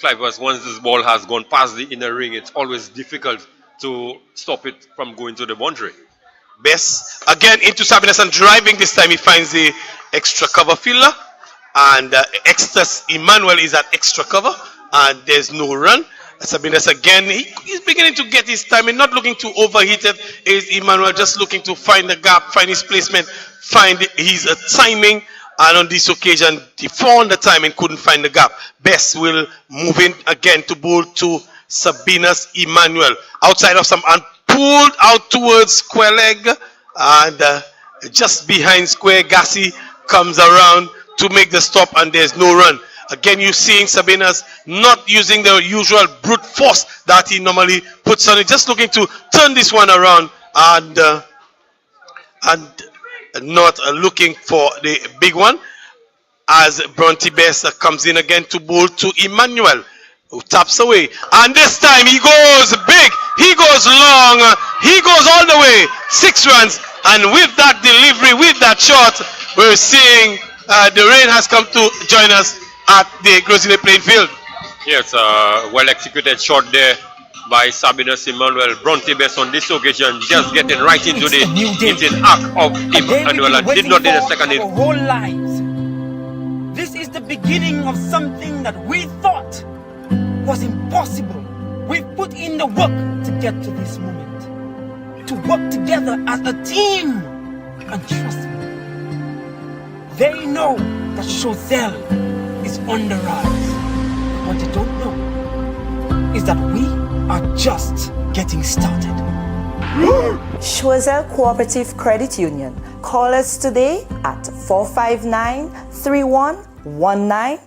Clivers, once this ball has gone past the inner ring, it's always difficult to stop it from going to the boundary. Bess again into Sabinas and driving. This time he finds the extra cover fielder, and Extus Emmanuel is at extra cover, and there's no run. Sabinas again, he's beginning to get his timing, not looking to overheat it. Is Emmanuel just looking to find the gap, find his placement, find his timing. And on this occasion, he found the timing, couldn't find the gap. Bess will move in again to bowl to Sabinas Emmanuel. Outside of some, and pulled out towards square leg. And just behind square, Gassi comes around to make the stop, and there's no run. Again, you're seeing Sabinas not using the usual brute force that he normally puts on it. Just looking to turn this one around and not looking for the big one. As Bronte Bess comes in again to bowl to Emmanuel, who taps away. And this time he goes big, he goes long, he goes all the way. 6 runs. And with that delivery, with that shot, we're seeing the rain has come to join us at the Grosley playing field. Yes, well executed shot there by Sabinas Emmanuel. Bronte Bess on this occasion just getting right into the arc of Emmanuel and did not need a second in. Our whole lives. This is the beginning of something that we thought was impossible. We've put in the work to get to this moment, to work together as a team. And trust me, they know that Chauzel is on the rise. What they don't know is that we are just getting started. Chauzel Cooperative Credit Union. Call us today at 459-3119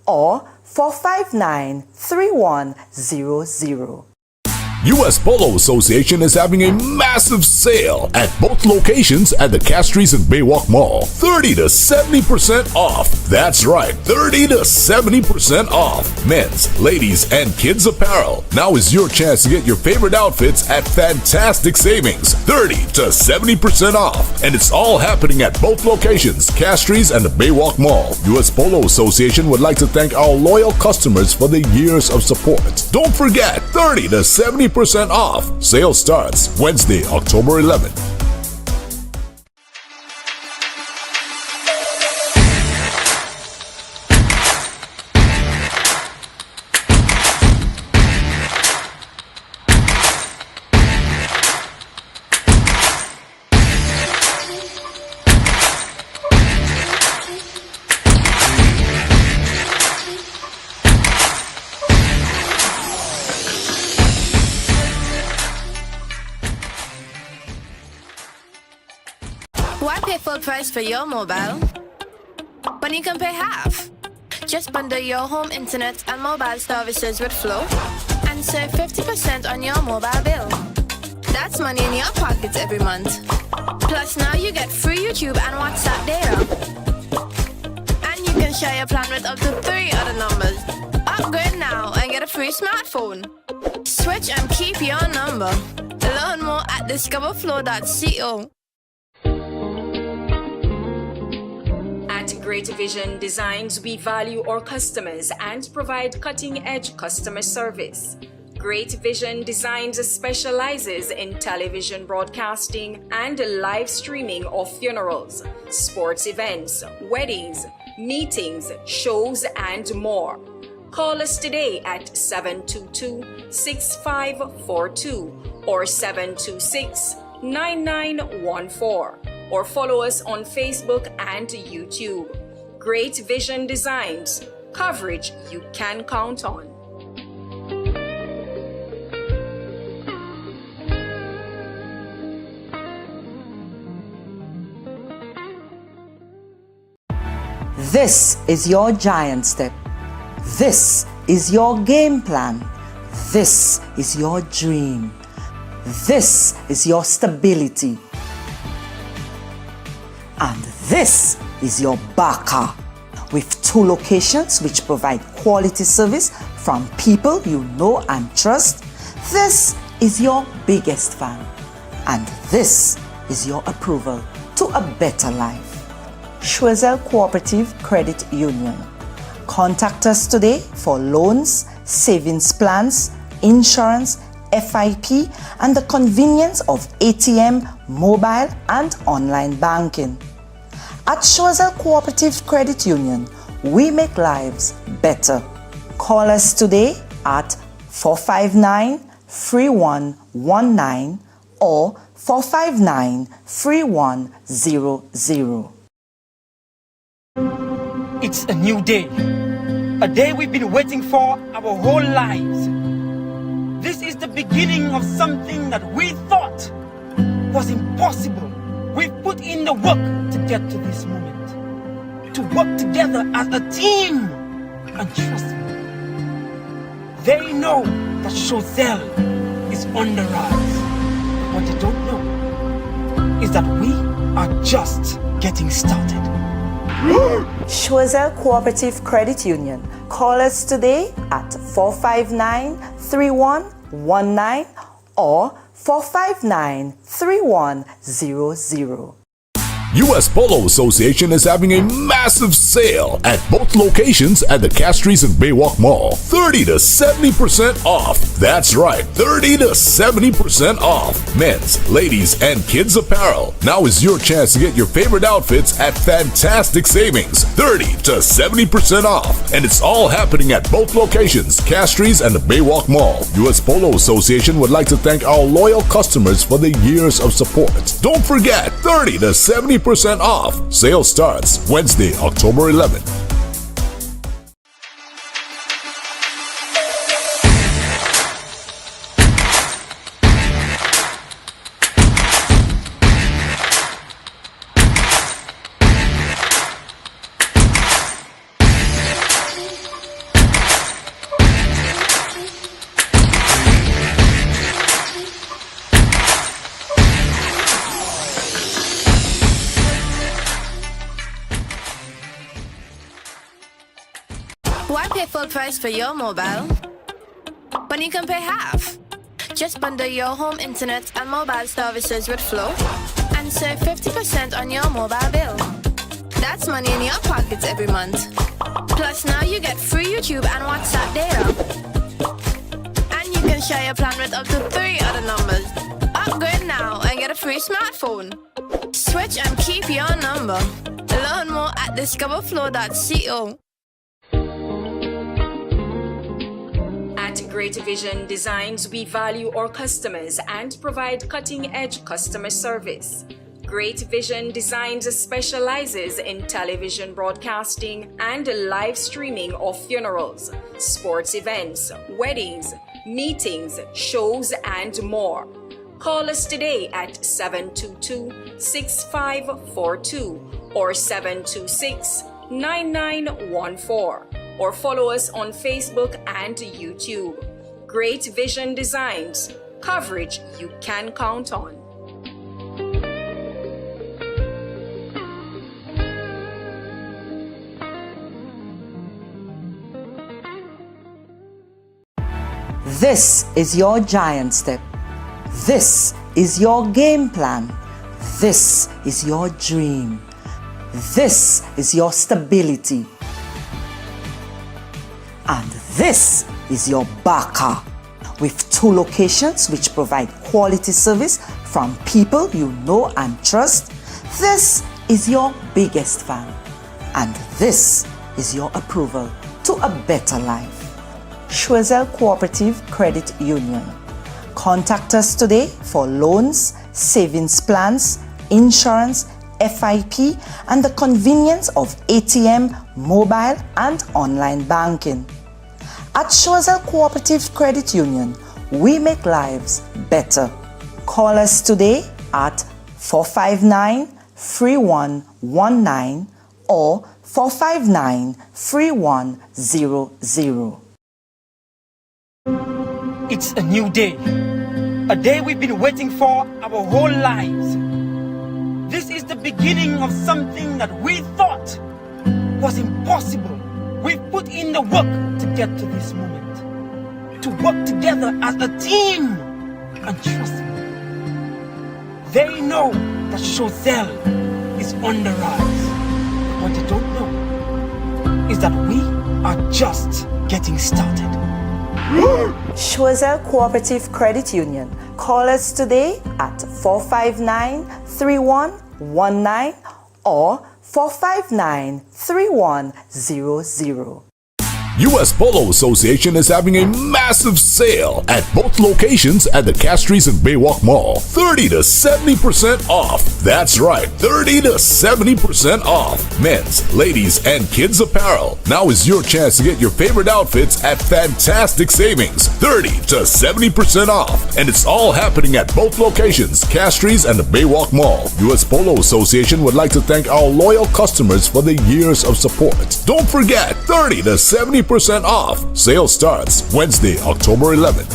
or 459-3100. US Polo Association is having a massive sale at both locations at the Castries and Baywalk Mall. 30 to 70% off. That's right, 30 to 70% off. Men's, ladies, and kids apparel. Now is your chance to get your favorite outfits at fantastic savings. 30 to 70% off. And it's all happening at both locations, Castries and the Baywalk Mall. US Polo Association would like to thank our loyal customers for the years of support. Don't forget, 30 to 70% off. Sale starts Wednesday, October 11th. Why pay full price for your mobile when you can pay half? Just bundle your home internet and mobile services with Flow and save 50% on your mobile bill. That's money in your pockets every month. Plus now you get free YouTube and WhatsApp data. And you can share your plan with up to 3 other numbers. Upgrade now and get a free smartphone. Switch and keep your number. Learn more at discoverflow.co. At Great Vision Designs, we value our customers and provide cutting-edge customer service. Great Vision Designs specializes in television broadcasting and live streaming of funerals, sports events, weddings, meetings, shows, and more. Call us today at 722-6542 or 726-9914 or follow us on Facebook and YouTube. Great Vision Designs, coverage you can count on. This is your giant step. This is your game plan. This is your dream. This is your stability. And this is your Baka, with 2 locations which provide quality service from people you know and trust. This is your biggest fan. And this is your approval to a better life. Schwezel Cooperative Credit Union. Contact us today for loans, savings plans, insurance, FIP, and the convenience of ATM, mobile, and online banking. At Schwezel Cooperative Credit Union, we make lives better. Call us today at 459-3119 or 459-3100. It's a new day. A day we've been waiting for our whole lives. This is the beginning of something that we thought was impossible. We've put in the work to get to this moment. To work together as a team. And trust me, they know that Schwezel is on the rise. What they don't know is that we are just getting started. Schwezel Cooperative Credit Union. Call us today at 459-3119 or 459-3100. US Polo Association is having a massive sale at both locations at the Castries and Baywalk Mall. 30 to 70% off. That's right, 30 to 70% off. Men's, ladies, and kids apparel. Now is your chance to get your favorite outfits at fantastic savings. 30 to 70% off. And it's all happening at both locations, Castries and the Baywalk Mall. US Polo Association would like to thank our loyal customers for the years of support. Don't forget, 30 to 70% off. Sale starts Wednesday, October 11th. Why pay full price for your mobile when you can pay half? Just bundle your home internet and mobile services with Flow and save 50% on your mobile bill. That's money in your pockets every month. Plus now you get free YouTube and WhatsApp data. And you can share your plan with up to 3 other numbers. Upgrade now and get a free smartphone. Switch and keep your number. Learn more at discoverflow.co. At Great Vision Designs, we value our customers and provide cutting-edge customer service. Great Vision Designs specializes in television broadcasting and live streaming of funerals, sports events, weddings, meetings, shows, and more. Call us today at 722-6542 or 726-9914 or follow us on Facebook and YouTube. Great Vision Designs, coverage you can count on. This is your giant step. This is your game plan. This is your dream. This is your stability. And this is your Baka, with 2 locations which provide quality service from people you know and trust. This is your biggest fan. And this is your approval to a better life. Schwezel Cooperative Credit Union. Contact us today for loans, savings plans, insurance, FIP, and the convenience of ATM, mobile, and online banking. At Schwezel Cooperative Credit Union, we make lives better. Call us today at 459-3119 or 459-3100. It's a new day. A day we've been waiting for our whole lives. This is the beginning of something that we thought was impossible. We've put in the work to get to this moment. To work together as a team. And trust me, they know that Schwezel is on the rise. What they don't know is that we are just getting started. Schwezel Cooperative Credit Union. Call us today at 459-3119 or 459-3100. US Polo Association is having a massive sale at both locations at the Castries and Baywalk Mall. 30 to 70% off. That's right, 30 to 70% off. Men's, ladies, and kids apparel. Now is your chance to get your favorite outfits at fantastic savings. 30 to 70% off. And it's all happening at both locations, Castries and the Baywalk Mall. US Polo Association would like to thank our loyal customers for the years of support. Don't forget, 30 to 70% off. Sale starts Wednesday, October 11th.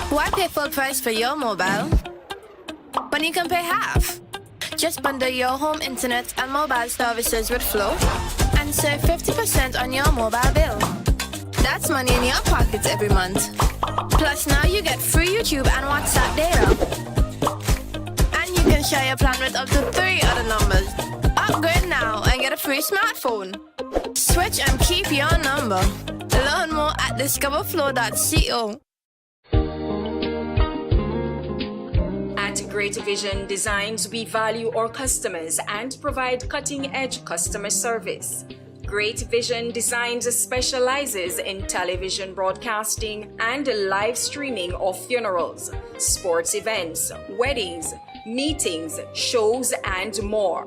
Why pay full price for your mobile when you can pay half? Just bundle your home internet and mobile services with Flow and save 50% on your mobile bill. That's money in your pocket every month. Plus now you get free YouTube and WhatsApp data. And you can share your plan with up to 3 other numbers. Upgrade now and get a free smartphone. Switch and keep your number. Learn more at discoverflow.co. At Great Vision Designs, we value our customers and provide cutting-edge customer service. Great Vision Designs specializes in television broadcasting and live streaming of funerals, sports events, weddings, meetings, shows, and more.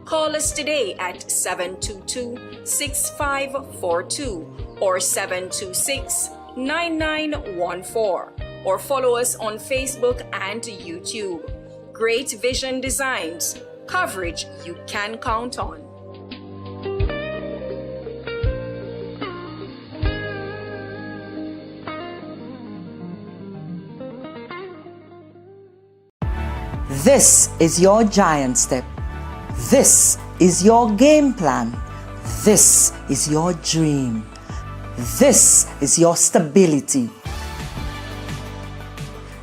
Call us today at 722-6542 or 726-9914 or follow us on Facebook and YouTube. Great Vision Designs, coverage you can count on. This is your giant step. This is your game plan. This is your dream. This is your stability.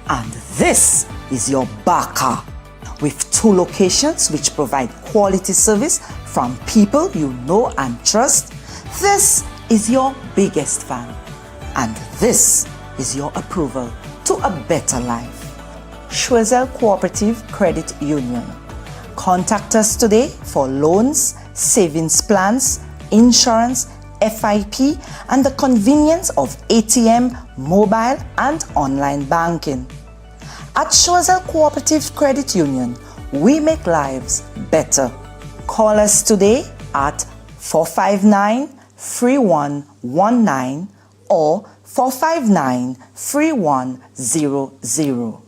And this is your Baka, with 2 locations which provide quality service from people you know and trust. This is your biggest fan. And this is your approval to a better life. Schwezel Cooperative Credit Union. Contact us today for loans, savings plans, insurance, FIP, and the convenience of ATM, mobile, and online banking. At Schwezel Cooperative Credit Union, we make lives better. Call us today at 459-3119 or 459-3100.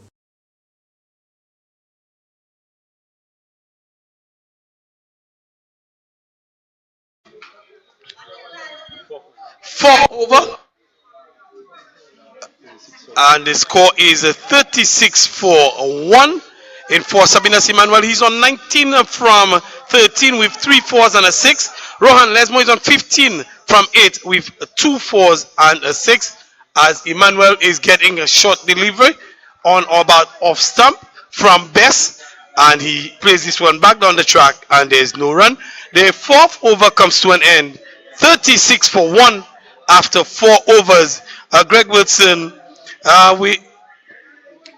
Four over. And the score is 36-1 in for Sabina Simanuel. He's on 19 from 13 with 3 fours and a 6. Rohan Lesmo is on 15 from 8 with 2 fours and a 6. As Emmanuel is getting a short delivery on or about off stump from Bess. And he plays this one back down the track and there's no run. The fourth over comes to an end. 36-1 after 4 overs. Greg Wilson, we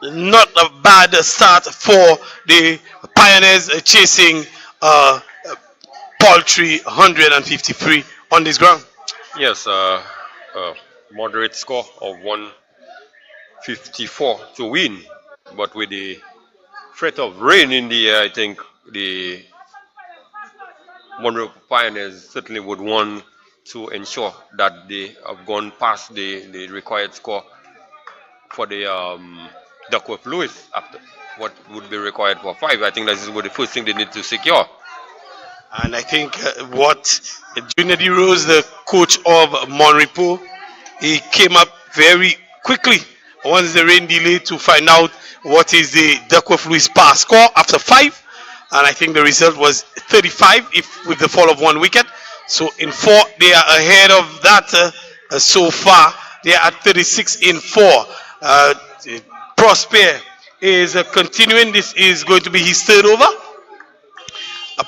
not a bad start for the Pioneers chasing paltry 153 on this ground. Yes, moderate score of 154 to win, but with the threat of rain in the air, I think the Monroe Pioneers certainly would want to ensure that they have gone past the required score for the Duckworth Lewis after what would be required for 5. I think that is what the first thing they need to secure. And I think what Junior D. Rose, the coach of Monrepo, he came up very quickly once the rain delayed to find out what is the Duckworth Lewis pass score after 5. And I think the result was 35 if with the fall of 1 wicket. So in 4, they are ahead of that so far. They are at 36 in 4. Prosper is continuing. This is going to be his third over.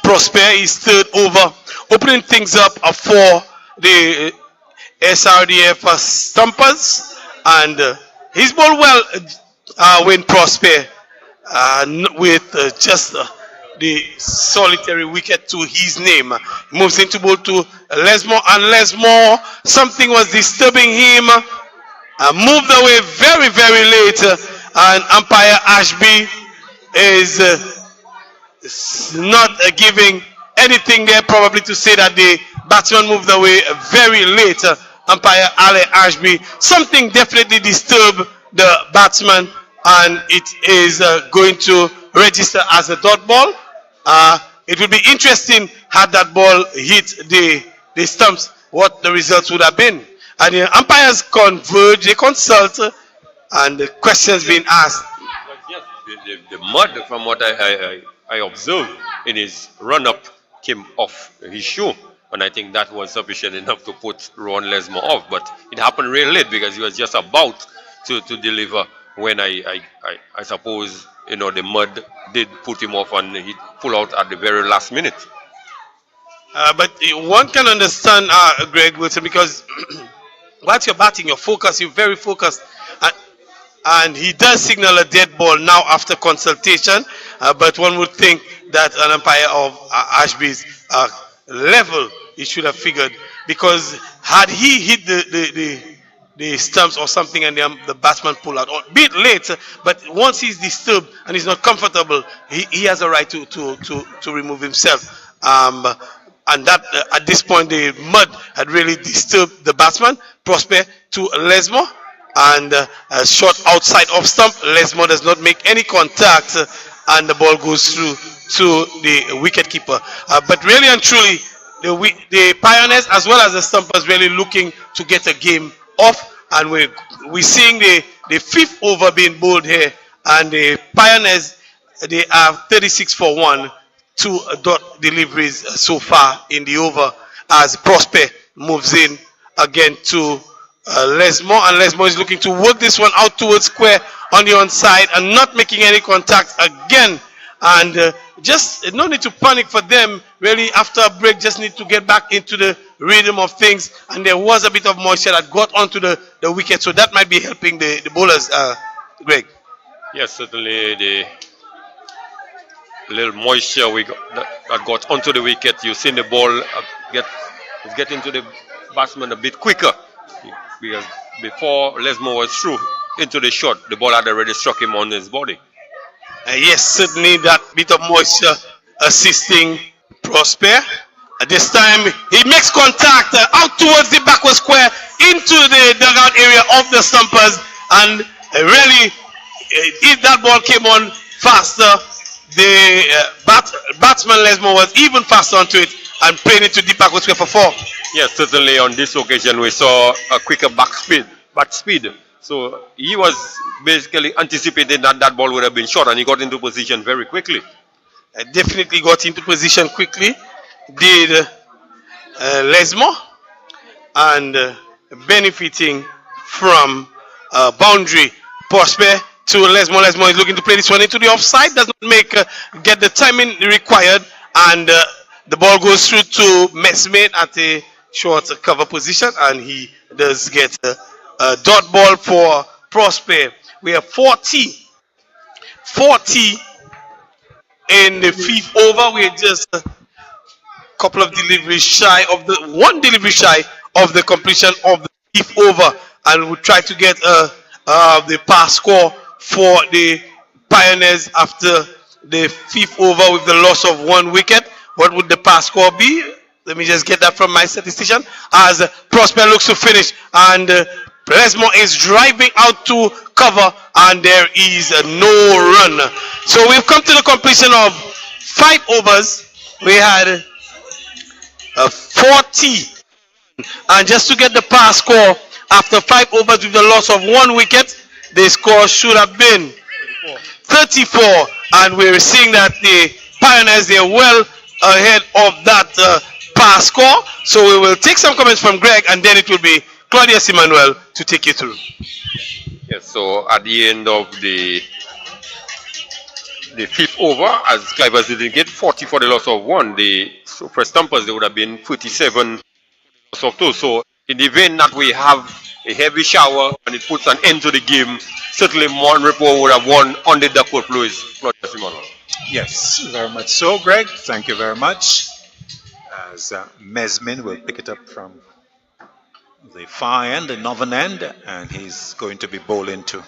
Prosper is third over. Opening things up for the SRDF Stumpers. And he's bowled well, Wayne Prosper, with just the solitary wicket to his name. He moves into bowl to Lesmore, and Lesmore, something was disturbing him. Moved away very, very late, and umpire Ashby is not giving anything there, probably to say that the batsman moved away very late. Umpire Ale Ashby, something definitely disturbed the batsman, and it is going to register as a dot ball. It would be interesting had that ball hit the stumps, what the results would have been. And the umpires converge, they consult, and the questions being asked. Yes, the mud, from what I observed in his run-up, came off his shoe. And I think that was sufficient enough to put Ron Lesmore off. But it happened really late because he was just about to deliver when I suppose, you know, the mud did put him off and he pulled out at the very last minute. But one can understand Greg Wilson, because once you're batting, you're focused, you're very focused. And he does signal a dead ball now after consultation. But one would think that an umpire of Ashby's level, he should have figured. Because had he hit the stumps or something and the batsman pull out, or a bit late, but once he's disturbed and he's not comfortable, he has a right to remove himself. And that at this point the mud had really disturbed the batsman. Prosper to Lesmore, and a shot outside off stump. Lesmore does not make any contact, and the ball goes through to the wicket keeper. But really and truly, the Pioneers as well as the Stumpers really looking to get a game off, and we're seeing the fifth over being bowled here, and the Pioneers, they are 36-1, 2 dot deliveries so far in the over, as Prosper moves in again to Lesmore, and Lesmore is looking to work this one out towards square on the onside and not making any contact again. And just no need to panic for them. Really, after a break, just need to get back into the rhythm of things. And there was a bit of moisture that got onto the wicket, so that might be helping the bowlers, Greg. Yes, certainly the little moisture that got onto the wicket. You seen the ball is getting to the batsman a bit quicker because before Lesmo was through into the shot, the ball had already struck him on his body. Yes, certainly that bit of moisture assisting Prosper. At this time, he makes contact out towards the backward square into the dugout area of the Stumpers, and really, if that ball came on faster, the batsman Lesmo was even faster onto it and playing it to deep backward square for 4. Yes, certainly on this occasion we saw a quicker back speed. So he was basically anticipating that that ball would have been shot, and he got into position very quickly. Definitely got into position quickly, did Lesmo, and benefiting from boundary Prosper to Lesmo. Lesmo is looking to play this one into the offside, does not get the timing required, and the ball goes through to Messmate at a short cover position, and he does get a dot ball for Prosper. We have 40 in the 5th over. We're just a couple of deliveries shy of one delivery shy of the completion of the 5th over, and we'll try to get the pass score for the Pioneers after the 5th over with the loss of 1 wicket. What would the pass score be? Let me just get that from my statistician as Prosper looks to finish, and Lesmo is driving out to cover, and there is no run. So we've come to the completion of 5 overs. We had 40, and just to get the pass score after 5 overs with the loss of 1 wicket, the score should have been 34, and we're seeing that the Pioneers, they're well ahead of that pass score. So we will take some comments from Greg, and then it will be Claudius Emmanuel to take you through. Yes, so at the end of the 5th over, as Clivers didn't get 40 for the loss of 1, for Stumpers they would have been 37 loss of 2. So in the event that we have a heavy shower and it puts an end to the game, certainly Repos would have won on the Duckworth Fluids. Claudius Emmanuel. Yes, very much so, Greg. Thank you very much. As Mesmin will pick it up from the far end, the northern end, and he's going to be bowling to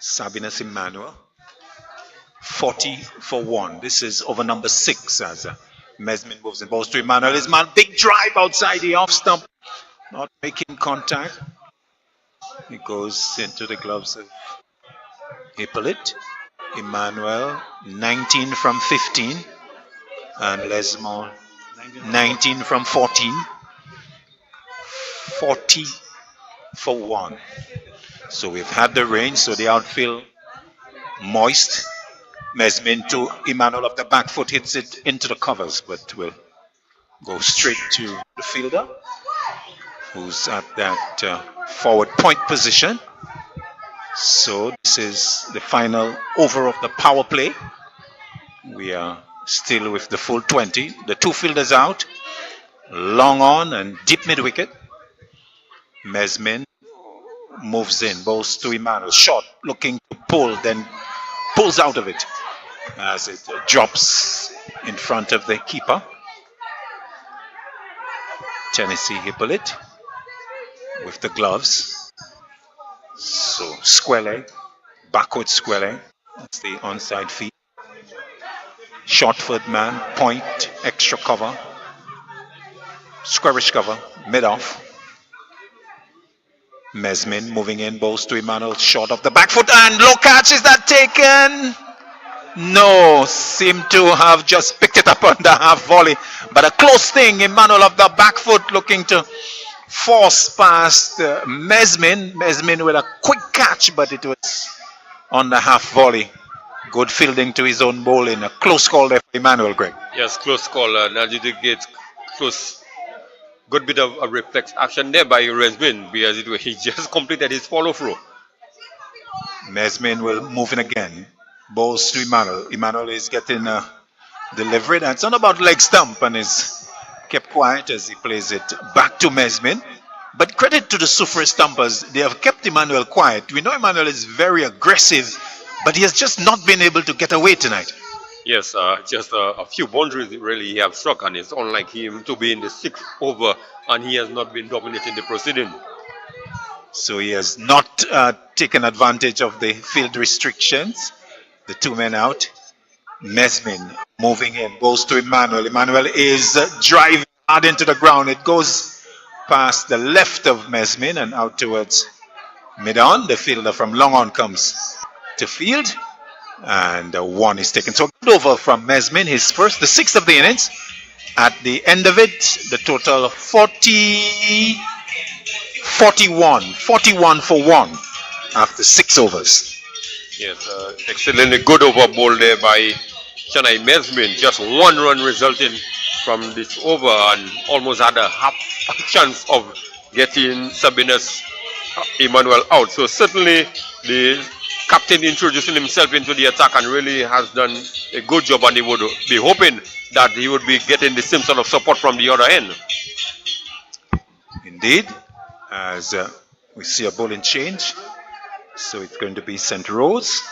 Sabinus Emmanuel. 40 for 1. This is over number 6 as Mesmin moves in balls to Emmanuel. His man, big drive outside the off stump, not making contact. He goes into the gloves of Hippolyte. Emmanuel 19 from 15, and Lesmore 19 from 14. 40 for 1. So we've had the rain, so the outfield moist. Mesmin to Emmanuel of the back foot, hits it into the covers, but will go straight to the fielder, who's at that forward point position. So this is the final over of the power play. We are still with the full 20. The 2 fielders out, long on and deep mid wicket. Mesmin moves in, bowls to Emmanuel, short, looking to pull, then pulls out of it as it drops in front of the keeper. Tennessee Hippolyte with the gloves. So square leg, backward square leg, that's the onside feet. Short foot man, point, extra cover, squarish cover, mid off. Mesmin moving in, bowls to Emmanuel, short of the back foot, and low catch. Is that taken? No, seem to have just picked it up on the half volley, but a close thing. Emmanuel of the back foot looking to force past Mesmin. Mesmin with a quick catch, but it was on the half volley. Good fielding to his own bowling. A close call there for Emmanuel, Greg. Yes, close call. Now you did get close. Good bit of a reflex action there by Mesmin, because he just completed his follow through. Mesmin will move in again. Bowls to Emmanuel. Emmanuel is getting delivered. And it's not about leg stump, and is kept quiet as he plays it back to Mesmin. But credit to the Soufriere Stumpers, they have kept Emmanuel quiet. We know Emmanuel is very aggressive but he has just not been able to get away tonight. Yes, just a few boundaries really he have struck, and it's unlike him to be in the 6th over, and he has not been dominating the proceeding. So he has not taken advantage of the field restrictions. The 2 men out. Mesmin moving in, goes to Emmanuel. Emmanuel is driving hard into the ground. It goes past the left of Mesmin and out towards mid-on. The fielder from long on comes to field, and one is taken. So good over from Mesmin, his first, the 6th of the innings. At the end of it, the total 41 for 1 after 6 overs. Yes, excellently good over ball there by Chennai Mesmin. Just 1 run resulting from this over, and almost had a half chance of getting Sabinus Emmanuel out. So certainly the captain introducing himself into the attack and really has done a good job, and he would be hoping that he would be getting the same sort of support from the other end. Indeed, as we see a bowling change. So it's going to be St. Rose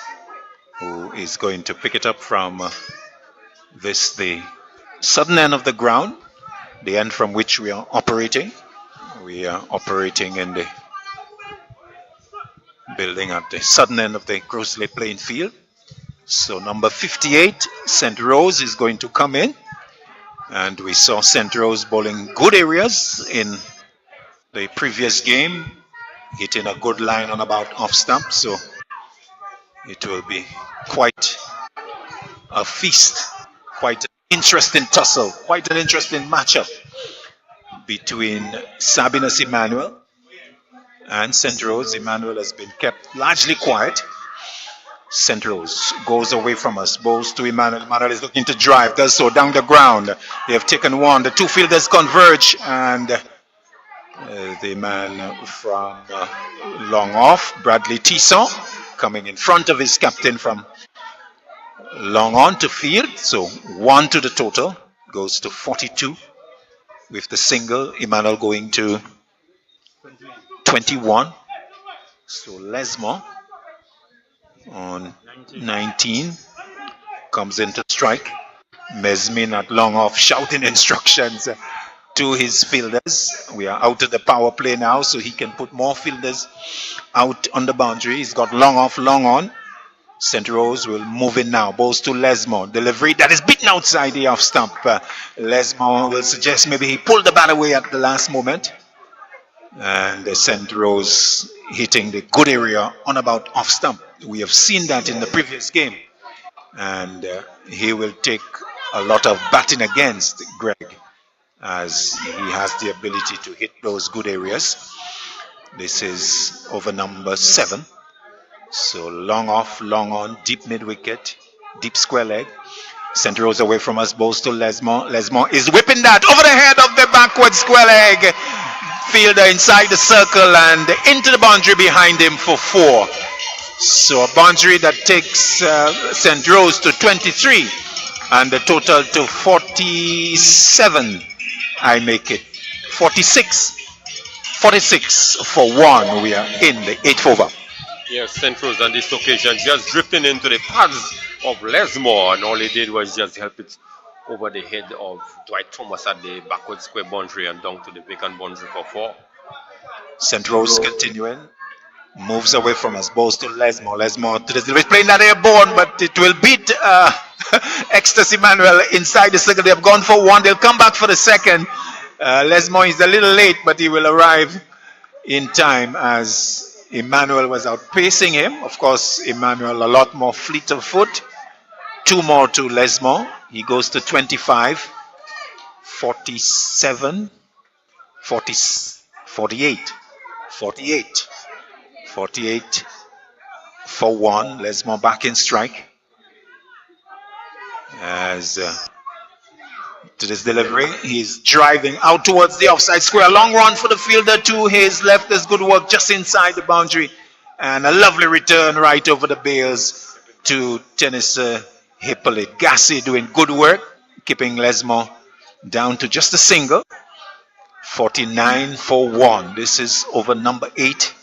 who is going to pick it up from the southern end of the ground, the end from which we are operating. We are operating in the building at the southern end of the Grosley playing field. So number 58, St. Rose, is going to come in. And we saw St. Rose bowling good areas in the previous game, hitting a good line on about off stump. So it will be quite a feast, quite an interesting tussle, quite an interesting matchup between Sabinus Emmanuel and St. Rose. Emmanuel has been kept largely quiet. St. Rose goes away from us, bowls to Emmanuel. Emmanuel is looking to drive, does so down the ground. They have taken one. The 2 fielders converge, and the man from long off, Bradley Tisson, coming in front of his captain from long on to field. So 1 to the total, goes to 42 with the single. Emmanuel going to 21. So Lesmore on 19 comes into strike. Mesmin at long off shouting instructions to his fielders. We are out of the power play now, so he can put more fielders out on the boundary. He's got long off, long on. St. Rose will move in now. Balls to Lesmore. Delivery that is beaten outside the off stump. Lesmore will suggest maybe he pulled the bat away at the last moment. And St. Rose hitting the good area on about off stump. We have seen that in the previous game. And he will take a lot of batting against Greg, as he has the ability to hit those good areas. This is over number 7. So long off, long on, deep mid wicket, deep square leg. St. Rose away from us, balls to Lesmore. Lesmore is whipping that over the head of the backward square leg. Fielder inside the circle and into the boundary behind him for 4. So a boundary that takes St. Rose to 23 and the total to 47. I make it 46 for 1. We are in the 8th over. Yes, St. Rose on this occasion just drifting into the pads of Lesmore, and all he did was just help it over the head of Dwight Thomas at the backward square boundary and down to the vacant boundary for 4. St. Rose continuing, moves away from us, balls to Lesmore. Lesmore to the playing that airborne, but it will beat Ecstasy Manuel inside the circle. They have gone for 1. They'll come back for the second. Lesmore is a little late, but he will arrive in time as Emmanuel was outpacing him. Of course, Emmanuel a lot more fleet of foot. 2 more to Lesmore. He goes to 25, 47, 40, 48, 48, 48 for 1. Lesmore back in strike. As to this delivery, he's driving out towards the offside square. Long run for the fielder to his left. There's good work just inside the boundary, and a lovely return right over the bales to tennis Hippolyte. Gassi doing good work, keeping Lesmore down to just a single. 49 for 1. This is over number 8.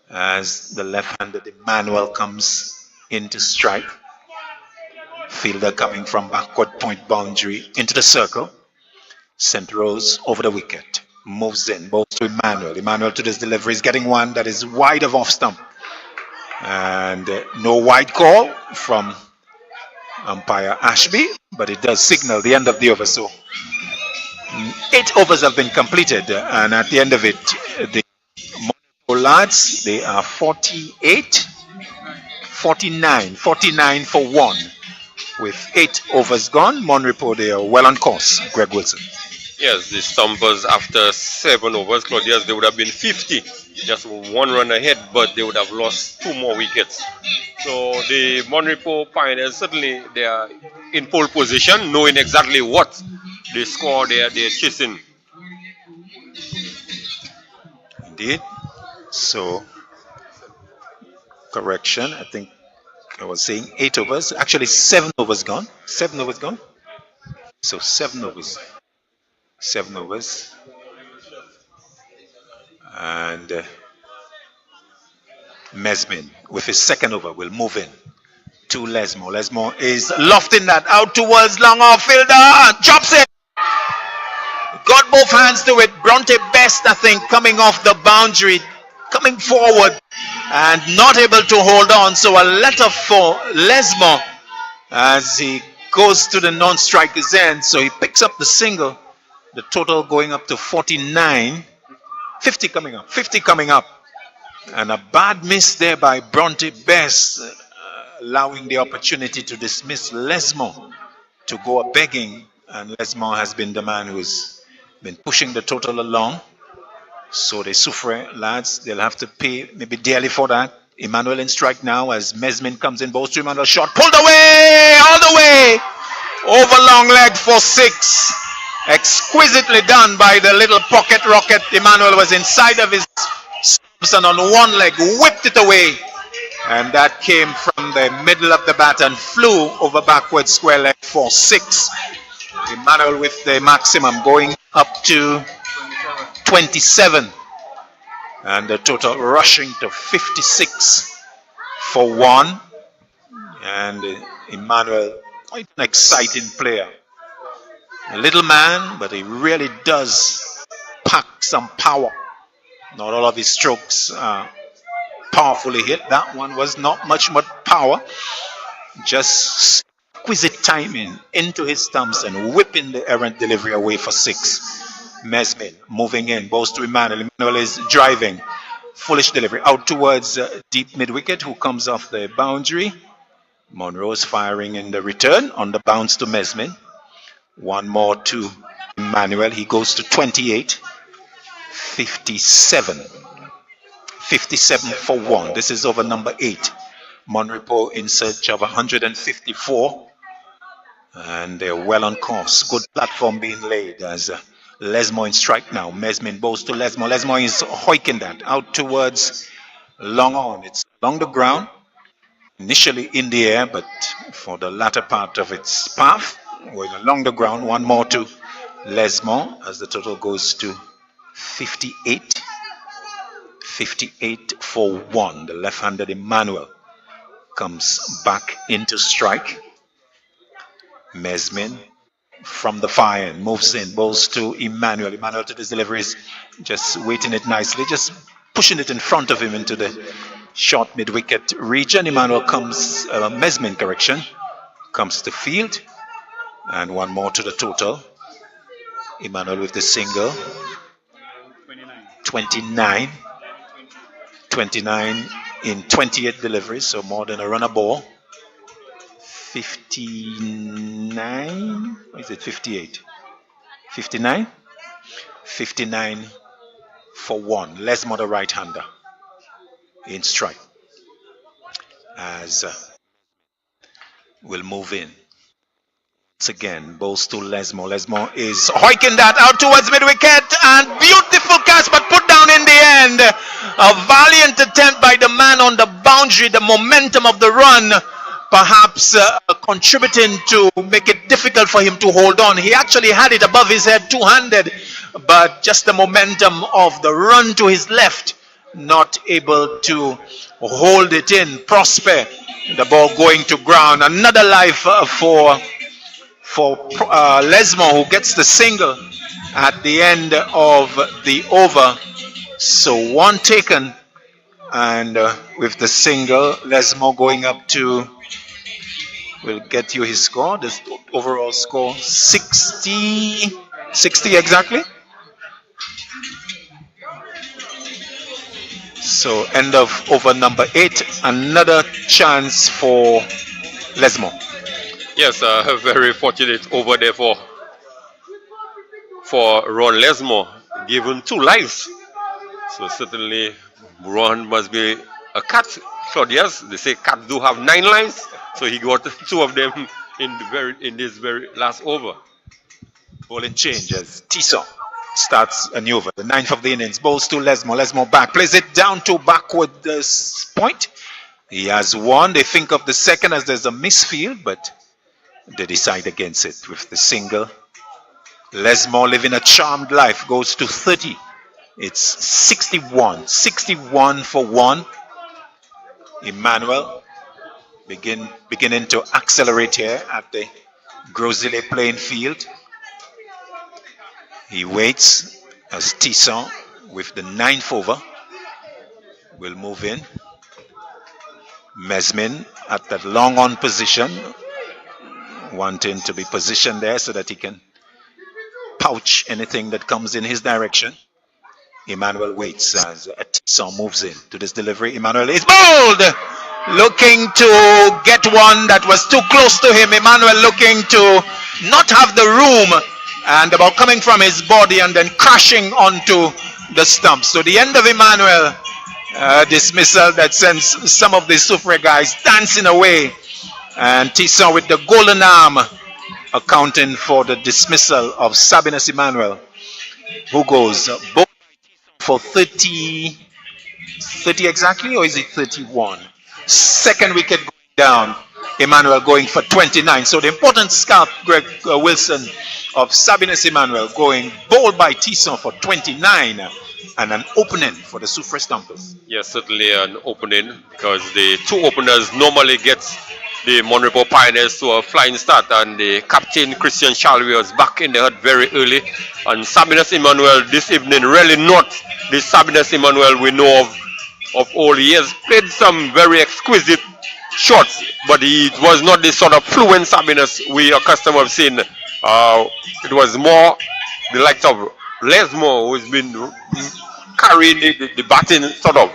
as the left-handed Emmanuel comes into strike. Fielder coming from backward point boundary into the circle. St. Rose over the wicket. Moves in, balls to Emmanuel. Emmanuel to this delivery is getting one that is wide of off stump. And no wide call from umpire Ashby, but it does signal the end of the over. So 8 overs have been completed, and at the end of it, the Monaco lads, they are 49 for 1. With 8 overs gone, Monrepo, they are well on course. Greg Wilson. Yes, the Stumpers after 7 overs, Claudius, they would have been 50, just 1 run ahead, but they would have lost 2 more wickets. So the Monrepo Pioneers, certainly they are in pole position, knowing exactly what the score they're chasing. Indeed. So, correction, I think I was saying 8 overs, actually 7 overs gone. 7 overs gone. So 7 overs. 7 overs. And Mesmin with his second over will move in to Lesmore. Lesmore is lofting that out towards long off fielder. Chops it. Got both hands to it. Bronte Best, I think, coming off the boundary, coming forward and not able to hold on. So a letter for Lesmore as he goes to the non-striker's end. So he picks up the single. The total going up to 49. 50 coming up. 50 coming up. And a bad miss there by Bronte Best, allowing the opportunity to dismiss Lesmore to go a begging. And Lesmore has been the man who's been pushing the total along. So the Soufriere lads, they'll have to pay maybe dearly for that. Emmanuel in strike now as Mesmin comes in. Balls to Emmanuel, shot pulled away, all the way. Over long leg for 6. Exquisitely done by the little pocket rocket. Emmanuel was inside of his stumps and on one leg whipped it away. And that came from the middle of the bat and flew over backward square leg for 6. Emmanuel with the maximum going up to 27. And the total rushing to 56 for 1. And Emmanuel, quite an exciting player. A little man, but he really does pack some power. Not all of his strokes are powerfully hit. That one was not much power. Just exquisite timing into his stumps and whipping the errant delivery away for 6. Mesmin moving in, balls to Emmanuel. Emmanuel is driving. Foolish delivery out towards deep mid-wicket, who comes off the boundary. Monroe's firing in the return on the bounce to Mesmin. One more to Emmanuel. He goes to 28. 57. 57 for 1. This is over number 8. Monrepo in search of 154. And they're well on course. Good platform being laid as Lesmore in strike now. Mesmin balls to Lesmore. Lesmore is hoiking that out towards long on. It's along the ground. Initially in the air, but for the latter part of its path, going along the ground. One more to Lesmore as the total goes to 58. 58 for 1. The left-handed Emmanuel comes back into strike. Mesmin from the far end moves in, balls to Emmanuel. Emmanuel to this delivery is just waiting it nicely, just pushing it in front of him into the short mid-wicket region. Emmanuel comes, Mesmin correction, comes to field. And one more to the total. Emmanuel with the single. 29. 29 in 28 deliveries, so more than a runner ball. 59. Or is it 58? 59? 59 for 1. Lesmore the right-hander in strike. As will move in. Again, balls to Lesmore. Lesmore is hoiking that out towards mid-wicket and beautiful catch, but put down in the end. A valiant attempt by the man on the boundary. The momentum of the run perhaps contributing to make it difficult for him to hold on. He actually had it above his head two-handed, but just the momentum of the run to his left not able to hold it in. Prosper, the ball going to ground. Another life for Lesmo, who gets the single at the end of the over. So one taken, and with the single, Lesmo going up to, will get you his score. The overall score 60 exactly. So end of over number 8. Another chance for Lesmo. Yes, very fortunate over there for Ron Lesmo, given 2 lives. So certainly Ron must be a cat. So yes, they say cats do have 9 lives. So he got 2 of them in this very last over. Bowling changes. Tiso starts a new over. The 9th of the innings. Bowls to Lesmo. Lesmo back. Plays it down to backward point. He has one. They think of the second as there's a misfield, but they decide against it with the single. Lesmo living a charmed life goes to 30. It's 61. 61 for 1. Emmanuel beginning to accelerate here at the Grosile playing field. He waits as Tisson with the 9th over will move in. Mesmin at that long on position, wanting to be positioned there so that he can pouch anything that comes in his direction. Emmanuel waits as Tisson moves in to this delivery. Emmanuel is bowled, looking to get one that was too close to him. Emmanuel looking to not have the room, and the ball coming from his body and then crashing onto the stump. So the end of Emmanuel, dismissal that sends some of the Soufriere guys dancing away, and Tisson with the golden arm accounting for the dismissal of Sabinus Emmanuel, who goes both for 30 exactly, or is it 31? Second wicket going down. Emmanuel going for 29. So the important scalp, Greg Wilson, of Sabinus Emmanuel going bowled by Tisson for 29, and an opening for the Soufriere Stumpers. Yes, certainly an opening, because the 2 openers normally get the Monrepo Pioneers to a flying start, and the captain Christian Charlevoix was back in the hut very early, and Sabinus Emmanuel this evening really not the Sabinus Emmanuel we know of all years. Played some very exquisite shots, but he was not the sort of fluent Sabinus we accustomed to have seen. It was more the likes of Lesmo, who's been carrying the batting sort of.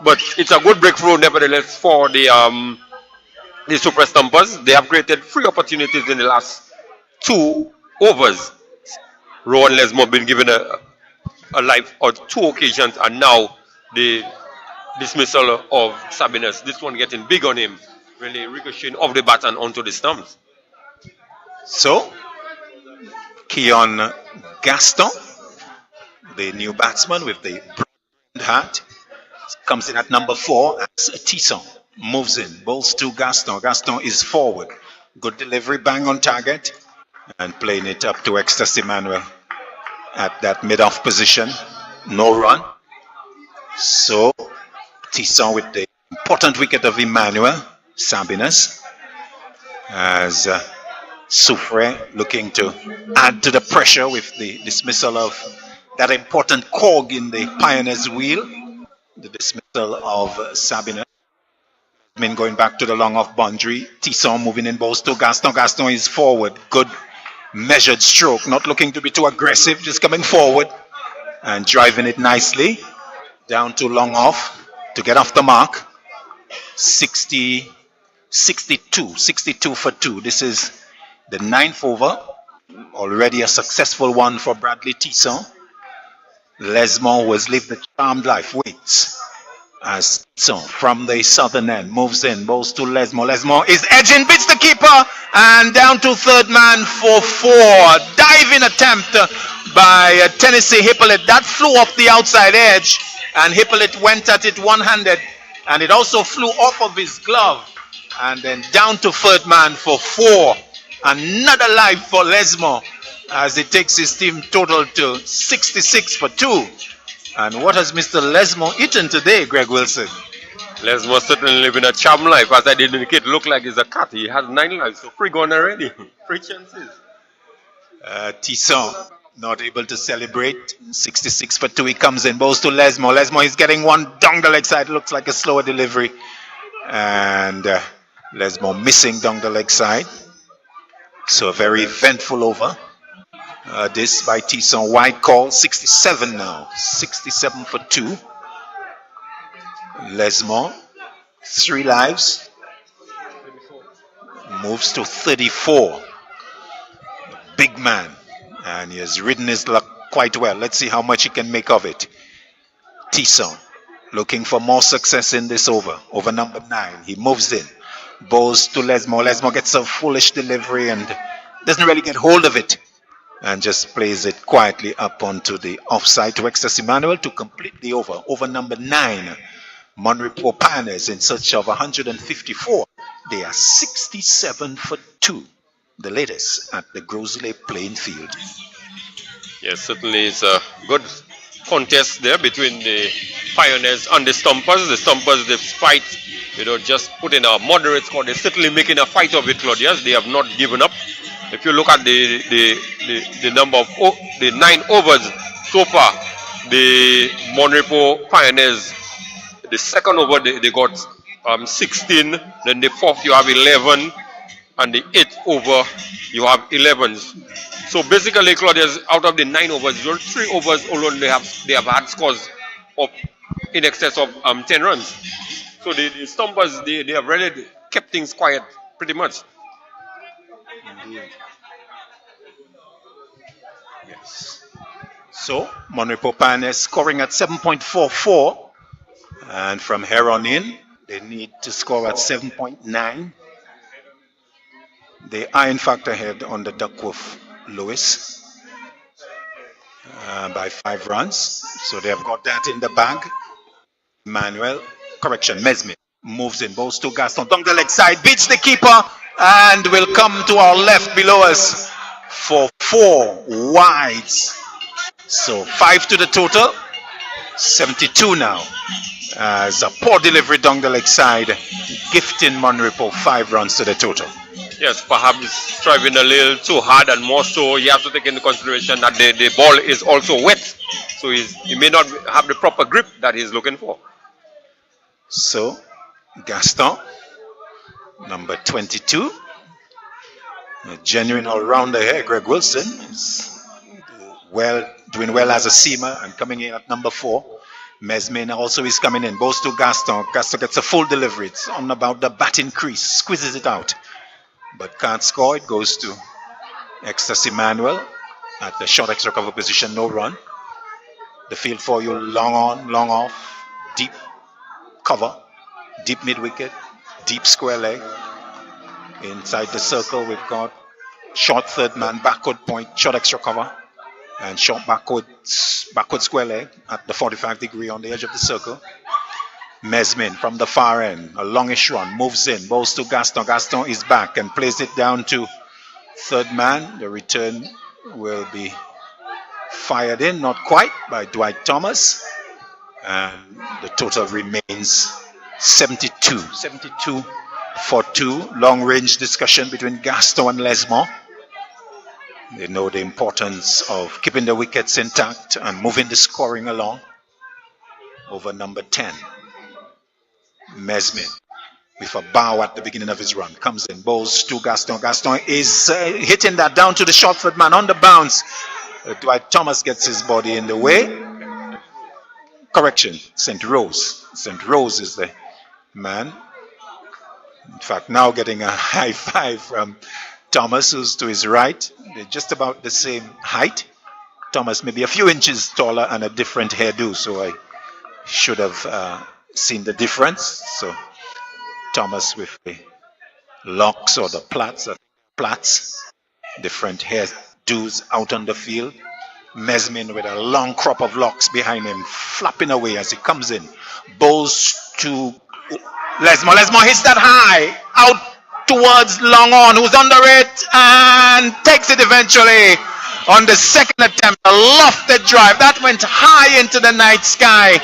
But it's a good breakthrough nevertheless for the Soufriere Stumpers. They have created 3 opportunities in the last 2 overs. Rowan Lesmo been given a life on 2 occasions, and now the dismissal of Sabinus. This one getting big on him, really ricocheting off the bat and onto the stumps. So, Keon Gaston, the new batsman with the broad hat, comes in at number 4 as Tisson moves in, bowls to Gaston. Gaston is forward. Good delivery, bang on target, and playing it up to Ecstasy Emmanuel at that mid-off position. No run. So, Tisson with the important wicket of Emmanuel Sabinus, as Soufriere looking to add to the pressure with the dismissal of that important cog in the Pioneers' wheel. The dismissal of Sabinus. Going back to the long off boundary. Tisson moving in, balls to Gaston. Gaston is forward. Good measured stroke. Not looking to be too aggressive. Just coming forward and driving it nicely. Down to long off to get off the mark. 62 for 2. This is the 9th over. Already a successful one for Bradley Tisson. Lesmo, who has lived a charmed life, waits as Tisson from the southern end moves in, bowls to Lesmo. Lesmo is edging, beats the keeper, and down to 3rd man for 4. Diving attempt by Tennessee Hippolyte. That flew off the outside edge, and Hippolyte went at it one-handed, and it also flew off of his glove, and then down to 3rd man for 4. Another life for Lesmo, as it takes his team total to 66 for 2. And what has Mr. Lesmore eaten today, Greg Wilson? Lesmore certainly living a charm life. As I did indicate, look like he's a cat. He has 9 lives, so 3 gone already. 3 chances. Tisson not able to celebrate. 66 for 2. He comes in, bows to Lesmore. Lesmore is getting one down the leg side. Looks like a slower delivery. And Lesmore missing down the leg side. So a very eventful over. This by Tisson. Wide call. 67 now. 67 for 2. Lesmore. 3 lives. Moves to 34. Big man. And he has ridden his luck quite well. Let's see how much he can make of it. Tisson looking for more success in this over. Over number 9. He moves in. Bows to Lesmore. Lesmore gets a foolish delivery and doesn't really get hold of it. And just plays it quietly up onto the offside to Extas Emmanuel to complete the over. Over number 9. Monrepo Pioneers in search of 154. They are 67 for 2. The latest at the Grosley playing field. Yes, certainly it's a good contest there between the Pioneers and the Stumpers. The Stumpers, despite just putting a moderate score, they're certainly making a fight of it, Claudius. They have not given up. If you look at the number of the 9 overs so far, the Monrepo Pioneers, the second over they got 16, then the 4th you have 11. And the 8th over, you have 11s. So basically, Claudius, out of the 9 overs, 3 overs alone they have had scores of in excess of 10 runs. So the Stumpers, they have really kept things quiet pretty much. Indeed. Yes. So Monrepo Pioneers scoring at 7.44, and from here on in, they need to score at 7.9. They are in fact ahead on the Duckworth Lewis by 5 runs. So they have got that in the bag. Mesme moves in, bows to Gaston. Down the leg side, beats the keeper and will come to our left below us for 4 wides. So 5 to the total. 72 now. As a poor delivery down the leg side, gifting Monrepo 5 runs to the total. Yes, perhaps striving a little too hard, and more so you have to take into consideration that the ball is also wet. So he may not have the proper grip that he's looking for. So Gaston, number 22, a genuine all-rounder here. Greg Wilson is doing well as a seamer and coming in at number 4. Mesme also is coming in. Bows to Gaston. Gaston gets a full delivery. It's on about the batting crease. Squeezes it out. But can't score. It goes to Extas Emmanuel at the short extra cover position. No run. The field for you. Long on, long off. Deep cover. Deep mid-wicket. Deep square leg. Inside the circle we've got short third man, backward point, short extra cover. And short backward square leg at the 45 degree on the edge of the circle. Mesmin from the far end, a longish run, moves in, bows to Gaston. Gaston is back and plays it down to third man. The return will be fired in, not quite, by Dwight Thomas. And the total remains 72. 72 for 2. Long range discussion between Gaston and Lesmore. They know the importance of keeping the wickets intact and moving the scoring along. Over number 10. Mesme with a bow at the beginning of his run. Comes in, bowls to Gaston. Gaston is hitting that down to the short foot man on the bounce. Dwight Thomas gets his body in the way. Correction, St. Rose. St. Rose is the man. In fact, now getting a high five from Thomas, who's to his right. They're just about the same height. Thomas maybe a few inches taller and a different hairdo, so I should have seen the difference. So Thomas with the locks or the plaits, different hairdos out on the field. Mesmin with a long crop of locks behind him, flapping away as he comes in. Bowls to Lesmore. Lesmore hits that high out towards long on, who's under it and takes it eventually. on the second attempt, a lofted drive that went high into the night sky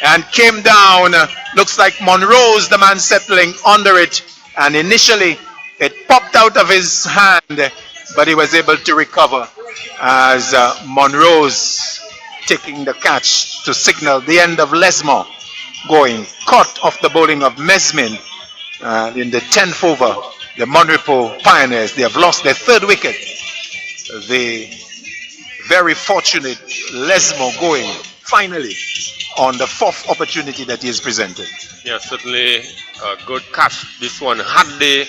and came down. Looks like Monroe's the man settling under it, and initially it popped out of his hand, but he was able to recover as Monroe's taking the catch to signal the end of Lesmore going. Caught off the bowling of Mesmin, and in the 10th over, the Monrepo Pioneers, they have lost their third wicket. The very fortunate Lesmore going finally on the fourth opportunity that he is presented. Yeah, certainly a good catch. This one had the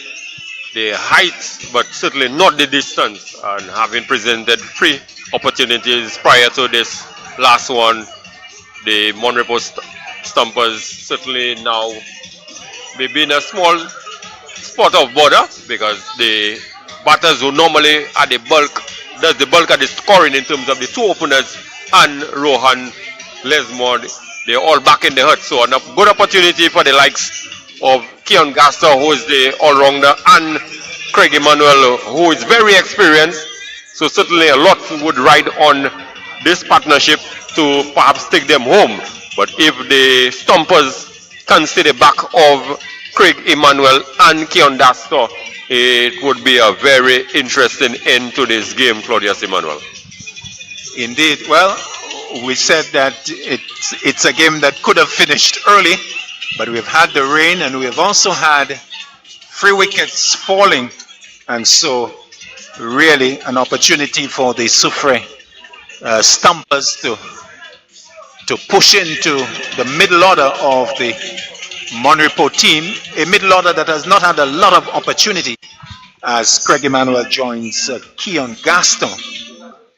height, but certainly not the distance. And having presented 3 opportunities prior to this last one, the Monrepo Stumpers certainly now may be in a small spot of bother, because the batters who normally are the bulk of the scoring in terms of the 2 openers and Rohan Lesmore, they're all back in the hut. So a good opportunity for the likes of Keon Gaston, who is the all-rounder, and Craig Emmanuel, who is very experienced. So certainly a lot would ride on this partnership to perhaps take them home. But if the Stumpers can stay the back of Craig Emmanuel and Keon Gaston, it would be a very interesting end to this game, Claudius Emmanuel. Indeed. Well, we said that it's a game that could have finished early, but we've had the rain and we've also had 3 wickets falling, and so really an opportunity for the Soufriere Stumpers to push into the middle order of the Monrepo team, a middle order that has not had a lot of opportunity as Craig Emmanuel joins Keon Gaston.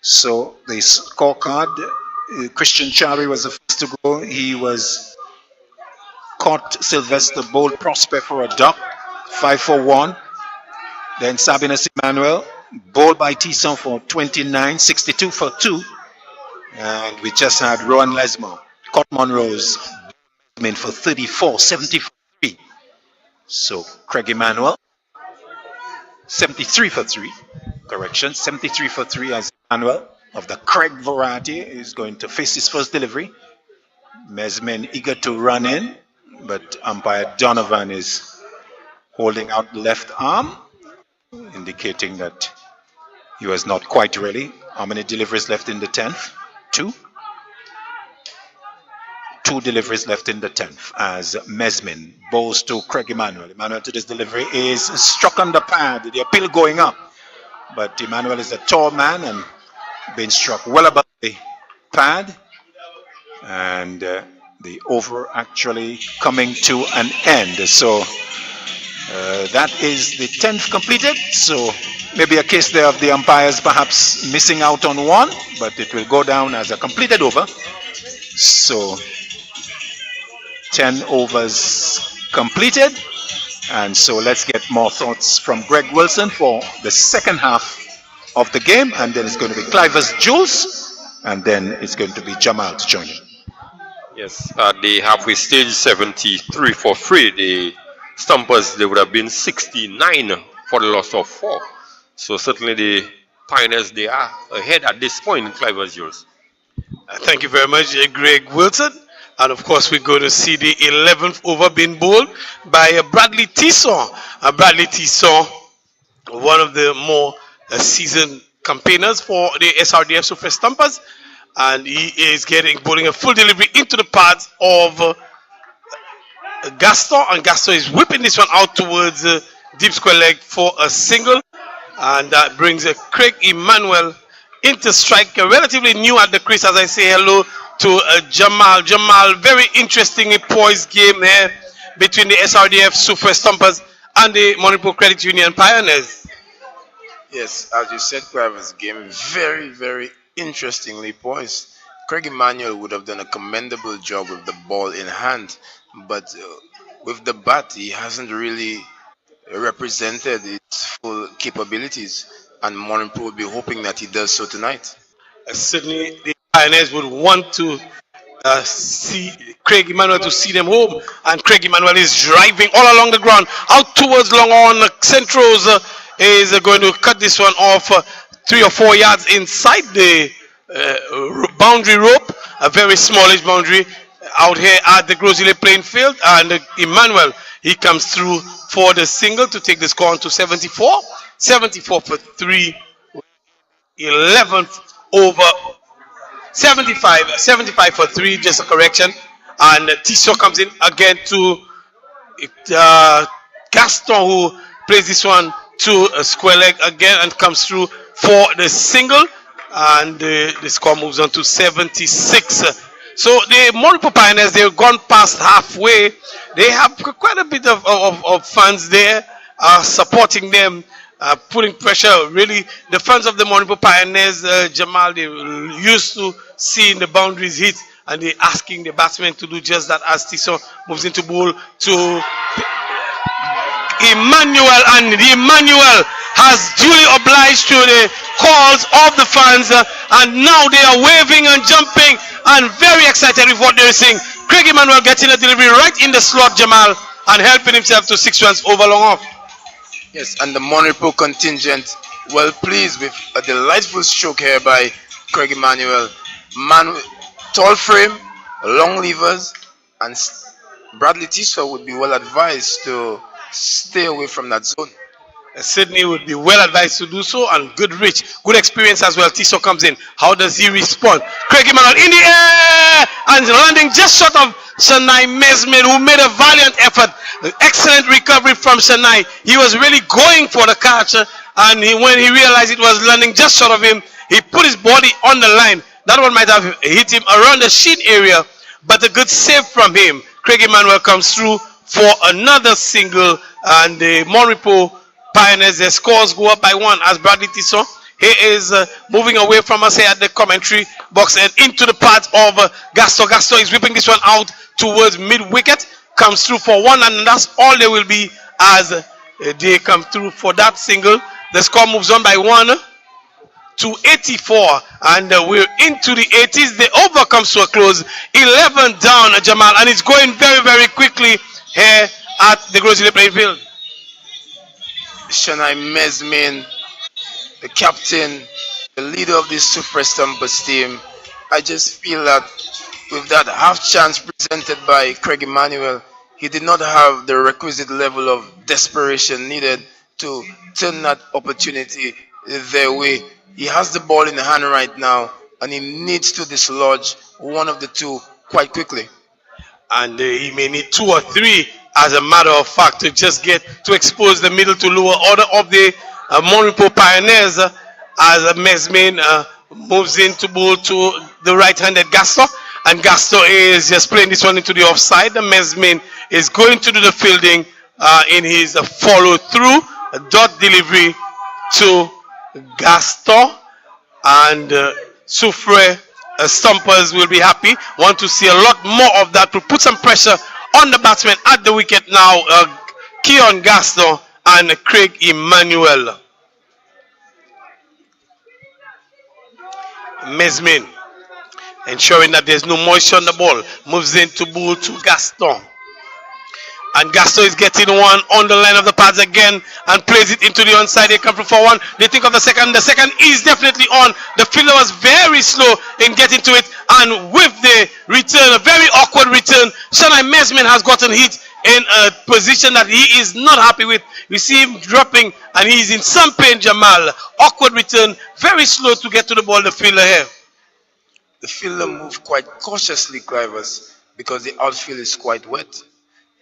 So the scorecard, Christian Charlie was the first to go. He was caught. Sylvester bowled Prosper for a duck, 5 for 1. Then Sabinas Emmanuel bowled by Tisson for 29, 62 for 2. And we just had Rowan Lesmore caught Monroe's for 34, 70 for 3. So Craig Emmanuel 73 for 3. Correction, 73 for 3 as Emmanuel of the Craig variety is going to face his first delivery. Mesmin eager to run in, but umpire Donovan is holding out the left arm, indicating that he was not quite ready. How many deliveries left in the 10th? 2. 2 deliveries left in the 10th as Mesmin bowls to Craig Emmanuel. Emmanuel to this delivery is struck on the pad, the appeal going up. But Emmanuel is a tall man and being struck well above the pad. And the over actually coming to an end. So that is the 10th completed. So maybe a case there of the umpires perhaps missing out on one, but it will go down as a completed over. So 10 overs completed. And so let's get more thoughts from Greg Wilson for the second half of the game. And then it's going to be Clivers Jules. And then it's going to be Jamal to join him. Yes, at the halfway stage, 73 for 3. The Stumpers, they would have been 69 for the loss of 4. So certainly the Pioneers, they are ahead at this point, Clivers Jules. Thank you very much, Greg Wilson. And of course, we're going to see the 11th over being bowled by Bradley Tisson. Bradley Tisson, one of the more seasoned campaigners for the SRDF Soufriere Stumpers. And he is bowling a full delivery into the pads of Gaston. And Gaston is whipping this one out towards deep square leg for a single. And that brings Craig Emmanuel into strike, relatively new at the crease, as I say hello to Jamal. Jamal, very interestingly poised game here between the SRDF Soufriere Stumpers and the Monrepo Credit Union Pioneers. Yes, as you said, Cliver's game very, very interestingly poised. Craig Emmanuel would have done a commendable job with the ball in hand, but with the bat, he hasn't really represented its full capabilities, and Monrepo will be hoping that he does so tonight. Certainly, the Pioneers would want to see Craig Emmanuel to see them home, and Craig Emmanuel is driving all along the ground out towards long on. Centros is going to cut this one off 3 or 4 yards inside the boundary rope, a very smallish boundary out here at the Gros Islet playing field. And Emmanuel, he comes through for the single to take the score on to 74. 74 for 3, 11th over 75 for 3, just a correction. And Tissot comes in again to Gaston, who plays this one to a square leg again and comes through for the single. And the score moves on to 76. So the Moripo Pioneers, they've gone past halfway. They have quite a bit of fans there supporting them, putting pressure. Really, the fans of the Moripo Pioneers, Jamal, they used to seeing the boundaries hit, and they're asking the batsmen to do just that as Tissot moves into bowl to Emmanuel, and Emmanuel has duly obliged to the calls of the fans, and now they are waving and jumping and very excited with what they're seeing. Craig Emmanuel getting a delivery right in the slot, Jamal, and helping himself to 6 runs over long off. Yes, and the Moripo contingent well pleased with a delightful stroke here by Craig Emmanuel. Man with tall frame, long levers, and Bradley Tissot would be well advised to stay away from that zone. Sydney would be well advised to do so, and good reach, good experience as well. Tissot comes in. How does he respond? Craig Emmanuel in the air and landing just short of Shanai Mesmin, who made a valiant effort. Excellent recovery from Shanai. He was really going for the catch, and when he realized it was landing just short of him, he put his body on the line. That one might have hit him around the shin area, but a good save from him. Craig Emmanuel comes through for another single, and the Moripo Pioneers, their scores go up by 1 as Bradley Tissot, he is moving away from us here at the commentary box and into the path of Gaston. Gaston is whipping this one out towards mid-wicket, comes through for 1, and that's all there will be as they come through for that single. The score moves on by 1 to 84, and we're into the 80s. The over comes to a close. 11 down, Jamal, and it's going very, very quickly here at the Gros Islet playing field. Shanai Mesmin, the captain, the leader of this Super Stumpers team. I just feel that with that half chance presented by Craig Emmanuel, he did not have the requisite level of desperation needed to turn that opportunity their way. He has the ball in the hand right now, and he needs to dislodge one of the two quite quickly. And he may need 2 or 3, as a matter of fact, to just get to expose the middle to lower order of the Moripo Pioneers, as Mesmin moves into bowl to the right-handed Gaston, and Gaston is just playing this one into the offside. The Mesmin is going to do the fielding in his follow-through, dot delivery to Gaston, and Soufriere Stumpers will be happy. Want to see a lot more of that to put some pressure on the batsman at the wicket now. Keon Gaston and Craig Emmanuel. Mesmin ensuring that there's no moisture on the ball, moves into ball to Gaston. And Gaston is getting one on the line of the pads again and plays it into the onside. They come for 1. They think of the second. The second is definitely on. The fielder was very slow in getting to it. And with the return, a very awkward return, Shanai Mesmin has gotten hit in a position that he is not happy with. You see him dropping and he's in some pain, Jamal. Awkward return, very slow to get to the ball, the fielder here. The fielder moved quite cautiously, Clivers, because the outfield is quite wet.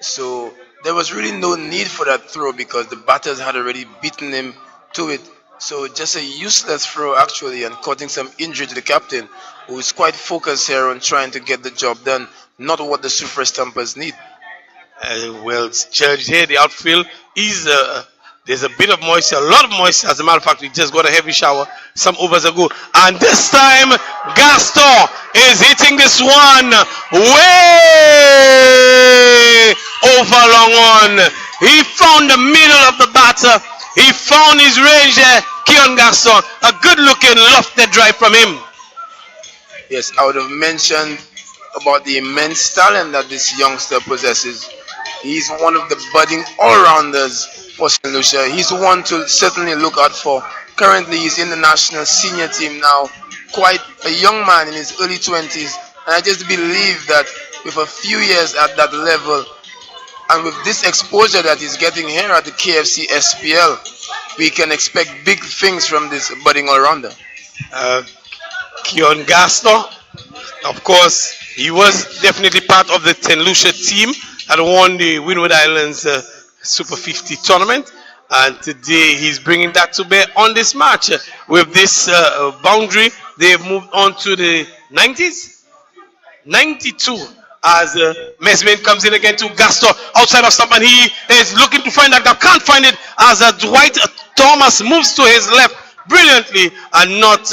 So there was really no need for that throw because the batters had already beaten him to it. So just a useless throw actually, and causing some injury to the captain, who is quite focused here on trying to get the job done, not what the Super Stumpers need. Well, judged here, the outfield is there's a bit of moisture, a lot of moisture. As a matter of fact, we just got a heavy shower some overs ago, and this time Gaston is hitting this one way over long on. He found the middle of the batter. He found his range there. Keon Gaston, a good looking lofted drive from him. Yes, I would have mentioned about the immense talent that this youngster possesses. He's one of the budding all-rounders for St. Lucia. He's one to certainly look out for Currently, he's in the national senior team now. Quite a young man in his early 20s. And I just believe that with a few years at that level, and with this exposure that he's getting here at the KFC SPL, we can expect big things from this budding all-rounder. Keon Gaston, of course, he was definitely part of the St. Lucia team that won the Windward Islands Super 50 tournament. And today he's bringing that to bear on this match. With this boundary, they've moved on to the 90s. 92 as Mesmin comes in again to Gaston outside of stump, and he is looking to find that gap. Can't find it as Dwight Thomas moves to his left brilliantly and not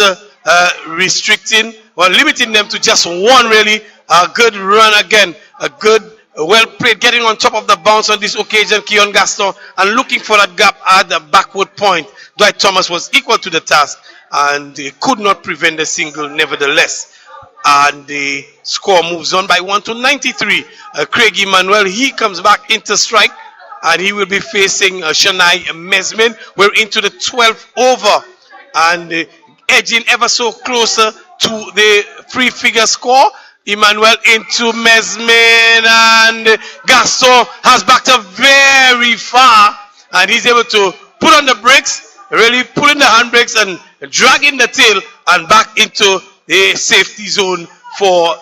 restricting or limiting them to just one really. A good run again. A good well played, getting on top of the bounce on this occasion, Keon Gaston, and looking for that gap at the backward point. Dwight Thomas was equal to the task and could not prevent the single nevertheless. And the score moves on by 1 to 93. Craig Emmanuel, he comes back into strike, and he will be facing Shania Mesmin. We're into the 12th over, and edging ever so closer to the three-figure score. Emmanuel into Mesmin, and Gaston has backed up very far, and he's able to put on the brakes, really pulling the handbrakes and dragging the tail and back into the safety zone for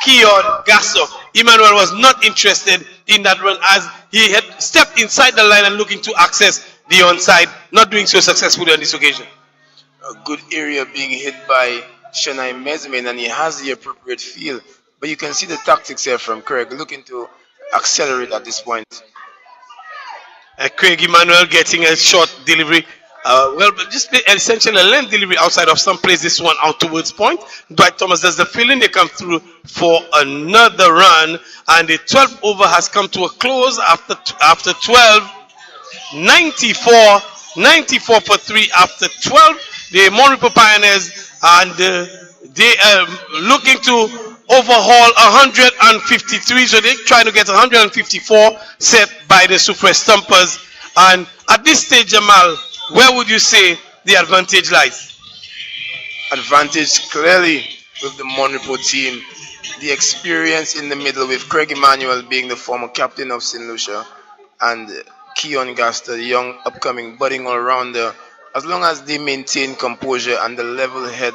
Keon Gaston. Emmanuel was not interested in that run as he had stepped inside the line and looking to access the onside, not doing so successfully on this occasion. A good area being hit by Shania Mesmin, and he has the appropriate feel. But you can see the tactics here from Craig, looking to accelerate at this point. Craig Emmanuel getting a short delivery. But just essentially a length delivery outside of some, plays this one out towards point. Dwight Thomas does the filling. They come through for another run, and the 12th over has come to a close after 12. 94 for 3 after 12. The Monrepo Pioneers, and they are looking to overhaul 153, so they're trying to get 154 set by the Soufriere Stumpers. And at this stage, Jamal, where would you say the advantage lies? Advantage clearly with the Monrepo team. The experience in the middle with Craig Emmanuel being the former captain of St. Lucia and Keon Gaston, the young upcoming budding all-rounder. As long as they maintain composure and the level head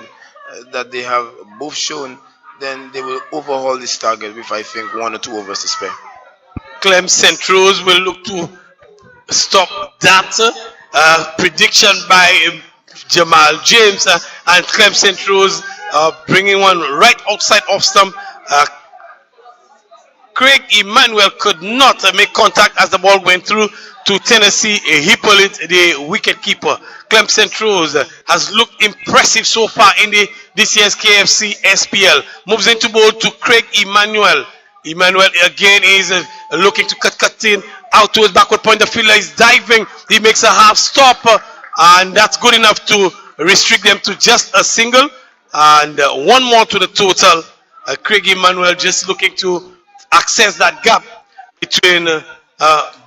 that they have both shown, then they will overhaul this target with, I think, 1 or 2 overs to spare. Clem St. Rose will look to stop that. Prediction by Jamal James, and Clem St. Rose bringing one right outside off stump. Craig Emmanuel could not make contact as the ball went through to Tennessee Hippolyte, the wicket keeper. Clem St. Rose has looked impressive so far in this year's KFC SPL. Moves into ball to Craig Emmanuel. Emmanuel again is looking to cut in out to his backward point. The fielder is diving. He makes a half stop, and that's good enough to restrict them to just a single. And one more to the total. Craig Emmanuel just looking to access that gap between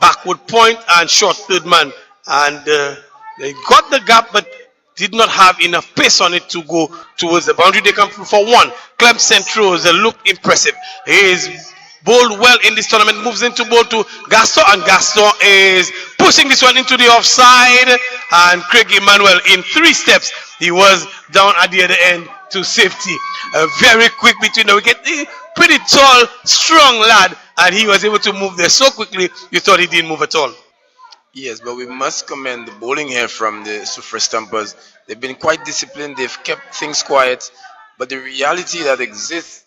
backward point and short third man. And they got the gap, but did not have enough pace on it to go towards the boundary. They come through for 1. Clem St. Rose look impressive. He is bowled well in this tournament. Moves into ball to Gaston, and Gaston is pushing this one into the offside. And Craig Emmanuel in 3 steps, he was down at the other end to safety. Very quick between the wicket. Pretty tall, strong lad, and he was able to move there so quickly you thought he didn't move at all. Yes, but we must commend the bowling here from the Soufriere Stumpers. They've been quite disciplined. They've kept things quiet. But the reality that exists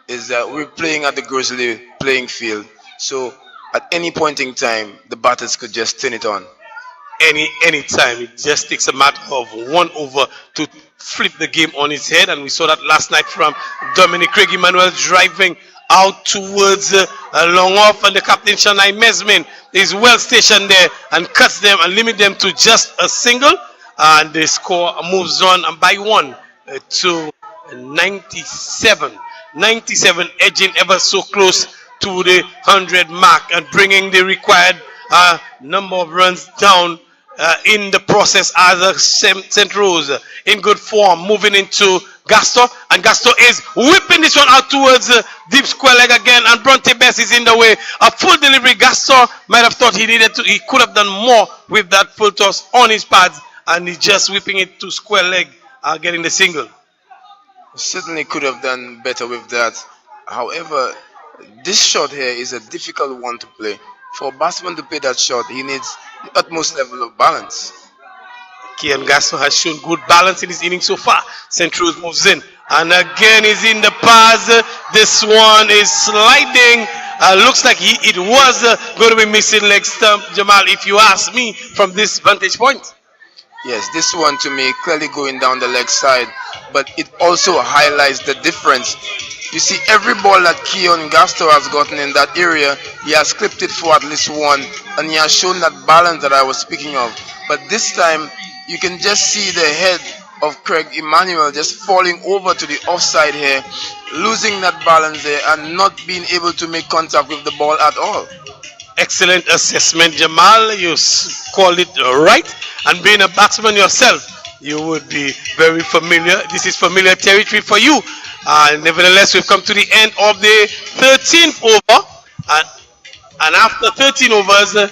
is that we're playing at the Grizzly playing field. So at any point in time, the batters could just turn it on. Any time. It just takes a matter of 1 over to flip the game on its head. And we saw that last night from Dominic. Craig Emmanuel driving out towards long off, and the captain Shania Mesmin is well stationed there and cuts them and limit them to just a single, and the score moves on by 1 to 97, edging ever so close to the 100 mark and bringing the required number of runs down in the process as St. Rose in good form, moving into Gasto, and Gasto is whipping this one out towards deep square leg again, and Bronte Bess is in the way. A full delivery. Gasto might have thought he could have done more with that full toss on his pads, and he's just whipping it to square leg, getting the single. Certainly could have done better with that. However, this shot here is a difficult one to play. For a batsman to play that shot, he needs the utmost level of balance. Kian Gasto has shown good balance in his innings so far. St. Rose moves in, and again is in the pass. This one is sliding. Looks like it was going to be missing leg stump, Jamal, if you ask me from this vantage point. Yes, this one to me clearly going down the leg side, but it also highlights the difference. You see, every ball that Keon Gasto has gotten in that area, he has clipped it for at least one, and he has shown that balance that I was speaking of. But this time, you can just see the head of Craig Emmanuel just falling over to the offside here, losing that balance there and not being able to make contact with the ball at all. Excellent assessment, Jamal. You called it right, and being a batsman yourself, you would be very familiar. This is familiar territory for you. Nevertheless, we've come to the end of the 13th over, and after 13 overs,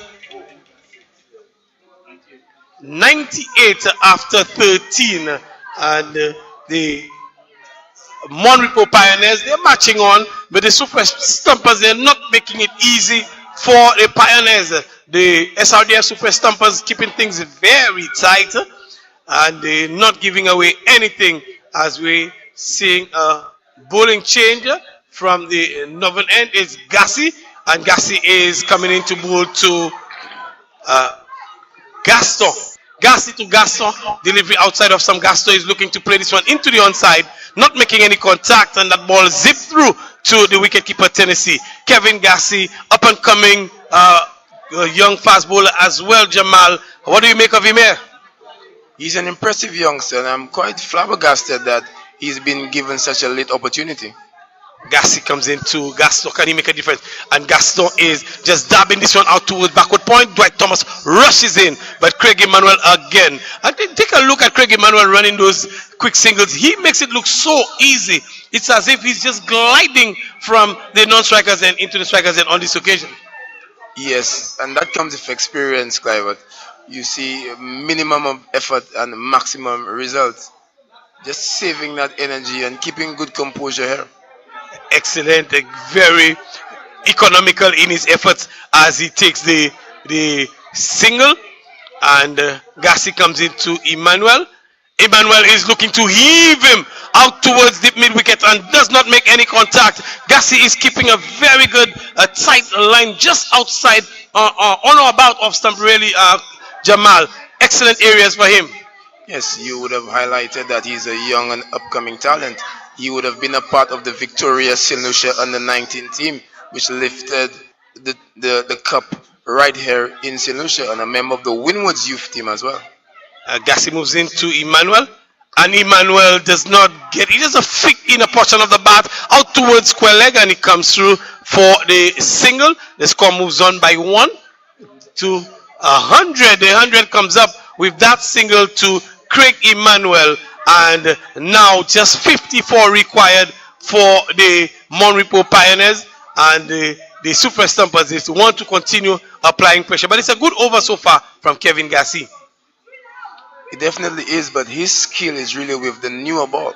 98 after 13, and the Monrepo Pioneers, they're marching on, but the Soufriere Stumpers, they're not making it easy for the Pioneers. The SRDF Soufriere Stumpers keeping things very tight, and they're not giving away anything, as we're seeing a bowling change from the northern end. It's Gassi, and Gassi is coming in to bowl to Gasto. Gassi to Gasto, delivery outside of some. Gasto is looking to play this one into the onside, not making any contact, and that ball zipped through to the wicketkeeper Tennessee. Kevin Gassi, up and coming young fast bowler as well, Jamal. What do you make of him here? He's an impressive youngster, and I'm quite flabbergasted that he's been given such a late opportunity. Gassi comes into Gasto. Can he make a difference? And Gasto is just dabbing this one out towards backward point. Dwight Thomas rushes in, but Craig Emmanuel again. And take a look at Craig Emmanuel running those quick singles. He makes it look so easy. It's as if he's just gliding from the non-strikers end into the strikers end on this occasion. Yes, and that comes with experience, Clive. You see minimum of effort and maximum results. Just saving that energy and keeping good composure here. Excellent, very economical in his efforts as he takes the single, and Gassi comes into Emmanuel. Emmanuel is looking to heave him out towards the mid wicket and does not make any contact. Gassi is keeping a very good tight line just outside on or about off stump, really, Jamal. Excellent areas for him. Yes, you would have highlighted that he's a young and upcoming talent. He would have been a part of the victorious St. Lucia under-19 team, which lifted the cup right here in St. Lucia, and a member of the Winwoods youth team as well. Gassi moves into Emmanuel, and Emmanuel does not get, he does a flick in a portion of the bat out towards square leg, and he comes through for the single. The score moves on by 1 to 100. The 100 comes up with that single to Craig Emmanuel, and now just 54 required for the Monrepo Pioneers, and the Soufriere Stumpers is want to continue applying pressure. But it's a good over so far from Kevin Gassi. It definitely is, but his skill is really with the newer ball.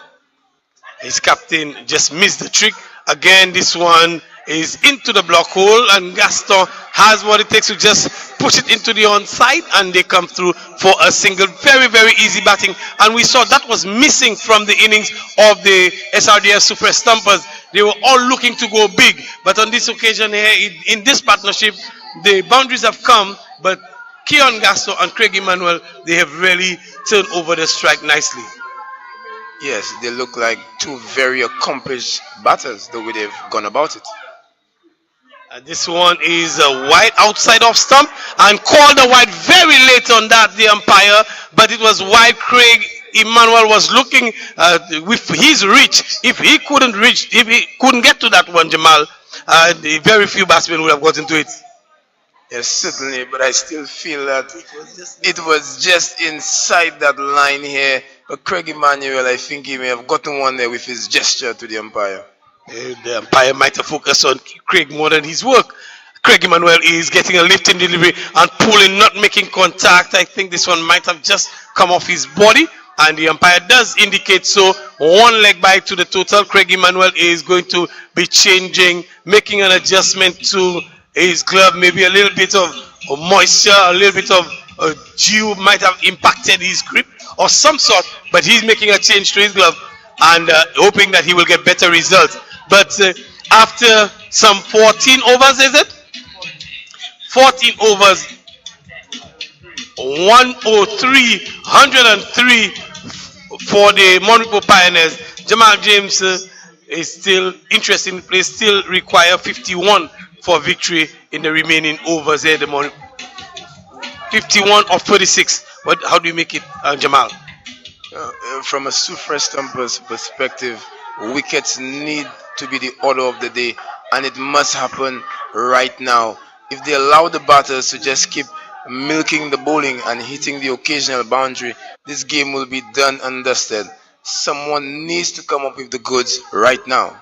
His captain just missed the trick. Again, this one is into the block hole, and Gaston has what it takes to just push it into the onside, and they come through for a single. Very, very easy batting, and we saw that was missing from the innings of the SRDF Soufriere Stumpers. They were all looking to go big, but on this occasion here, in this partnership, the boundaries have come, but Keon Gaston and Craig Emmanuel, they have really turned over the strike nicely. Yes, they look like two very accomplished batters, the way they've gone about it. This one is a wide outside off stump, and called a wide very late on that, the umpire, but it was wide. Craig Emmanuel was looking with his reach. If he couldn't get to that one, Jamal, very few batsmen would have gotten to it. Yes, certainly, but I still feel that it was just inside that line here. But Craig Emmanuel, I think he may have gotten one there with his gesture to the umpire. The umpire might have focused on Craig more than his work. Craig Emmanuel is getting a lifting delivery and pulling, not making contact. I think this one might have just come off his body, and the umpire does indicate so. One leg back to the total. Craig Emmanuel is going to be changing, making an adjustment to his glove. Maybe a little bit of moisture, a little bit of dew might have impacted his grip or some sort, but he's making a change to his glove and hoping that he will get better results. But after some 14 overs, is it? 14 overs, 103 for the Monrepo Pioneers. Jamal James is still interested in play, still require 51 for victory in the remaining overs here. The 51 of 36. How do you make it, Jamal? From a Soufriere Stumpers perspective, wickets need to be the order of the day, and it must happen right now. If they allow the batters to just keep milking the bowling and hitting the occasional boundary, this game will be done and dusted. Someone needs to come up with the goods right now.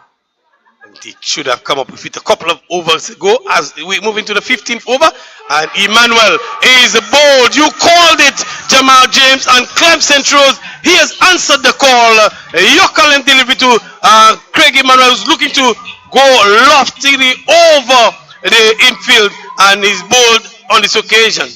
They should have come up with it a couple of overs ago as we move into the 15th over. And Emmanuel is bold. You called it, Jamal James, and Clemson Rose. He has answered the call. Yokalan delivery to Craig Emmanuel, who's looking to go loftily over the infield, and is bold on this occasion.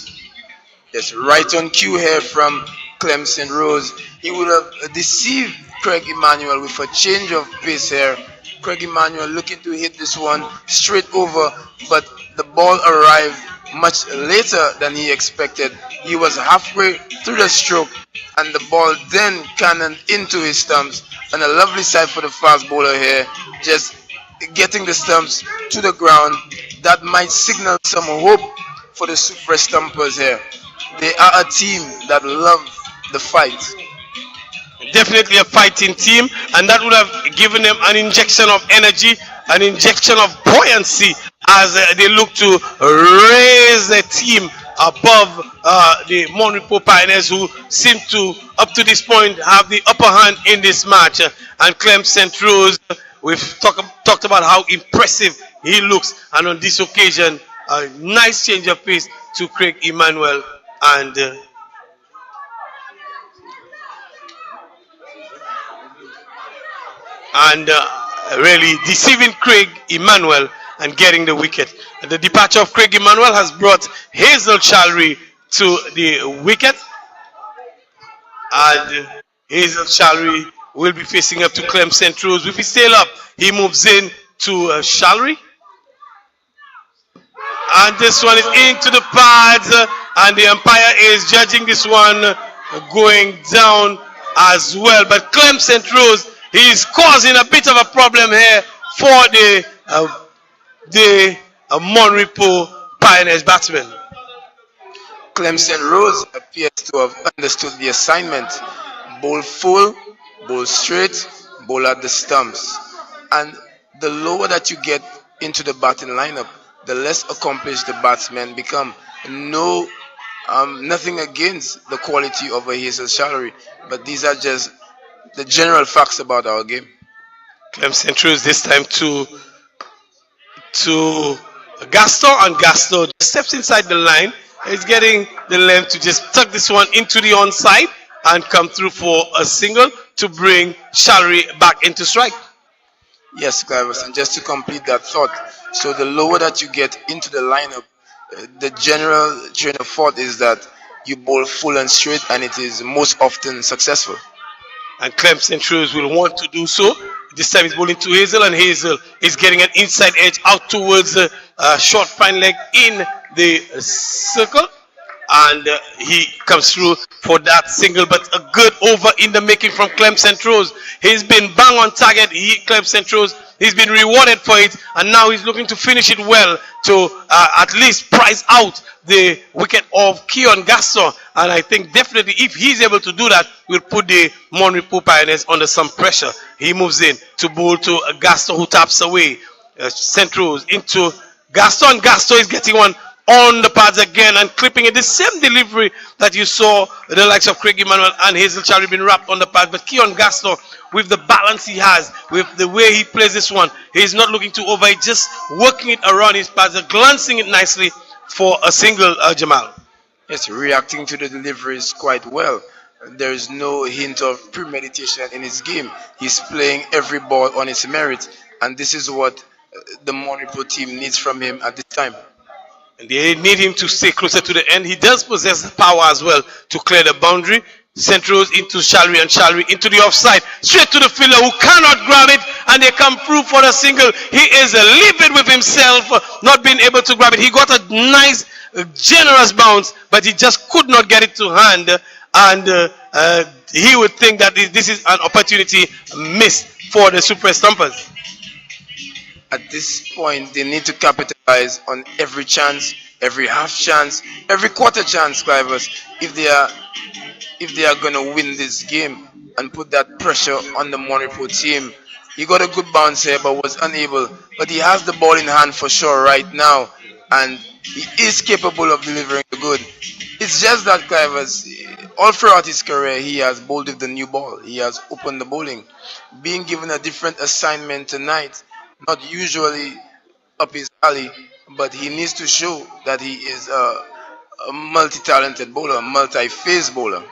Yes, right on cue here from Clemson Rose. He would have deceived Craig Emmanuel with a change of pace here. Craig Emmanuel looking to hit this one straight over, but the ball arrived much later than he expected. He was halfway through the stroke, and the ball then cannoned into his stumps. And a lovely sight for the fast bowler here, just getting the stumps to the ground. That might signal some hope for the Soufriere Stumpers here. They are a team that love the fight. Definitely a fighting team, and that would have given them an injection of energy, an injection of buoyancy as they look to raise the team above the Monrepo Pioneers, who seem to, up to this point, have the upper hand in this match. And Clemson Rose, we've talked about how impressive he looks, and on this occasion, a nice change of pace to Craig Emmanuel, and really deceiving Craig Emmanuel and getting the wicket. The departure of Craig Emmanuel has brought Hazel Chalry to the wicket, and Hazel Chalry will be facing up to Clemson Rose. With his tail up, he moves in to Chalry, and this one is into the pads, and the umpire is judging this one going down as well. But Clemson Rose, he is causing a bit of a problem here for the Monrepo Pioneers batsmen. Clemson Rose appears to have understood the assignment. Bowl full, bowl straight, bowl at the stumps. And the lower that you get into the batting lineup, the less accomplished the batsmen become. Nothing against the quality of a Hazel Chalry, but these are just the general facts about our game. Clemson Rose this time to Gaston, and Gaston steps inside the line. He's getting the length to just tuck this one into the onside and come through for a single to bring Chalry back into strike. Yes, Clive, and just to complete that thought, so the lower that you get into the lineup, the general train of thought is that you bowl full and straight, and it is most often successful. And Clemson Rose will want to do so. This time he's bowling to Hazel, and Hazel is getting an inside edge out towards a short fine leg in the circle, and he comes through for that single. But a good over in the making from Clemson Rose. He's been bang on target. Clemson Rose, he's been rewarded for it, and now he's looking to finish it well to at least prize out the wicket of Keon Gaston. And I think definitely if he's able to do that, we'll put the Monrepo Pioneers under some pressure. He moves in to bowl to Gaston, who taps away. St. Rose into Gaston. Gaston is getting one on the pads again and clipping it. The same delivery that you saw the likes of Craig Emmanuel and Hazel Charlie being wrapped on the pad. But Keon Gaston, with the balance he has, with the way he plays this one, he's not looking to over it, just working it around his pads, glancing it nicely for a single, Jamal. Yes, reacting to the deliveries quite well. There is no hint of premeditation in his game. He's playing every ball on its merit, and this is what the Monrepo team needs from him at this time. And they need him to stay closer to the end. He does possess the power as well to clear the boundary. Centros into Shalwi and Shalwi into the offside. Straight to the fielder who cannot grab it, and they come through for the single. He is livid with himself not being able to grab it. He got a nice, generous bounce, but he just could not get it to hand. And he would think that this is an opportunity missed for the Super Stumpers. At this point, they need to capitalize on every chance, every half chance, every quarter chance, Clivers, if they are going to win this game and put that pressure on the Monrepo team. He got a good bounce here but was unable. But he has the ball in hand for sure right now, and he is capable of delivering the good. It's just that Clivers, all throughout his career, he has bowled with the new ball. He has opened the bowling. Being given a different assignment tonight, not usually up his alley, but he needs to show that he is a multi-talented bowler, a multi-phase bowler.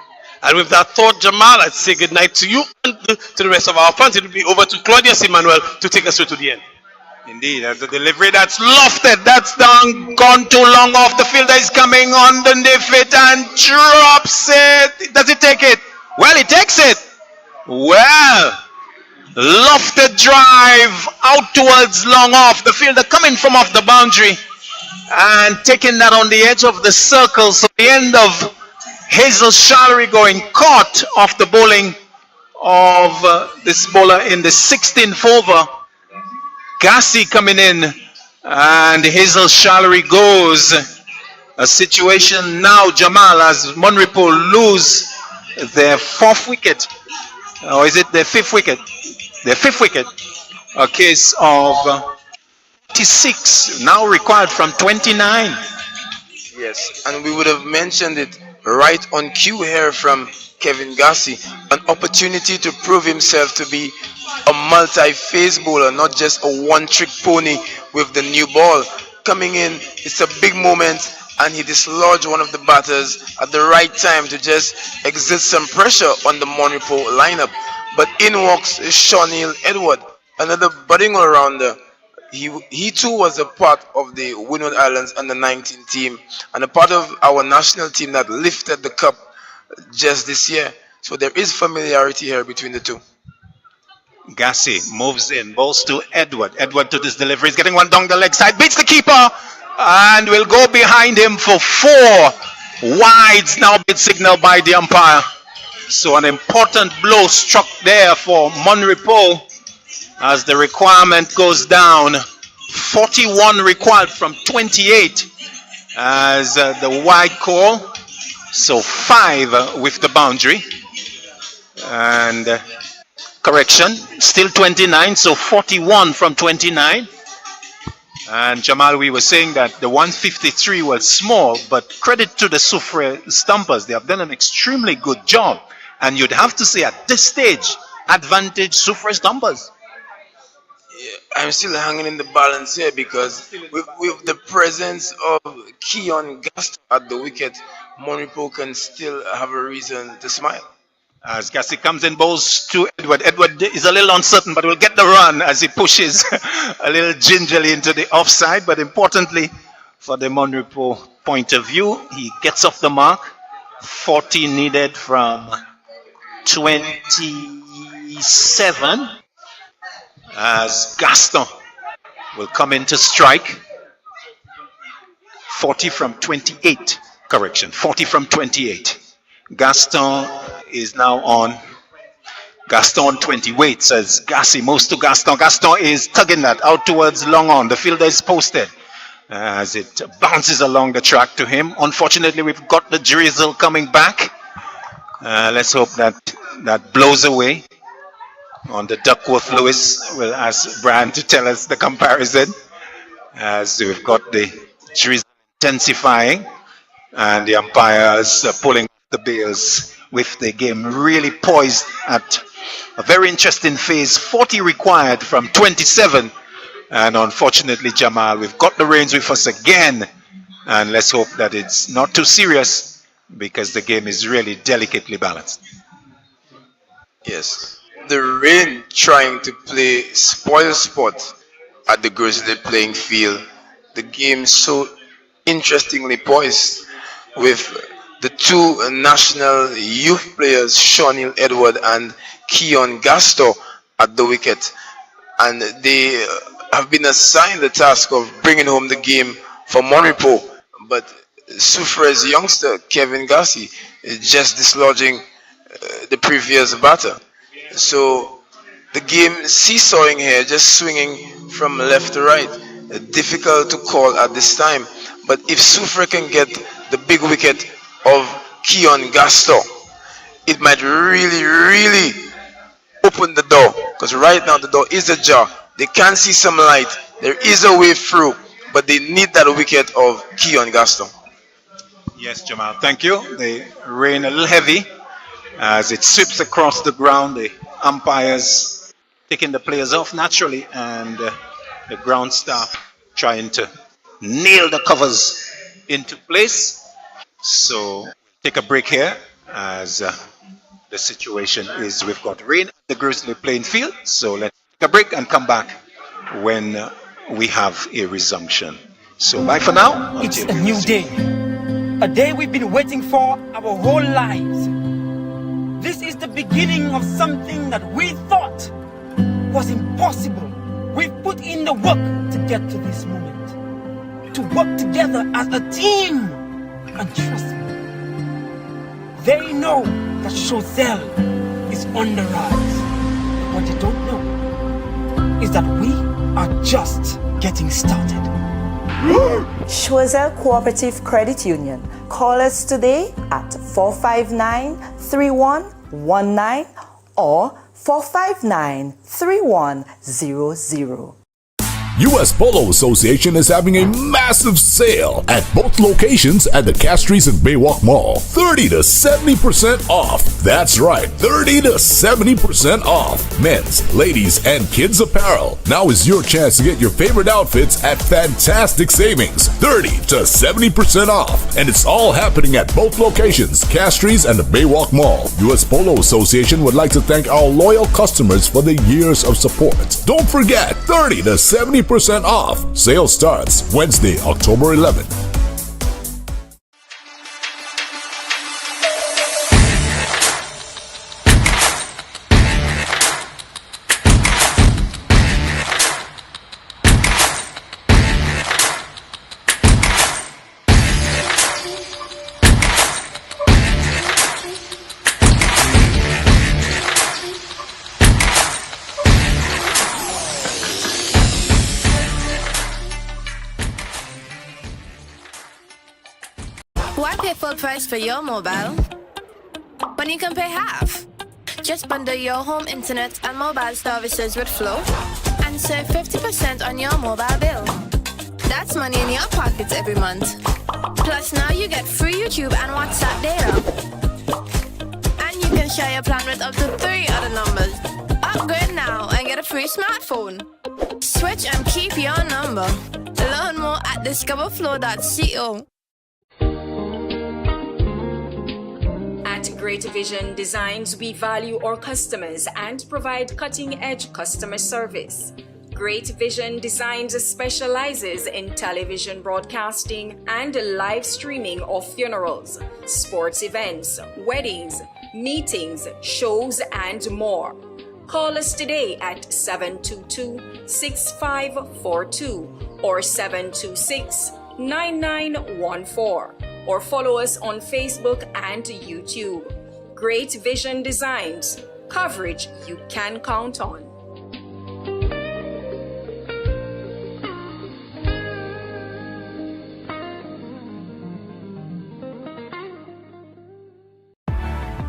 And with that thought, Jamal, I'd say good night to you and to the rest of our fans. It will be over to Claudius Emmanuel to take us through to the end. Indeed, that's a delivery that's lofted. That's gone too long off. The fielder is coming underneath it and drops it. Does he take it? Well, he takes it. Well, lofted drive out towards long off. The fielder coming from off the boundary and taking that on the edge of the circle. So the end of Hazel Shallery going caught off the bowling of this bowler in the 16th over. Gassi coming in and Hazel Shallery goes. A situation now, Jamal, as Monrepo lose their 4th wicket. Or is it their 5th wicket? Their 5th wicket. A case of 26 now required from 29. Yes, and we would have mentioned it right on cue here from Kevin Gassi. An opportunity to prove himself to be a multi-phase bowler, not just a one-trick pony with the new ball. Coming in, it's a big moment, and he dislodged one of the batters at the right time to just exert some pressure on the Monrepo lineup. But in walks Shawneel Edward, another budding all-rounder. He too was a part of the Windward Islands under-19 team and a part of our national team that lifted the cup just this year. So there is familiarity here between the two. Gassi moves in, balls to Edward. Edward to this delivery, he's getting one down the leg side, beats the keeper and will go behind him for 4 wides. Now bid signal by the umpire. So an important blow struck there for Monrepo as the requirement goes down. 41 required from 28 as the wide call. So 5 with the boundary. And correction, still 29, so 41 from 29. And Jamal, we were saying that the 153 was small, but credit to the Soufriere Stumpers. They have done an extremely good job. And you'd have to say at this stage, advantage Soufriere Stumpers. I'm still hanging in the balance here because with the presence of Keon Gaston at the wicket, Monrepo can still have a reason to smile. As Gassi comes in, bowls to Edward. Edward is a little uncertain, but will get the run as he pushes a little gingerly into the offside. But importantly, for the Monrepo point of view, he gets off the mark. 40 needed from 27. As Gaston will come in to strike. 40 from 28. Correction, 40 from 28. Gaston is now on. Gaston 20 waits as Gassi moves to Gaston. Gaston is tugging that out towards long on. The fielder is posted as it bounces along the track to him. Unfortunately, we've got the drizzle coming back. Let's hope that blows away. On the Duckworth Lewis, we'll ask Brian to tell us the comparison as we've got the drizzle intensifying, and the umpires pulling the bails with the game really poised at a very interesting phase. 40 required from 27, and unfortunately, Jamal, we've got the reins with us again, and let's hope that it's not too serious because the game is really delicately balanced. Yes. The rain trying to play spoil sport at the Grizzly playing field. The game so interestingly poised with the two national youth players, Shawnil Edward and Keon Gasto, at the wicket. And they have been assigned the task of bringing home the game for Monrepo. But Soufriere's youngster, Kevin Gassi, is just dislodging the previous batter. So the game seesawing here, just swinging from left to right. Difficult to call at this time. But if Soufriere can get the big wicket of Keon Gasto, it might really open the door. Because right now the door is ajar. They can see some light. There is a way through. But they need that wicket of Keon Gasto. Yes, Jamal, thank you. The rain a little heavy as it sweeps across the ground. The umpires taking the players off naturally, and the ground staff trying to nail the covers into place. So take a break here as the situation is we've got rain at the Grizzly playing field. So let's take a break and come back when we have a resumption. So bye for now. It's a new day. A day we've been waiting for our whole lives. This is the beginning of something that we thought was impossible. We've put in the work to get to this moment. To work together as a team. And trust me, they know that Chozelle is on the rise. What you don't know is that we are just getting started. Chozelle Cooperative Credit Union. Call us today at 459-3119 or 459-3100. US Polo Association is having a massive sale at both locations at the Castries and Baywalk Mall. 30 to 70% off. That's right, 30 to 70% off. Men's, ladies, and kids apparel. Now is your chance to get your favorite outfits at fantastic savings. 30 to 70% off. And it's all happening at both locations, Castries and the Baywalk Mall. US Polo Association would like to thank our loyal customers for the years of support. Don't forget, 30 to 70% off. Sale starts Wednesday, October 11th. Why pay full price for your mobile when you can pay half? Just bundle your home internet and mobile services with Flow and save 50% on your mobile bill. That's money in your pockets every month. Plus now you get free YouTube and WhatsApp data. And you can share your plan with up to 3 other numbers. Upgrade now and get a free smartphone. Switch and keep your number. Learn more at discoverflow.co. At Great Vision Designs, we value our customers and provide cutting-edge customer service. Great Vision Designs specializes in television broadcasting and live streaming of funerals, sports events, weddings, meetings, shows, and more. Call us today at 722-6542 or 726-9914. Or follow us on Facebook and YouTube. Great Vision Designs, coverage you can count on.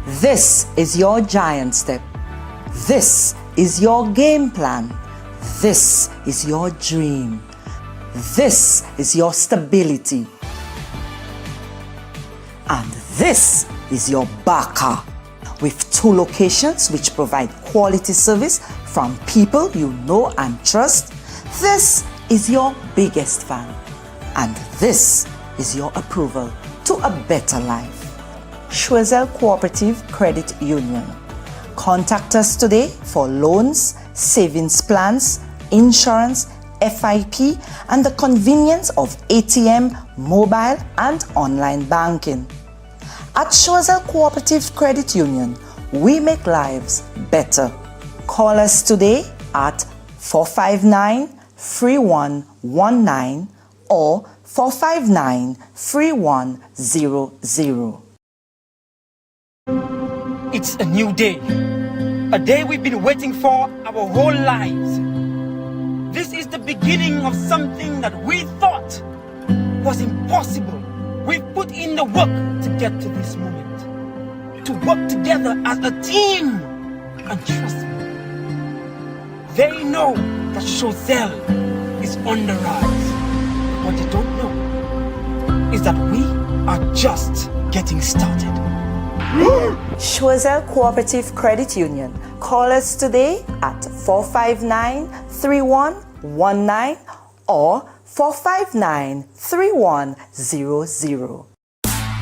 This is your giant step. This is your game plan. This is your dream. This is your stability. this is your Baka, with 2 locations which provide quality service from people you know and trust. This is your biggest fan, and this is your approval to a better life. Schwezel Cooperative Credit Union. Contact us today for loans, savings plans, insurance, FIP, and the convenience of ATM, mobile, and online banking. At Schwezel Cooperative Credit Union, we make lives better. Call us today at 459-3119 or 459-3100. It's a new day. A day we've been waiting for our whole lives. This is the beginning of something that we thought was impossible. We've put in the work to get to this moment. To work together as a team. And trust me, they know that Schwezel is on the rise. What they don't know is that we are just getting started. Schwezel Cooperative Credit Union. Call us today at 459-3119 or 459-3100.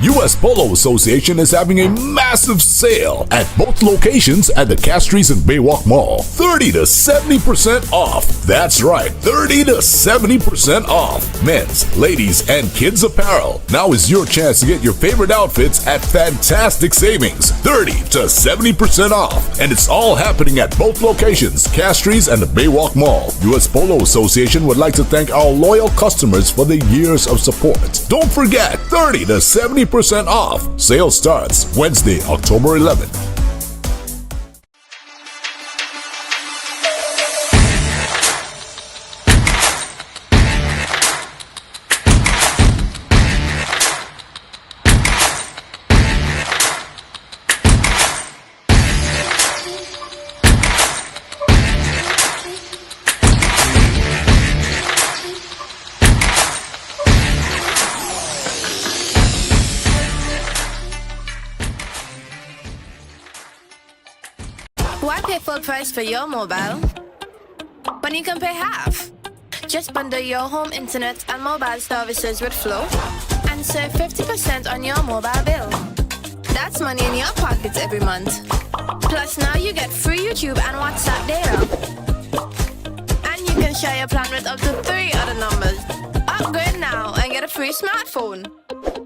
US Polo Association is having a massive sale at both locations at the Castries and Baywalk Mall. 30 to 70% off. That's right, 30 to 70% off. Men's, ladies, and kids apparel. Now is your chance to get your favorite outfits at fantastic savings. 30 to 70% off. And it's all happening at both locations, Castries and the Baywalk Mall. US Polo Association would like to thank our loyal customers for the years of support. Don't forget, 30 to 70% off. Sale starts Wednesday, October 11th. Why pay full price for your mobile when you can pay half? Just bundle your home internet and mobile services with Flow and save 50% on your mobile bill. That's money in your pockets every month. Plus now you get free YouTube and WhatsApp data. And you can share your plan with up to 3 other numbers. Upgrade now and get a free smartphone.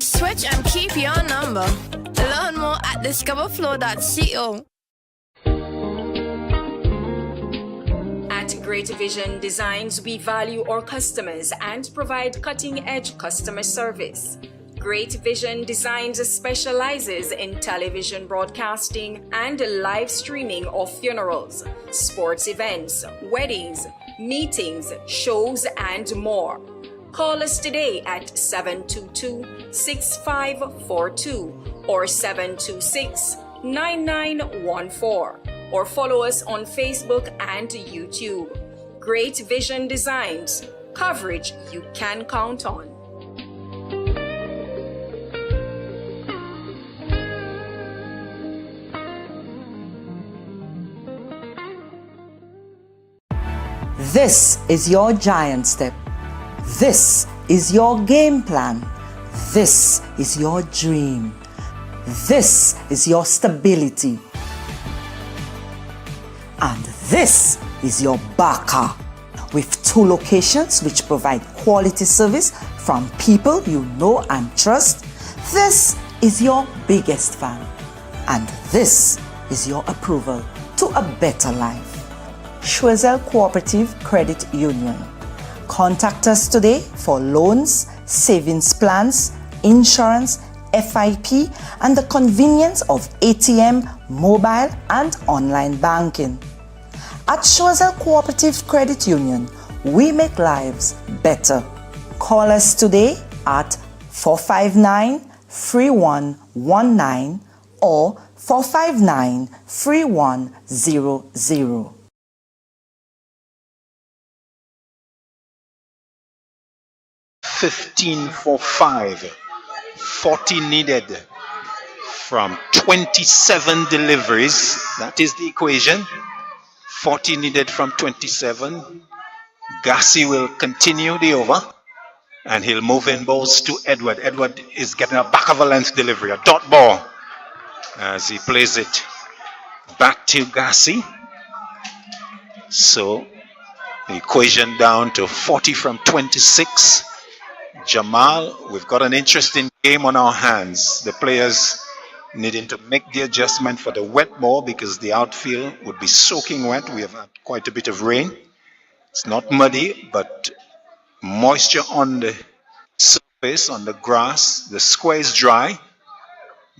Switch and keep your number. Learn more at discoverflow.co. At Great Vision Designs, we value our customers and provide cutting-edge customer service. Great Vision Designs specializes in television broadcasting and live streaming of funerals, sports events, weddings, meetings, shows, and more. Call us today at 722-6542 or 726-9914. Or follow us on Facebook and YouTube. Great Vision Designs, coverage you can count on. This is your giant step. This is your game plan. This is your dream. This is your stability. And this is your Baka, with 2 locations which provide quality service from people you know and trust. This is your biggest fan, and this is your approval to a better life. Schwezel Cooperative Credit Union. Contact us today for loans, savings plans, insurance, FIP, and the convenience of ATM, mobile, and online banking. At Schwezel Cooperative Credit Union, we make lives better. Call us today at 459-3119 or 459-3100. $15 for 5, 40 needed. from 27 deliveries. That is the equation. 40 needed from 27. Gassi will continue the over. And he'll move in balls to Edward. Edward is getting a back of a length delivery, a dot ball, as he plays it back to Gassi. So the equation down to 40 from 26. Jamal, we've got an interesting game on our hands. The players needing to make the adjustment for the wet ball because the outfield would be soaking wet. We have had quite a bit of rain. It's not muddy, but moisture on the surface, on the grass. The square is dry.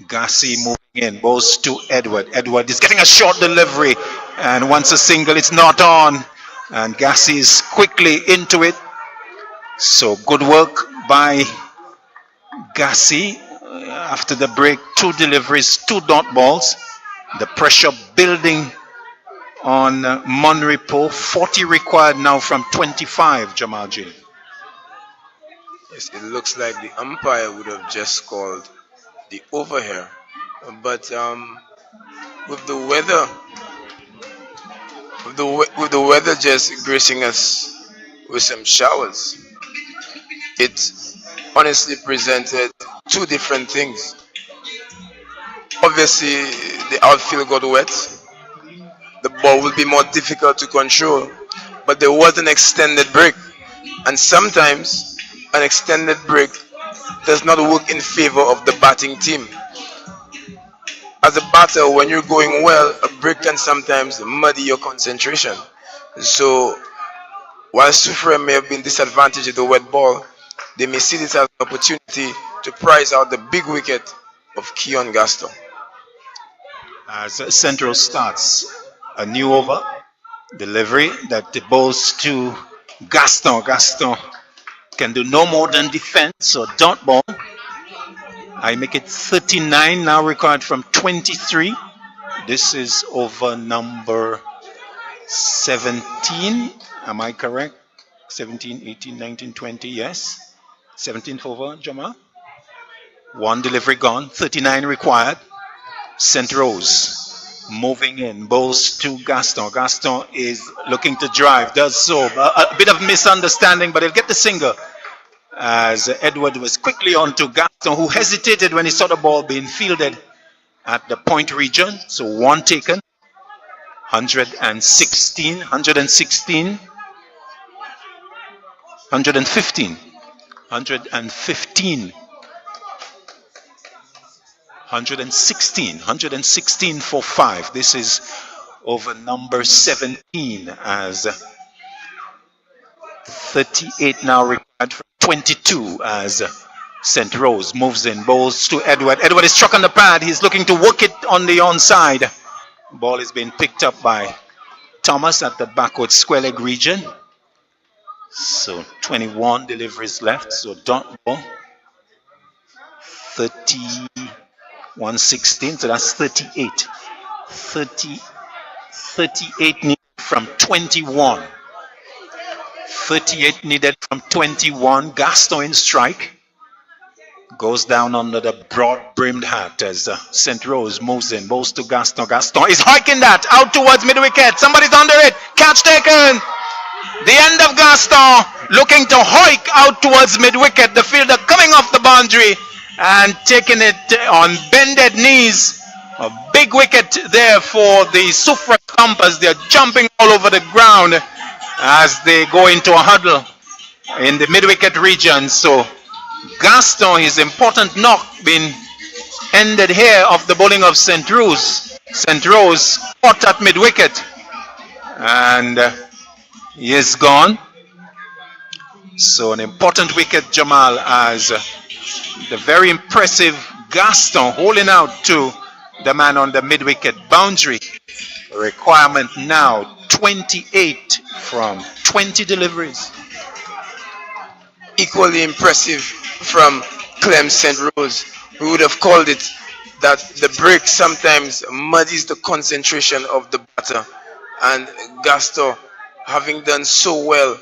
Gassi moving in, balls to Edward. Edward is getting a short delivery, and once a single, it's not on. And Gassi is quickly into it. So good work by Gassi. After the break, 2 deliveries, 2 dot balls. The pressure building on Monrepo. 40 required now from 25, Jamal J. Yes, it looks like the umpire would have just called the over here, but with the weather just gracing us with some showers, it honestly presented 2 different things. Obviously, the outfield got wet. The ball will be more difficult to control, but there was an extended break, and sometimes an extended break does not work in favor of the batting team. As a batter, when you're going well, a break can sometimes muddy your concentration. So while Soufriere may have been disadvantaged with the wet ball, they may see this as an opportunity to prize out the big wicket of Keon Gaston. As Central starts a new over, delivery that the balls to Gaston. Gaston can do no more than defense, so dot ball. I make it 39 now required from 23. This is over number 17. Am I correct? 17, 18, 19, 20, yes. 17th over, Jamal. 1 delivery gone, 39 required. St. Rose moving in, balls to Gaston. Gaston is looking to drive, does so. A bit of misunderstanding, but he'll get the single. As Edward was quickly on to Gaston, who hesitated when he saw the ball being fielded at the point region. So 1 taken. 116, 115, 116 for 5. This is over number 17 as 38 now required from 22 as St. Rose moves in, balls to Edward. Edward is struck on the pad. He's looking to work it on the onside. Ball is being picked up by Thomas at the backward square leg region. So 21 deliveries left. So dot ball. 31-16. So that's 38. 38 needed from 21. 38 needed from 21. Gaston in strike. Goes down under the broad-brimmed hat as St. Rose moves in. Balls to Gaston. Gaston is hiking that out towards mid-wicket. Somebody's under it. Catch taken. The end of Gaston looking to hike out towards mid-wicket. The fielder coming off the boundary and taking it on bended knees. A big wicket there for the Soufriere Stumpers. They're jumping all over the ground as they go into a huddle in the mid-wicket region. So Gaston, his important knock being ended here of the bowling of St. Rose. St. Rose caught at mid-wicket and he is gone. So an important wicket, Jamal, as the very impressive Gaston holding out to the man on the mid-wicket boundary. Requirement now 28 from 20 deliveries. Equally impressive from Clem St. Rose. We would have called it that the break sometimes muddies the concentration of the batter, and Gaston, having done so well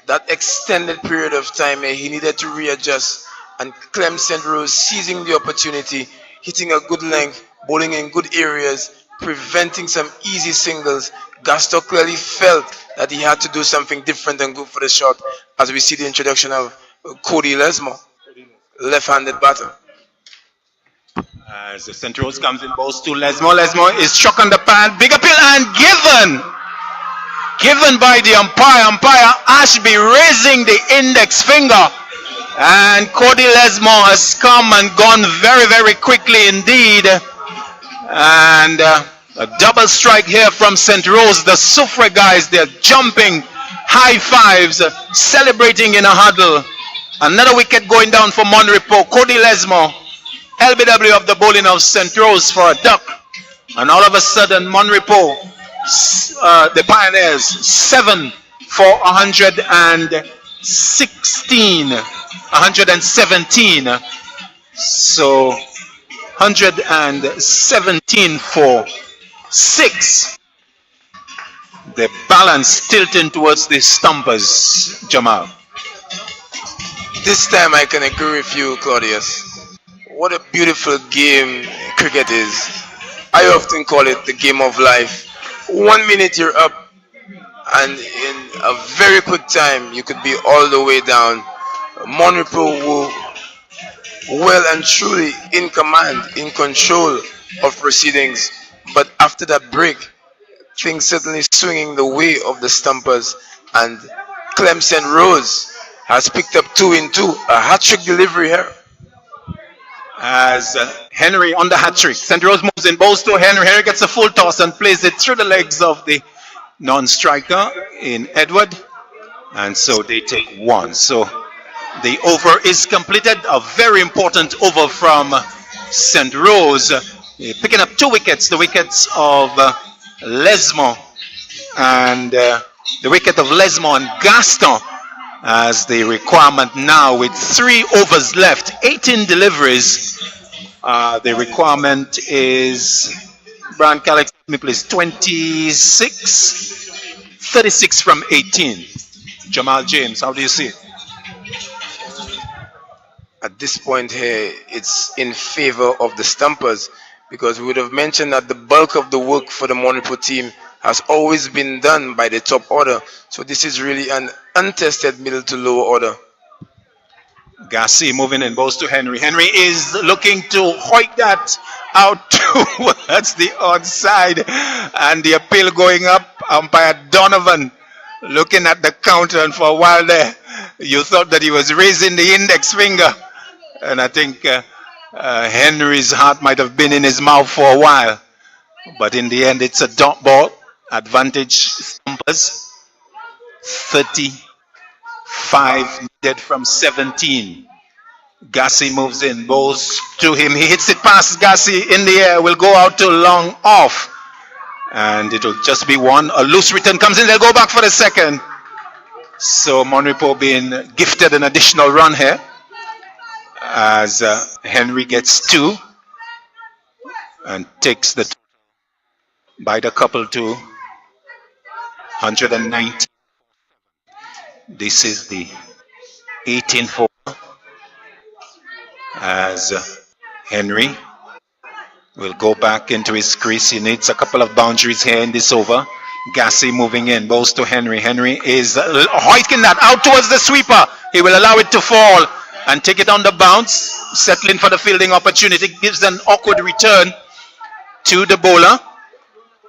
that extended period of time, he needed to readjust, and Clem St. Rose seizing the opportunity, hitting a good length, bowling in good areas, preventing some easy singles. Gaston clearly felt that he had to do something different and good for the shot, as we see the introduction of Cody Lesmore, left-handed batter. As the St. Rose comes in, balls to Lesmore. Lesmore is struck on the pan. Big appeal and given by the umpire. Umpire Ashby raising the index finger. And Cody Lesmore has come and gone very, very quickly indeed. And a double strike here from St. Rose. The Soufriere guys, they're jumping, high fives, celebrating in a huddle. Another wicket going down for Monrepo. Cody Lesmore, LBW of the bowling of St. Rose for a duck. And all of a sudden, Monrepo, the Pioneers, 7 for 117. So 117 for 6. The balance tilting towards the Stumpers, Jamal. This time I can agree with you, Claudius. What a beautiful game cricket is. I often call it the game of life. 1 minute you're up, and in a very quick time you could be all the way down. Monrepo were well and truly in command, in control of proceedings. But after that break, things certainly swinging the way of the Stumpers, and Clemson Rose has picked up 2 in 2. A hat-trick delivery here. As Henry on the hat-trick. St. Rose moves in, bowls to Henry. Henry gets a full toss and plays it through the legs of the non-striker in Edward. And so they take 1. So the over is completed. A very important over from St. Rose. Picking up 2 wickets. The wickets of Lesmore and the wicket of Lesmore and Gaston, as the requirement now with 3 overs left, 18 deliveries. The requirement is, Brian Calix, please, 26, 36 from 18. Jamal James, how do you see it? At this point here, it's in favor of the Stumpers, because we would have mentioned that the bulk of the work for the Monrepo team has always been done by the top order. So this is really an untested middle to lower order. Gassi moving in, balls to Henry. Henry is looking to hoik that out towards the outside, and the appeal going up. Umpire Donovan looking at the counter, and for a while there you thought that he was raising the index finger, and I think Henry's heart might have been in his mouth for a while. But in the end, it's a dot ball. Advantage Stumpers. 35 needed from 17. Gassi moves in, bowls to him. He hits it past Gassi in the air. Will go out to long off. And it will just be 1. A loose return comes in. They'll go back for the second. So Monrepo being gifted an additional run here, as Henry gets 2 and takes the by the couple to 190. This is the 18-4, as Henry will go back into his crease. He needs a couple of boundaries here in this over. Gassi moving in, balls to Henry. Henry is hoiking that out towards the sweeper. He will allow it to fall and take it on the bounce, settling for the fielding opportunity. Gives an awkward return to the bowler.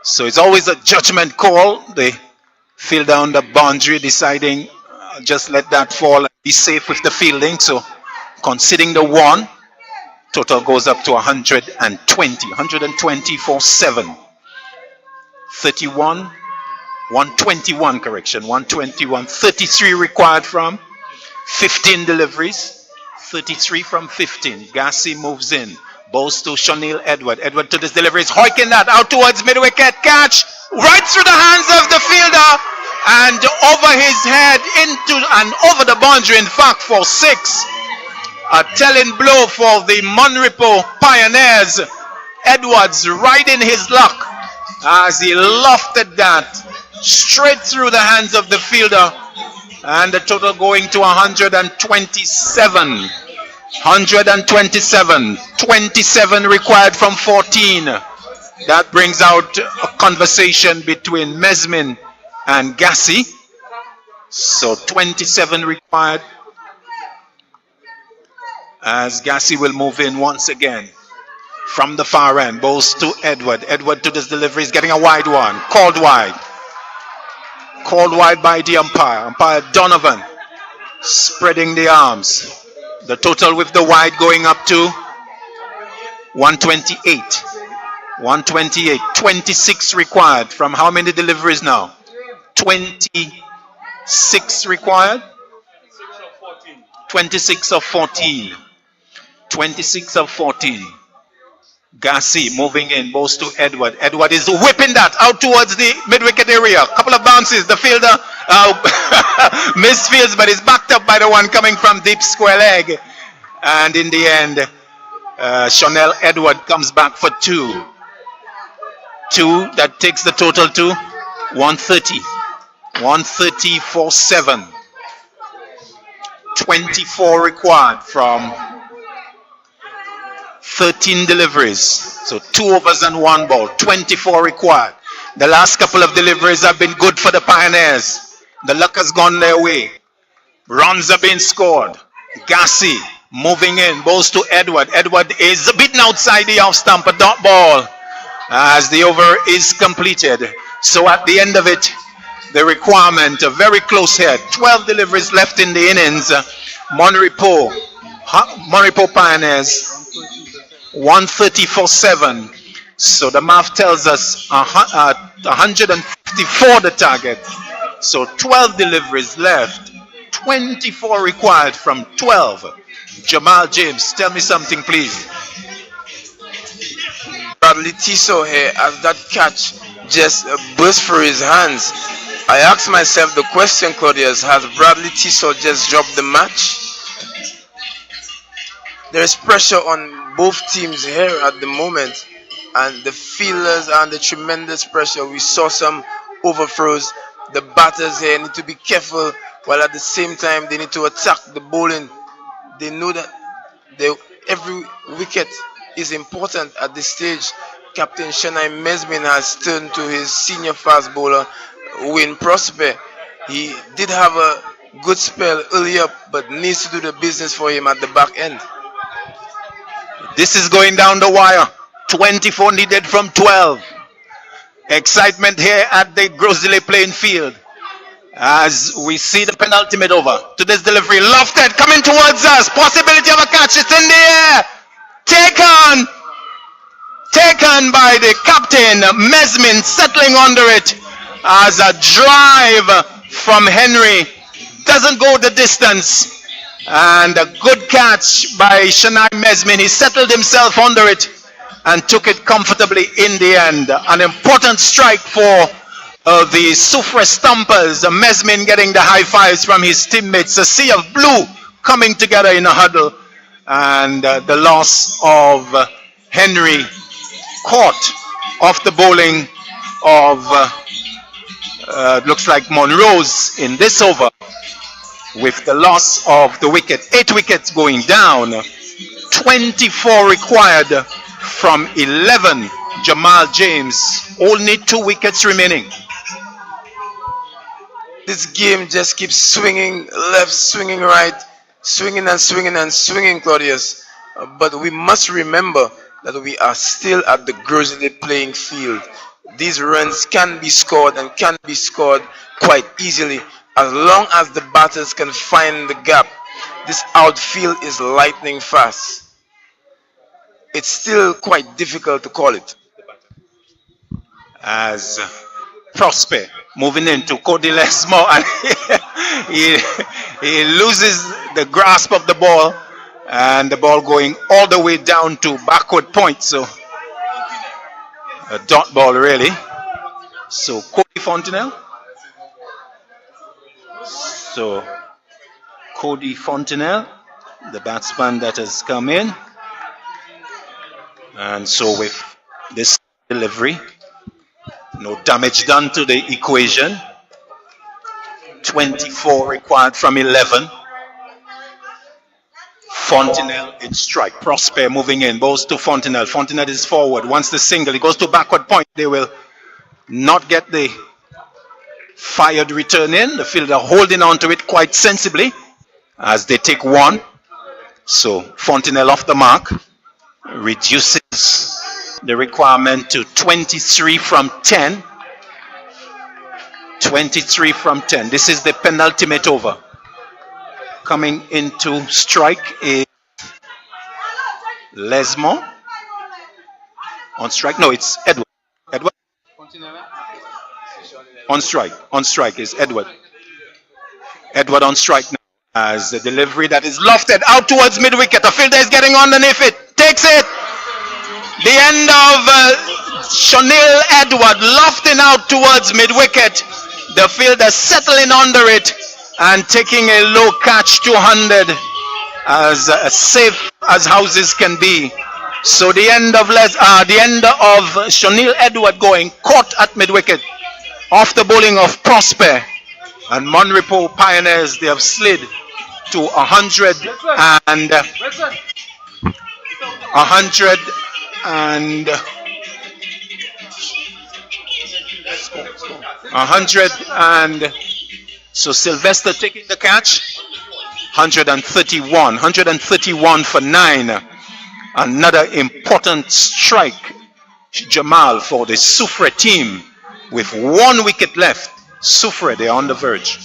So it's always a judgment call. They field down the boundary, deciding just let that fall and be safe with the fielding. So conceding the 1, total goes up to 120 for 7. 31, 121 correction, 121, 33 required from 15 deliveries, 33 from 15. Gassi moves in, bowls to Shonil Edward. Edward to this delivery is hoiking that out towards mid-wicket. Catch right through the hands of the fielder and over his head into and over the boundary, in fact, for 6. A telling blow for the Monrepo Pioneers. Edwards riding his luck as he lofted that straight through the hands of the fielder, and the total going to 127 127. 27 required from 14. That brings out a conversation between Mesmin and Gassi. So 27 required as Gassi will move in once again. From the far end, balls to Edward. Edward to this delivery is getting a wide one. Called wide. Called wide by the umpire. Umpire Donovan spreading the arms. The total with the wide going up to 128. 128. 26 required from how many deliveries now? 26 required? 26 of 14. 26 of 14. Gassi moving in, balls to Edward. Edward is whipping that out towards the mid-wicket area. Couple of bounces. The fielder misfields, but is backed up by the one coming from deep square leg. And in the end, Chanel Edward comes back for 2. 2, that takes the total to 130. 130 for 7. 24 required from 13 deliveries. So 2 overs and 1 ball. 24 required. The last couple of deliveries have been good for the Pioneers. The luck has gone their way. Runs have been scored. Gassi moving in. Balls to Edward. Edward is beaten outside the off stump. A dot ball as the over is completed. So at the end of it, the requirement, a very close hit. 12 deliveries left in the innings. Monrepo Pioneers 130 for 7. So the math tells us 154 the target. So 12 deliveries left. 24 required from 12. Jamal James, tell me something, please. Bradley Tiso here as that catch just burst through his hands. I asked myself the question, Claudius, has Bradley Tiso just dropped the match? There is pressure on both teams here at the moment, and the fielders are under tremendous pressure. We saw some overthrows. The batters here need to be careful, while at the same time they need to attack the bowling. They know that every wicket is important at this stage. Captain Shanai Mesmin has turned to his senior fast bowler, Wayne Prosper. He did have a good spell early up, but needs to do the business for him at the back end. This is going down the wire. 24 needed from 12. Excitement here at the Grosley playing field as we see the penultimate over. To this delivery, lofted coming towards us. Possibility of a catch. It's in the air. Taken by the captain. Mesmin settling under it as a drive from Henry. Doesn't go the distance. And a good catch by Shanai Mesmin. He settled himself under it and took it comfortably in the end. An important strike for the Soufriere Stumpers. Mesmin getting the high fives from his teammates. A sea of blue coming together in a huddle. And the loss of Henry caught off the bowling of looks like Monroe's in this over, with the loss of the wicket. 8 wickets going down. 24 required from 11. Jamal James, only 2 wickets remaining. This game just keeps swinging left, swinging right, swinging and swinging and swinging, Claudius. But we must remember that we are still at the Grosley playing field. These runs can be scored and can be scored quite easily as long as the batters can find the gap. This outfield is lightning fast. It's still quite difficult to call it. As Prosper moving into Cody Lesmore, and he loses the grasp of the ball, and the ball going all the way down to backward point. So a dot ball really. So Cody Fontenelle. So Cody Fontenelle, the batsman that has come in. And so with this delivery, no damage done to the equation. 24 required from 11. Fontenelle in strike. Prosper moving in. Balls to Fontenelle. Fontenelle is forward. Once the single, he goes to backward point. They will not get the fired return in. The fielder holding on to it quite sensibly as they take one. So Fontenelle off the mark reduces the requirement to 23 from 10. 23 from 10. This is the penultimate over. Coming into strike is Lesmond. On strike, no, it's Edward. Edward. On strike. On strike is Edward. Edward on strike now as the delivery that is lofted out towards mid-wicket. The fielder is getting underneath it. Takes it. The end of Chanel Edward lofting out towards mid-wicket. The fielder settling under it and taking a low catch 200 as safe as houses can be. So the end of Chanel Edward going caught at mid-wicket off the bowling of Prosper, and Monrepo Pioneers, they have slid to 100 and 100 and so Sylvester taking the catch. 131 for 9. Another important strike, Jamal, for the Soufriere team with 1 wicket left. Soufriere, they are on the verge.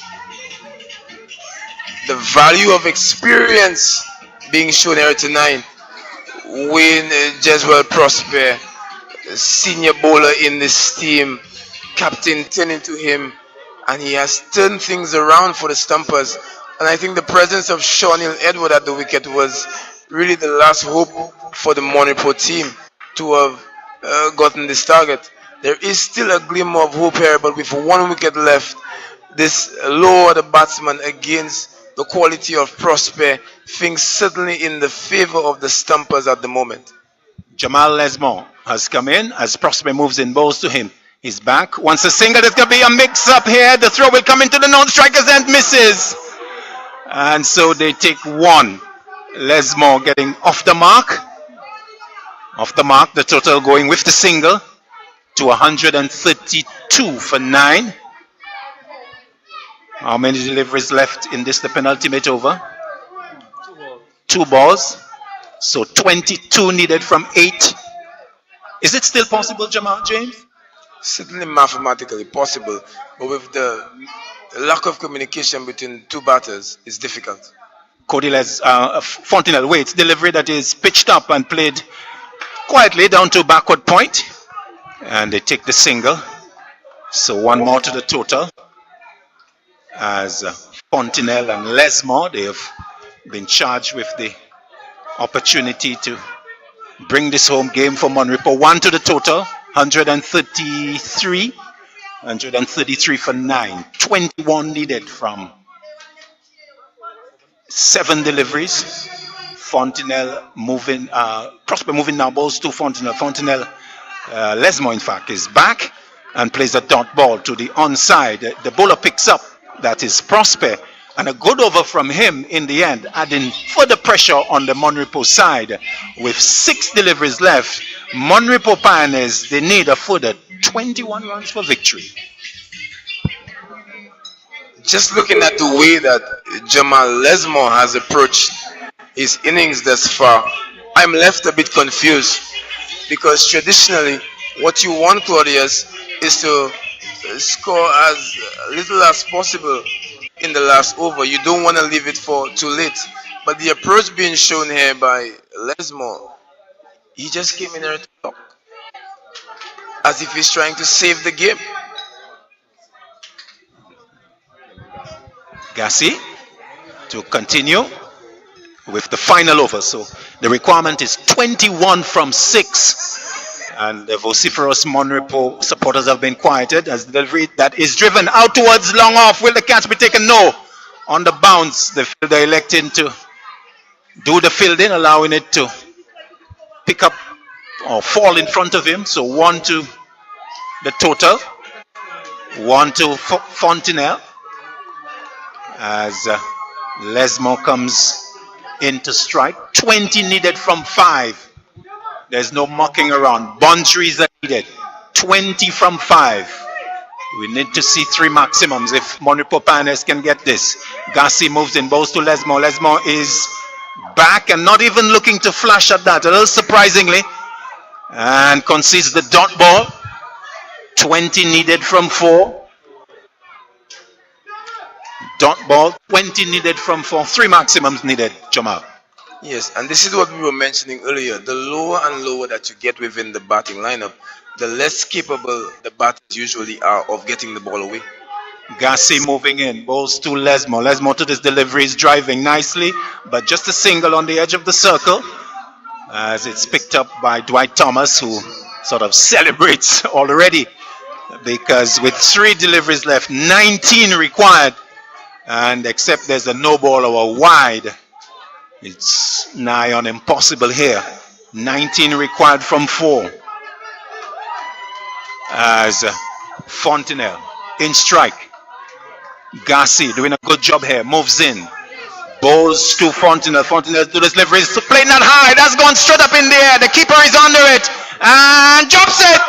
The value of experience being shown here tonight. Wayne Jeswell Prosper, senior bowler in this team, captain turning to him, and he has turned things around for the Stumpers. And I think the presence of Chanel Edward at the wicket was really the last hope for the Monrepo team to have gotten this target. There is still a glimmer of hope here, but with 1 wicket left, this lower the batsman against the quality of Prosper, things certainly in the favor of the Stumpers at the moment. Jamal Lesmond has come in as Prosper moves in, balls to him. He's back. Once a single, there's going to be a mix-up here. The throw will come into the non-strikers and misses. And so they take 1. Lesmond getting off the mark. Off the mark, the total going with the single to 132 for 9. How many deliveries left in this, the penultimate over? 2 balls. So 22 needed from 8. Is it still possible, Jamal James? Certainly mathematically possible, but with the lack of communication between 2 batters, it's difficult. Fontenelle waits. Delivery that is pitched up and played quietly down to backward point. And they take the single. So 1 more to the total. As Fontenelle and Lesmond, they have been charged with the opportunity to bring this home game for Monrepo. 1 to the total. 133 for 9. 21 needed from 7 deliveries. Fontenelle moving, Prosper moving now, balls to Fontenelle. Fontenelle, Lesmond in fact, is back and plays a dot ball to the onside. The bowler picks up, that is Prosper, and a good over from him in the end, adding further pressure on the Monrepo side. With 6 deliveries left, Monrepo Pioneers, they need a further 21 runs for victory. Just looking at the way that Jamal Lesmond has approached his innings thus far, I'm left a bit confused, because traditionally what you want, Claudius, is to score as little as possible in the last over. You don't want to leave it for too late. But the approach being shown here by Lesmond, he just came in here to talk, as if he's trying to save the game. Gassi to continue with the final over. So the requirement is 21 from 6. And the vociferous Monrepo supporters have been quieted as the delivery that is driven out towards long off. Will the catch be taken? No. On the bounce, the fielder electing to do the fielding, allowing it to pick up or fall in front of him. So 1 to the total. 1 to Fontenelle as Lesmond comes into strike. 20 needed from 5. There's no mucking around. Boundaries are needed. 20 from 5. We need to see 3 maximums if Monrepo Pioneers can get this. Gassi moves in, balls to Lesmo. Lesmo is back and not even looking to flash at that, a little surprisingly. And concedes the dot ball. 20 needed from 4. Dot ball, 20 needed from 4. 3 maximums needed, Jamal. Yes, and this is what we were mentioning earlier. The lower and lower that you get within the batting lineup, the less capable the batters usually are of getting the ball away. Gassi moving in, balls to Lesmo. Lesmo to this delivery is driving nicely, but just a single on the edge of the circle as it's picked up by Dwight Thomas, who sort of celebrates already because with 3 deliveries left, 19 required, and except there's a no ball or a wide, it's nigh on impossible here. 19 required from 4. As Fontenelle in strike. Gassi doing a good job here. Moves in. Bowls to Fontenelle. Fontenelle to the delivery. It's playing that high. That's gone straight up in the air. The keeper is under it. And drops it.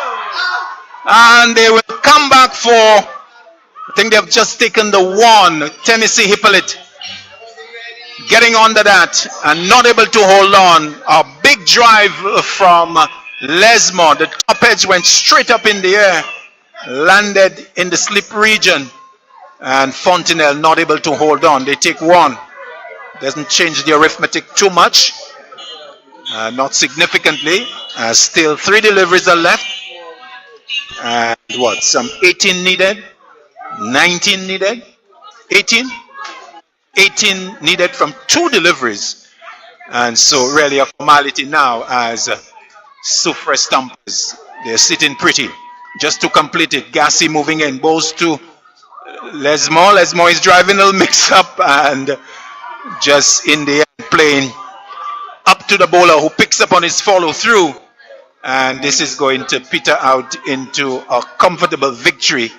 And they will come back for, I think they've just taken the 1. Tennessee Hippolyte getting under that and not able to hold on. A big drive from Lesmo. The top edge went straight up in the air, landed in the slip region, and Fontenelle not able to hold on. They take 1. Doesn't change the arithmetic too much, not significantly. Still 3 deliveries are left, and what, some 18 needed, 19 needed, 18 needed from 2 deliveries, and so really a formality now as Soufriere Stumpers. They're sitting pretty just to complete it. Gassi moving in, balls to Lesmo. Lesmo is driving a little mix up and just in the end playing up to the bowler who picks up on his follow through, and this is going to peter out into a comfortable victory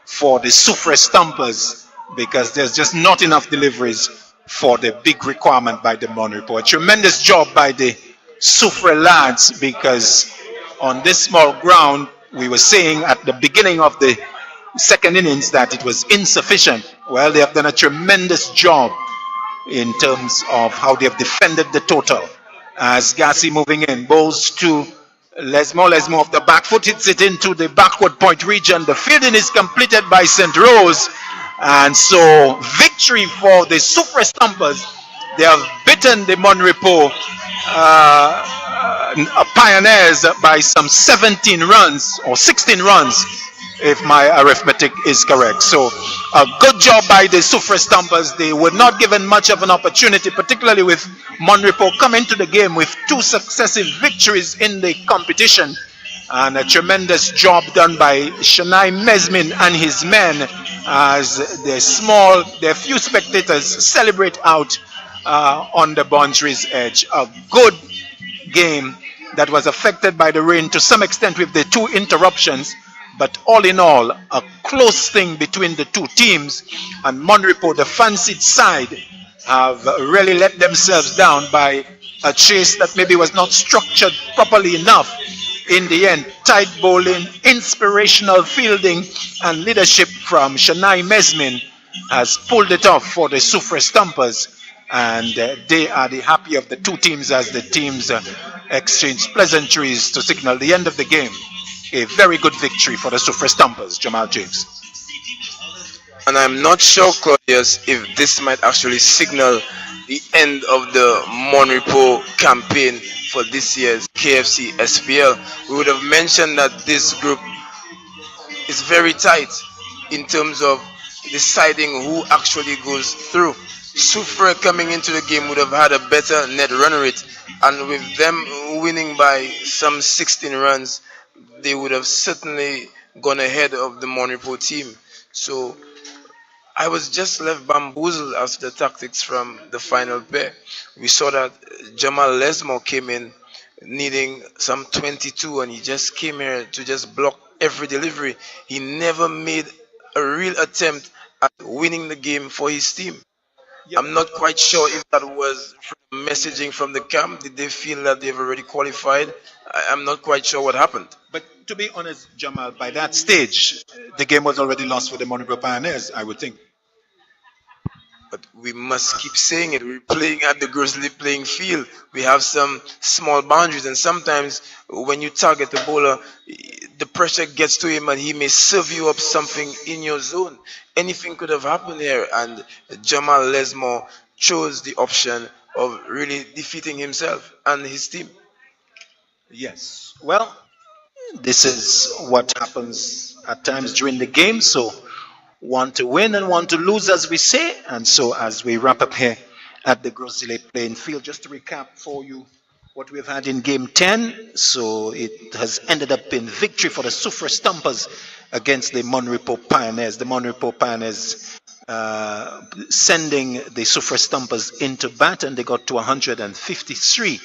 for the Soufriere Stumpers because there's just not enough deliveries for the big requirement by the Monrepo. A tremendous job by the Soufriere lads, because on this small ground we were saying at the beginning of the second innings that it was insufficient. Well, they have done a tremendous job in terms of how they have defended the total. As Gassi moving in, bowls to Lesmo. Lesmo off the back foot hits it into the backward point region. The fielding is completed by St. Rose, and so victory for the Soufriere Stumpers. They have beaten the Monrepo Pioneers by some 17 runs or 16 runs, if my arithmetic is correct. So a good job by the Soufriere Stumpers. They were not given much of an opportunity, particularly with Monrepo coming to the game with 2 successive victories in the competition, and a tremendous job done by Shanai Mesmin and his men as their few spectators celebrate out on the boundaries edge. A good game that was affected by the rain to some extent with the 2 interruptions, but all in all a close thing between the 2 teams, and Monrepo, the fancied side, have really let themselves down by a chase that maybe was not structured properly enough. In the end, tight bowling, inspirational fielding, and leadership from Shanai Mesmin has pulled it off for the Soufriere Stumpers, and they are the happy of the 2 teams as the teams exchange pleasantries to signal the end of the game. A very good victory for the Soufriere Stumpers, Jamal James. And I'm not sure, Claudius, if this might actually signal the end of the Monrepo campaign for this year's KFC SPL. We would have mentioned that this group is very tight in terms of deciding who actually goes through. Soufriere coming into the game would have had a better net run rate, and with them winning by some 16 runs, they would have certainly gone ahead of the Monrepo team. So I was just left bamboozled as to the tactics from the final pair. We saw that Jamal Lesmo came in needing some 22, and he just came here to just block every delivery. He never made a real attempt at winning the game for his team. I'm not quite sure if that was from messaging from the camp. Did they feel that they've already qualified? I'm not quite sure what happened. But to be honest, Jamal, by that stage, the game was already lost for the Monroe Pioneers, I would think. But we must keep saying it. We're playing at the Grizzly playing field. We have some small boundaries, and sometimes when you target the bowler, the pressure gets to him and he may serve you up something in your zone. Anything could have happened here, and Jamal Lesmore chose the option of really defeating himself and his team. Yes. Well, this is what happens at times during the game. So, one to win and one to lose, as we say. And so, as we wrap up here at the Grizzly playing field, just to recap for you what we've had in game 10. So, it has ended up in victory for the Soufriere Stumpers against the Monrepo Pioneers. The Monrepo Pioneers sending the Soufriere Stumpers into bat, and they got to 153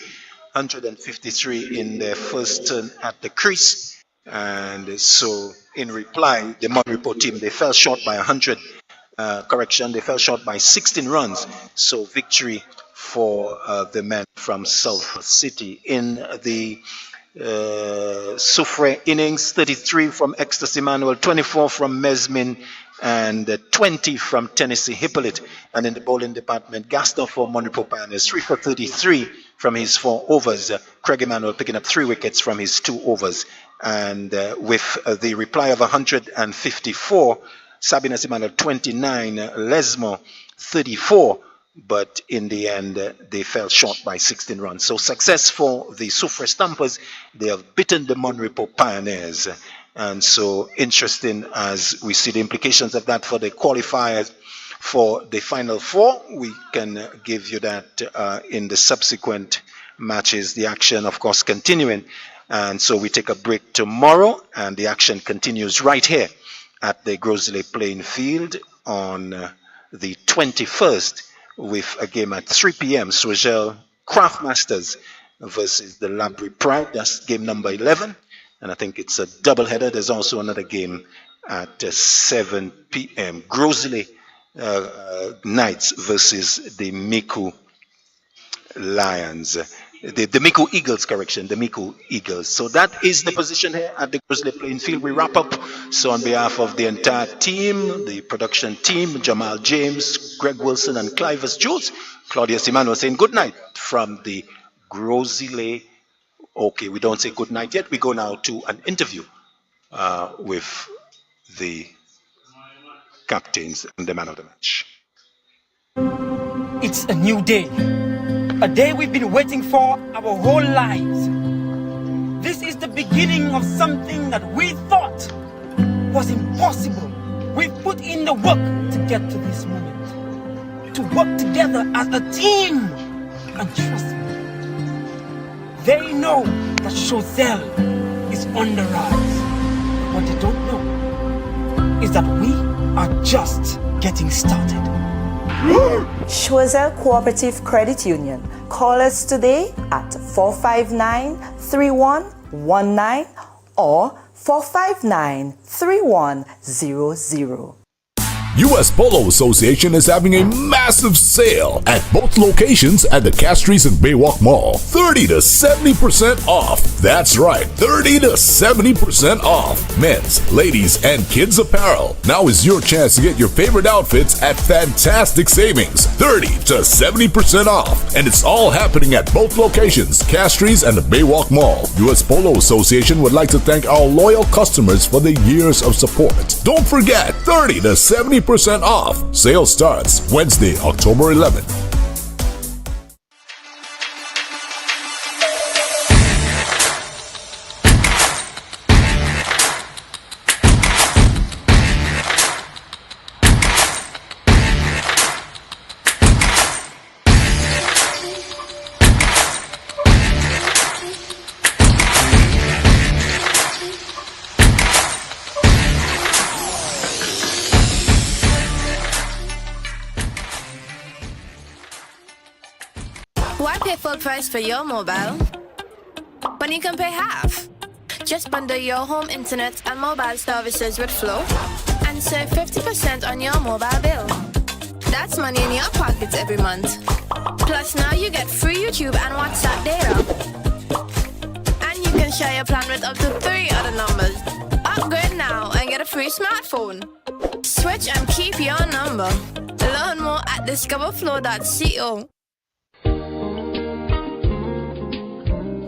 in their first turn at the crease. And so in reply, the Monrepo team, they fell short by 100, they fell short by 16 runs. So victory for the men from Sulphur City. In the Soufriere innings, 33 from Ecstasy Manuel, 24 from Mesmin, and 20 from Tennessee Hippolyte. And in the bowling department, Gaston for Monrepo Pioneers, 3 for 33 from his 4 overs. Craig Emmanuel picking up 3 wickets from his 2 overs. And with the reply of 154, Sabina Emmanuel 29, Lesmore 34. But in the end, they fell short by 16 runs. So success for the Soufriere Stumpers. They have beaten the Monrepo Pioneers. And so interesting as we see the implications of that for the qualifiers for the Final Four. We can give you that in the subsequent matches. The action, of course, continuing. And so we take a break tomorrow, and the action continues right here at the Grizzly playing field on the 21st with a game at 3 p.m. Swagel Craftmasters versus the Labrie Pride. That's game number 11. And I think it's a double-header. There's also another game at 7 p.m. Grizzly Knights versus the Miku Lions. The Miku Eagles, the Miku Eagles. So that is the position here at the Grizzly playing field. We wrap up. So on behalf of the entire team, the production team, Jamal James, Greg Wilson, and Clivus Jules, Claudia Simano saying good night from the Grizzly. Okay, we don't say good night yet. We go now to an interview with the captains and the man of the match. It's a new day. A day we've been waiting for our whole lives. This is the beginning of something that we thought was impossible. We've put in the work to get to this moment. To work together as a team. And trust me, they know that Choiseul is on the rise. What they don't know is that we are just getting started. Choiseul Cooperative Credit Union. Call us today at 459-3119 or 459-3100. US Polo Association is having a massive sale at both locations at the Castries and Baywalk Mall. 30 to 70% off. That's right, 30 to 70% off. Men's, ladies, and kids apparel. Now is your chance to get your favorite outfits at fantastic savings. 30 to 70% off. And it's all happening at both locations, Castries and the Baywalk Mall. US Polo Association would like to thank our loyal customers for the years of support. Don't forget, 30 to 70% off. Sale starts Wednesday, October 11th. Why pay full price for your mobile when you can pay half? Just bundle your home internet and mobile services with Flow and save 50% on your mobile bill. That's money in your pockets every month. Plus now you get free YouTube and WhatsApp data. And you can share your plan with up to 3 other numbers. Upgrade now and get a free smartphone. Switch and keep your number. Learn more at discoverflow.co.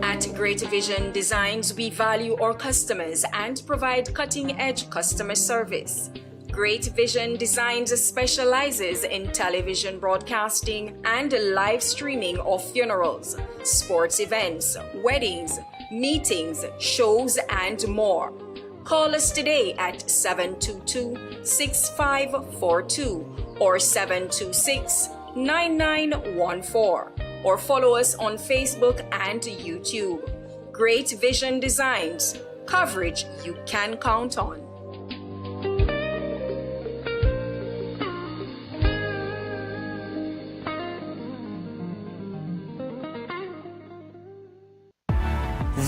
At Great Vision Designs, we value our customers and provide cutting-edge customer service. Great Vision Designs specializes in television broadcasting and live streaming of funerals, sports events, weddings, meetings, shows, and more. Call us today at 722-6542 or 726-9914 or follow us on Facebook and YouTube. Great Vision Designs, coverage you can count on.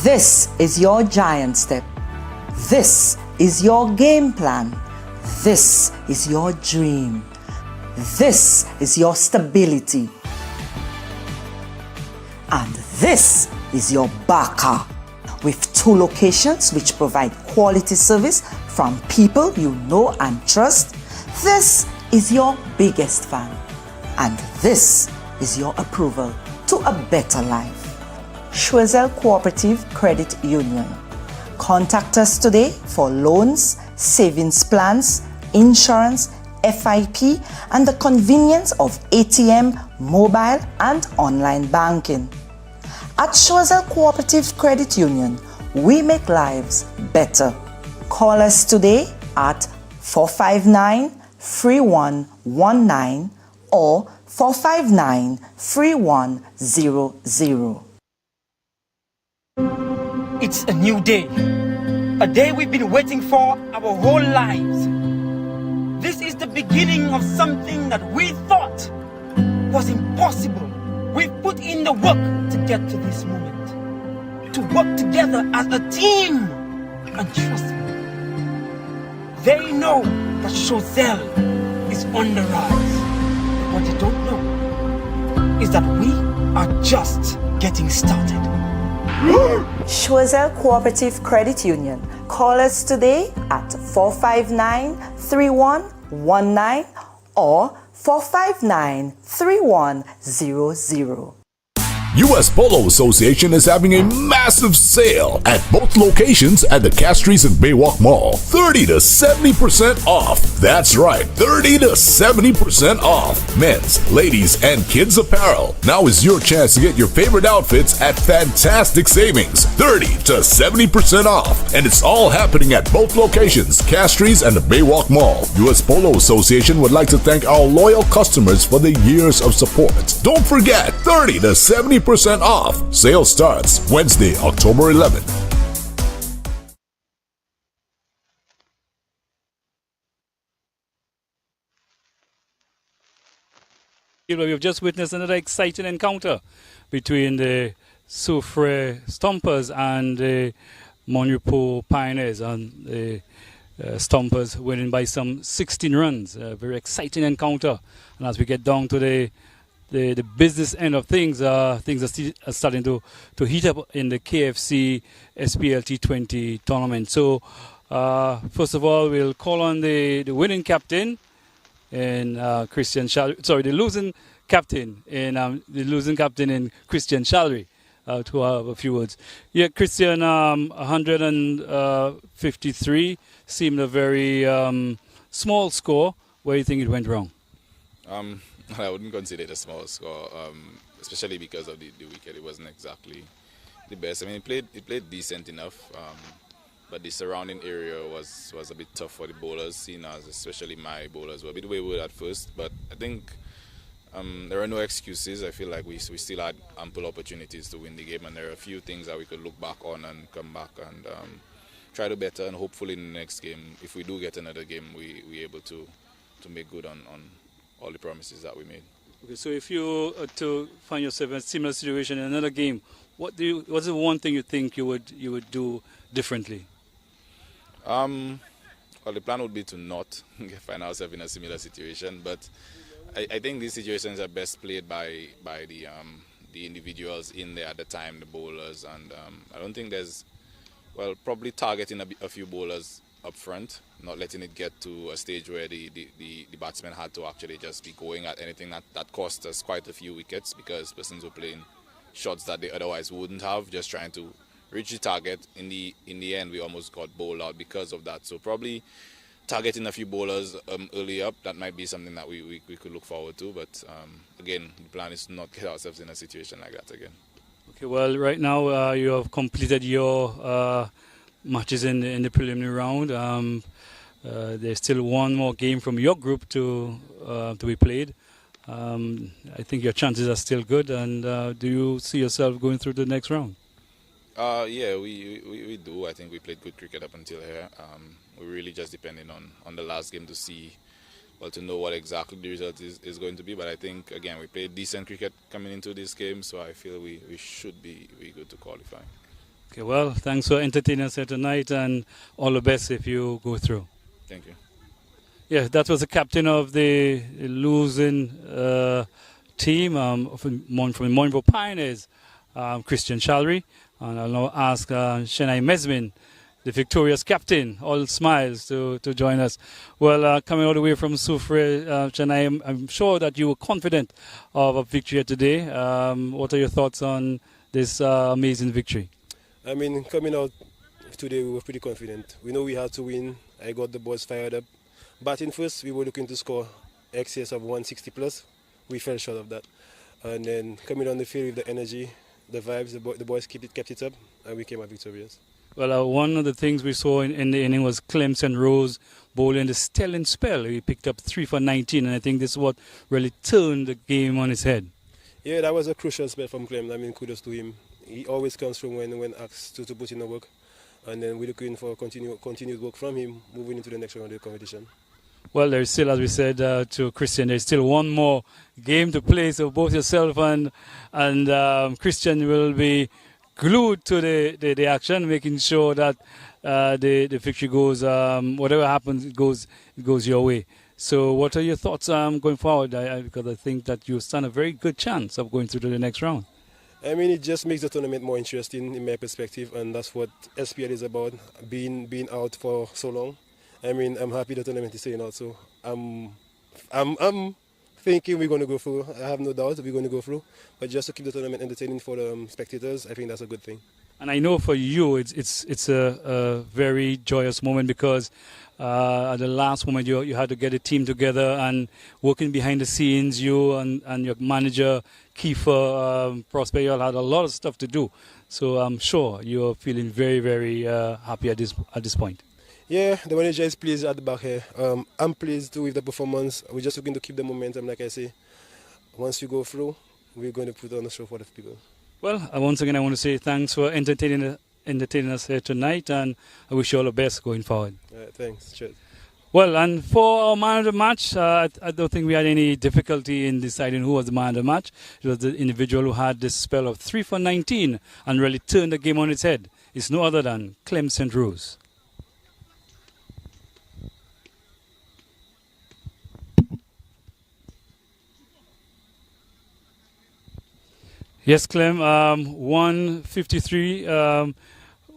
This is your giant step. This is your game plan. This is your dream. This is your stability. And this is your Baka, with 2 locations which provide quality service from people you know and trust. This is your biggest fan. And this is your approval to a better life. Schwezel Cooperative Credit Union. Contact us today for loans, savings plans, insurance, FIP, and the convenience of ATM, mobile, and online banking. At Schwezel Cooperative Credit Union, we make lives better. Call us today at 459-3119 or 459-3100. It's a new day. A day we've been waiting for our whole lives. This is the beginning of something that we thought was impossible. We've put in the work to get to this moment. To work together as a team. And trust me, they know that Schwezel is on the rise. What they don't know is that we are just getting started. Schwezel Cooperative Credit Union. Call us today at 459-3119 or 459-3100. US Polo Association is having a massive sale at both locations at the Castries and Baywalk Mall. 30 to 70% off. That's right, 30 to 70% off. Men's, ladies, and kids apparel. Now is your chance to get your favorite outfits at fantastic savings. 30 to 70% off. And it's all happening at both locations, Castries and the Baywalk Mall. US Polo Association would like to thank our loyal customers for the years of support. Don't forget, 30 to 70% off. Sale starts Wednesday, October 11th. We've just witnessed another exciting encounter between the Soufriere Stumpers and the Repos Pioneers, and the Stumpers winning by some 16 runs. A very exciting encounter. And as we get down to the business end of things, things are starting to heat up in the KFC SPLT20 tournament. So first of all, we'll call on the winning captain in Christian Shalry, sorry, the losing captain in Christian Shalry, to have a few words. Yeah, Christian, 153 seemed a very small score. Where do you think it went wrong? I wouldn't consider it a small score, especially because of the weekend. It wasn't exactly the best. I mean, it played decent enough, but the surrounding area was a bit tough for the bowlers, seen as especially my bowlers were a bit wayward at first. But I think there are no excuses. I feel like we still had ample opportunities to win the game, and there are a few things that we could look back on and come back and try to better. And hopefully in the next game, if we do get another game, we're able to make good on all the promises that we made. Okay, so if you to find yourself in a similar situation in another game, what's the one thing you think you would do differently? Well, the plan would be to not find ourselves in a similar situation, but I think these situations are best played by the individuals in there at the time, the bowlers, and I don't think there's, well, probably targeting a few bowlers up front, not letting it get to a stage where the batsmen had to actually just be going at anything that cost us quite a few wickets, because persons were playing shots that they otherwise wouldn't have, just trying to reach the target. In the end, we almost got bowled out because of that. So probably targeting a few bowlers early up, that might be something that we could look forward to. But again, the plan is to not get ourselves in a situation like that again. Okay, well, right now you have completed your matches in the preliminary round. There's still one more game from your group to be played. I think your chances are still good. And do you see yourself going through the next round? Yeah, we do. I think we played good cricket up until here. We're really just depending on the last game to see, well, to know what exactly the result is going to be. But I think, again, we played decent cricket coming into this game, so I feel we should be good to qualify. Okay, well, thanks for entertaining us here tonight, and all the best if you go through. Thank you. Yeah, that was the captain of the losing team from Monroe Pioneers, Christian Shalry. And I'll now ask Chennai Mesmin, the victorious captain, all smiles, to join us. Well, coming all the way from Soufriere, Chennai, I'm sure that you were confident of a victory today. What are your thoughts on this amazing victory? I mean, coming out today, we were pretty confident. We know we had to win. I got the boys fired up. Batting first, we were looking to score excess of 160 plus. We fell short of that. And then coming on the field with the energy, the vibes, the boys kept it up, and we came out victorious. Well, one of the things we saw in the inning was Clemson Rose bowling the stellar spell. He picked up 3 for 19, and I think this is what really turned the game on its head. Yeah, that was a crucial spell from Clem. I mean, kudos to him. He always comes from when asked to put in the work, and then we're looking for continued work from him moving into the next round of the competition. Well, there's still, as we said to Christian, there's still one more game to play. So both yourself and Christian will be glued to the action, making sure that the victory goes, whatever happens, it goes your way. So what are your thoughts going forward? Because I think that you stand a very good chance of going through to the next round. I mean, it just makes the tournament more interesting in my perspective, and that's what SPL is about, being out for so long. I mean, I'm happy the tournament is staying out, so I'm thinking we're going to go through. I have no doubt we're going to go through, but just to keep the tournament entertaining for the spectators, I think that's a good thing. And I know for you, it's a very joyous moment, because at the last moment you had to get a team together, and working behind the scenes, you and your manager Kiefer Prosper, you all had a lot of stuff to do. So I'm sure you're feeling very, very happy at this point. Yeah, the manager is pleased at the back here. I'm pleased too with the performance. We're just looking to keep the momentum, like I say. Once we go through, we're going to put on a show for the people. Well, once again, I want to say thanks for entertaining us here tonight, and I wish you all the best going forward. Thanks. Cheers. Well, and for our man of the match, I don't think we had any difficulty in deciding who was the man of the match. It was the individual who had this spell of 3 for 19 and really turned the game on its head. It's no other than Clem St. Rose. Yes, Clem, 153.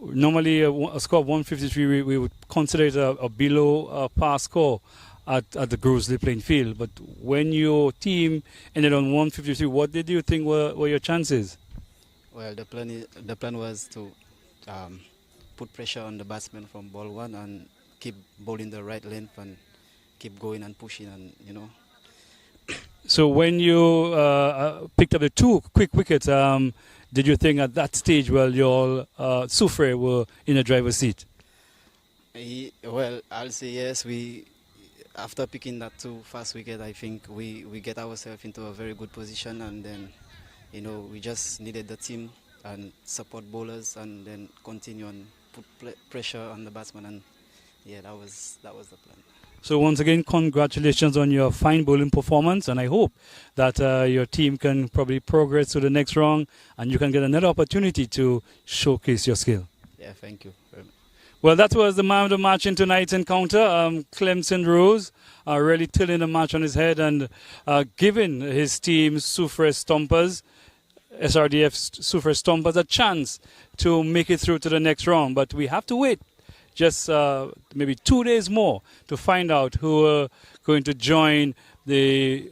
Normally, a score of 153, we would consider it a below par score at the GROS playing field. But when your team ended on 153, what did you think were your chances? Well, the plan was to put pressure on the batsman from ball one and keep bowling the right length and keep going and pushing, and So when you picked up the 2 quick wickets, did you think at that stage, well, your Soufriere were in a driver's seat? Well, I'll say yes. After picking that 2 fast wickets, I think we get ourselves into a very good position, and then we just needed the team and support bowlers, and then continue and put pressure on the batsman, and yeah, that was the plan. So once again, congratulations on your fine bowling performance, and I hope that your team can probably progress to the next round and you can get another opportunity to showcase your skill. Yeah, thank you very much. Well, that was the man of the match in tonight's encounter. Clemson Rose really tilling the match on his head and giving his team SPLT Stumpers, SRDF Soufriere Stumpers, a chance to make it through to the next round. But we have to wait just maybe 2 days more to find out who are going to join the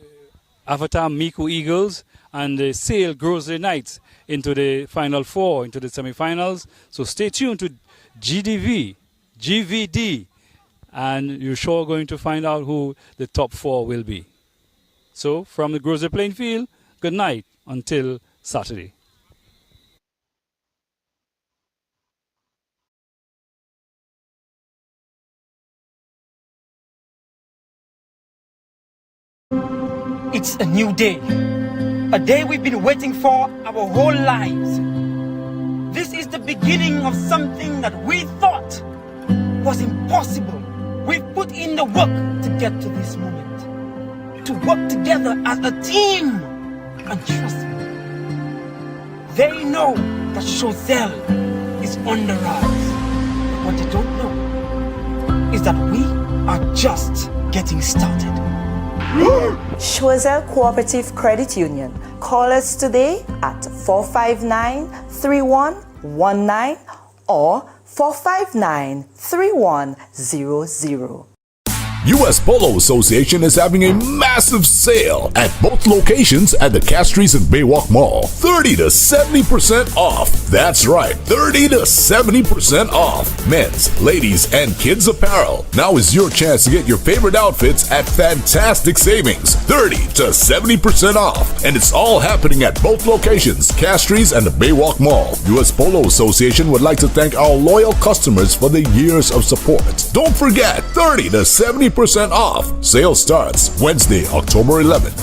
Avatar Miku Eagles and the Sale Grocery Knights into the Final Four, into the semi-finals. So stay tuned to GVD, and you're sure going to find out who the top 4 will be. So from the Grocery playing field, good night until Saturday. It's a new day. A day we've been waiting for our whole lives. This is the beginning of something that we thought was impossible. We've put in the work to get to this moment. To work together as a team. And trust me, they know that Chosel is on the rise. What they don't know is that we are just getting started. Chosel Cooperative Credit Union. Call us today at 459-3119 or 459-3100. US Polo Association is having a massive sale at both locations at the Castries and Baywalk Mall. 30 to 70% off. That's right, 30 to 70% off. Men's, ladies, and kids apparel. Now is your chance to get your favorite outfits at fantastic savings. 30 to 70% off. And it's all happening at both locations, Castries and the Baywalk Mall. US Polo Association would like to thank our loyal customers for the years of support. Don't forget, 30 to 70% off. Sale starts Wednesday, October 11th.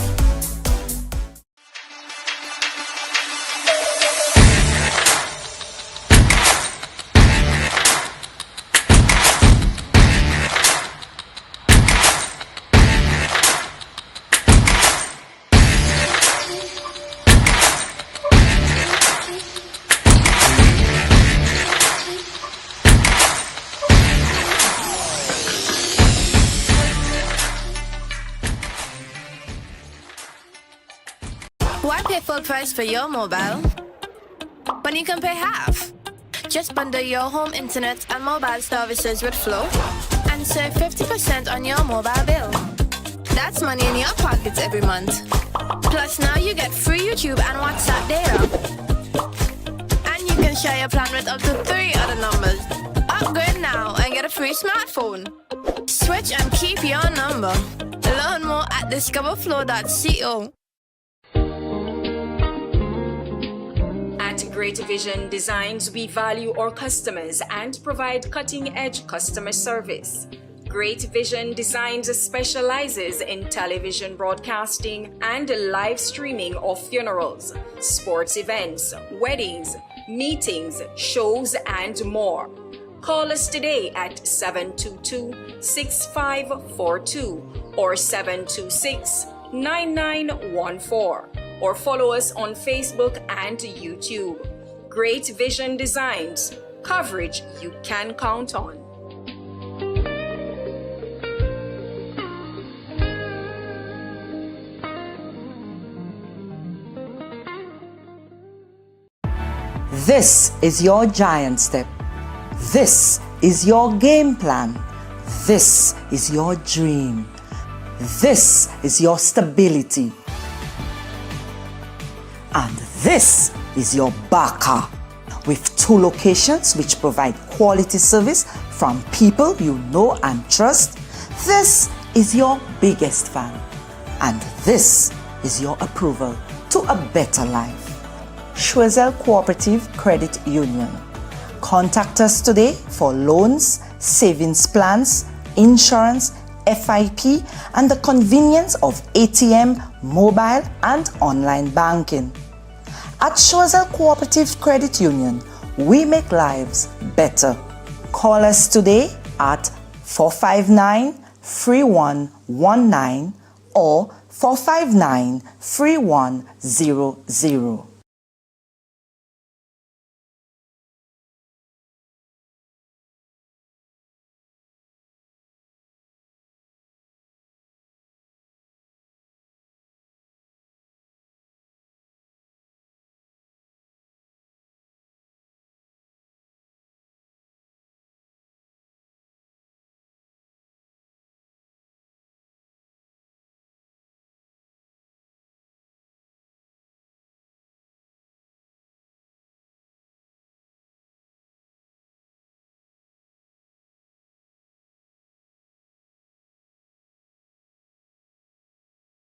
Why pay full price for your mobile when you can pay half? Just bundle your home internet and mobile services with Flow and save 50% on your mobile bill. That's money in your pockets every month. Plus now you get free YouTube and WhatsApp data. And you can share your plan with up to 3 other numbers. Upgrade now and get a free smartphone. Switch and keep your number. Learn more at discoverflow.co. At Great Vision Designs, we value our customers and provide cutting-edge customer service. Great Vision Designs specializes in television broadcasting and live streaming of funerals, sports events, weddings, meetings, shows, and more. Call us today at 722-6542 or 726-9914. Or follow us on Facebook and YouTube. Great Vision Designs, coverage you can count on. This is your giant step. This is your game plan. This is your dream. This is your stability. And this is your Baka, with 2 locations which provide quality service from people you know and trust. This is your biggest fan, and this is your approval to a better life. Chosel Cooperative Credit Union. Contact us today for loans, savings plans, insurance, FIP, and the convenience of ATM, mobile, and online banking. At Chosel Cooperative Credit Union, we make lives better. Call us today at 459-3119 or 459-3100.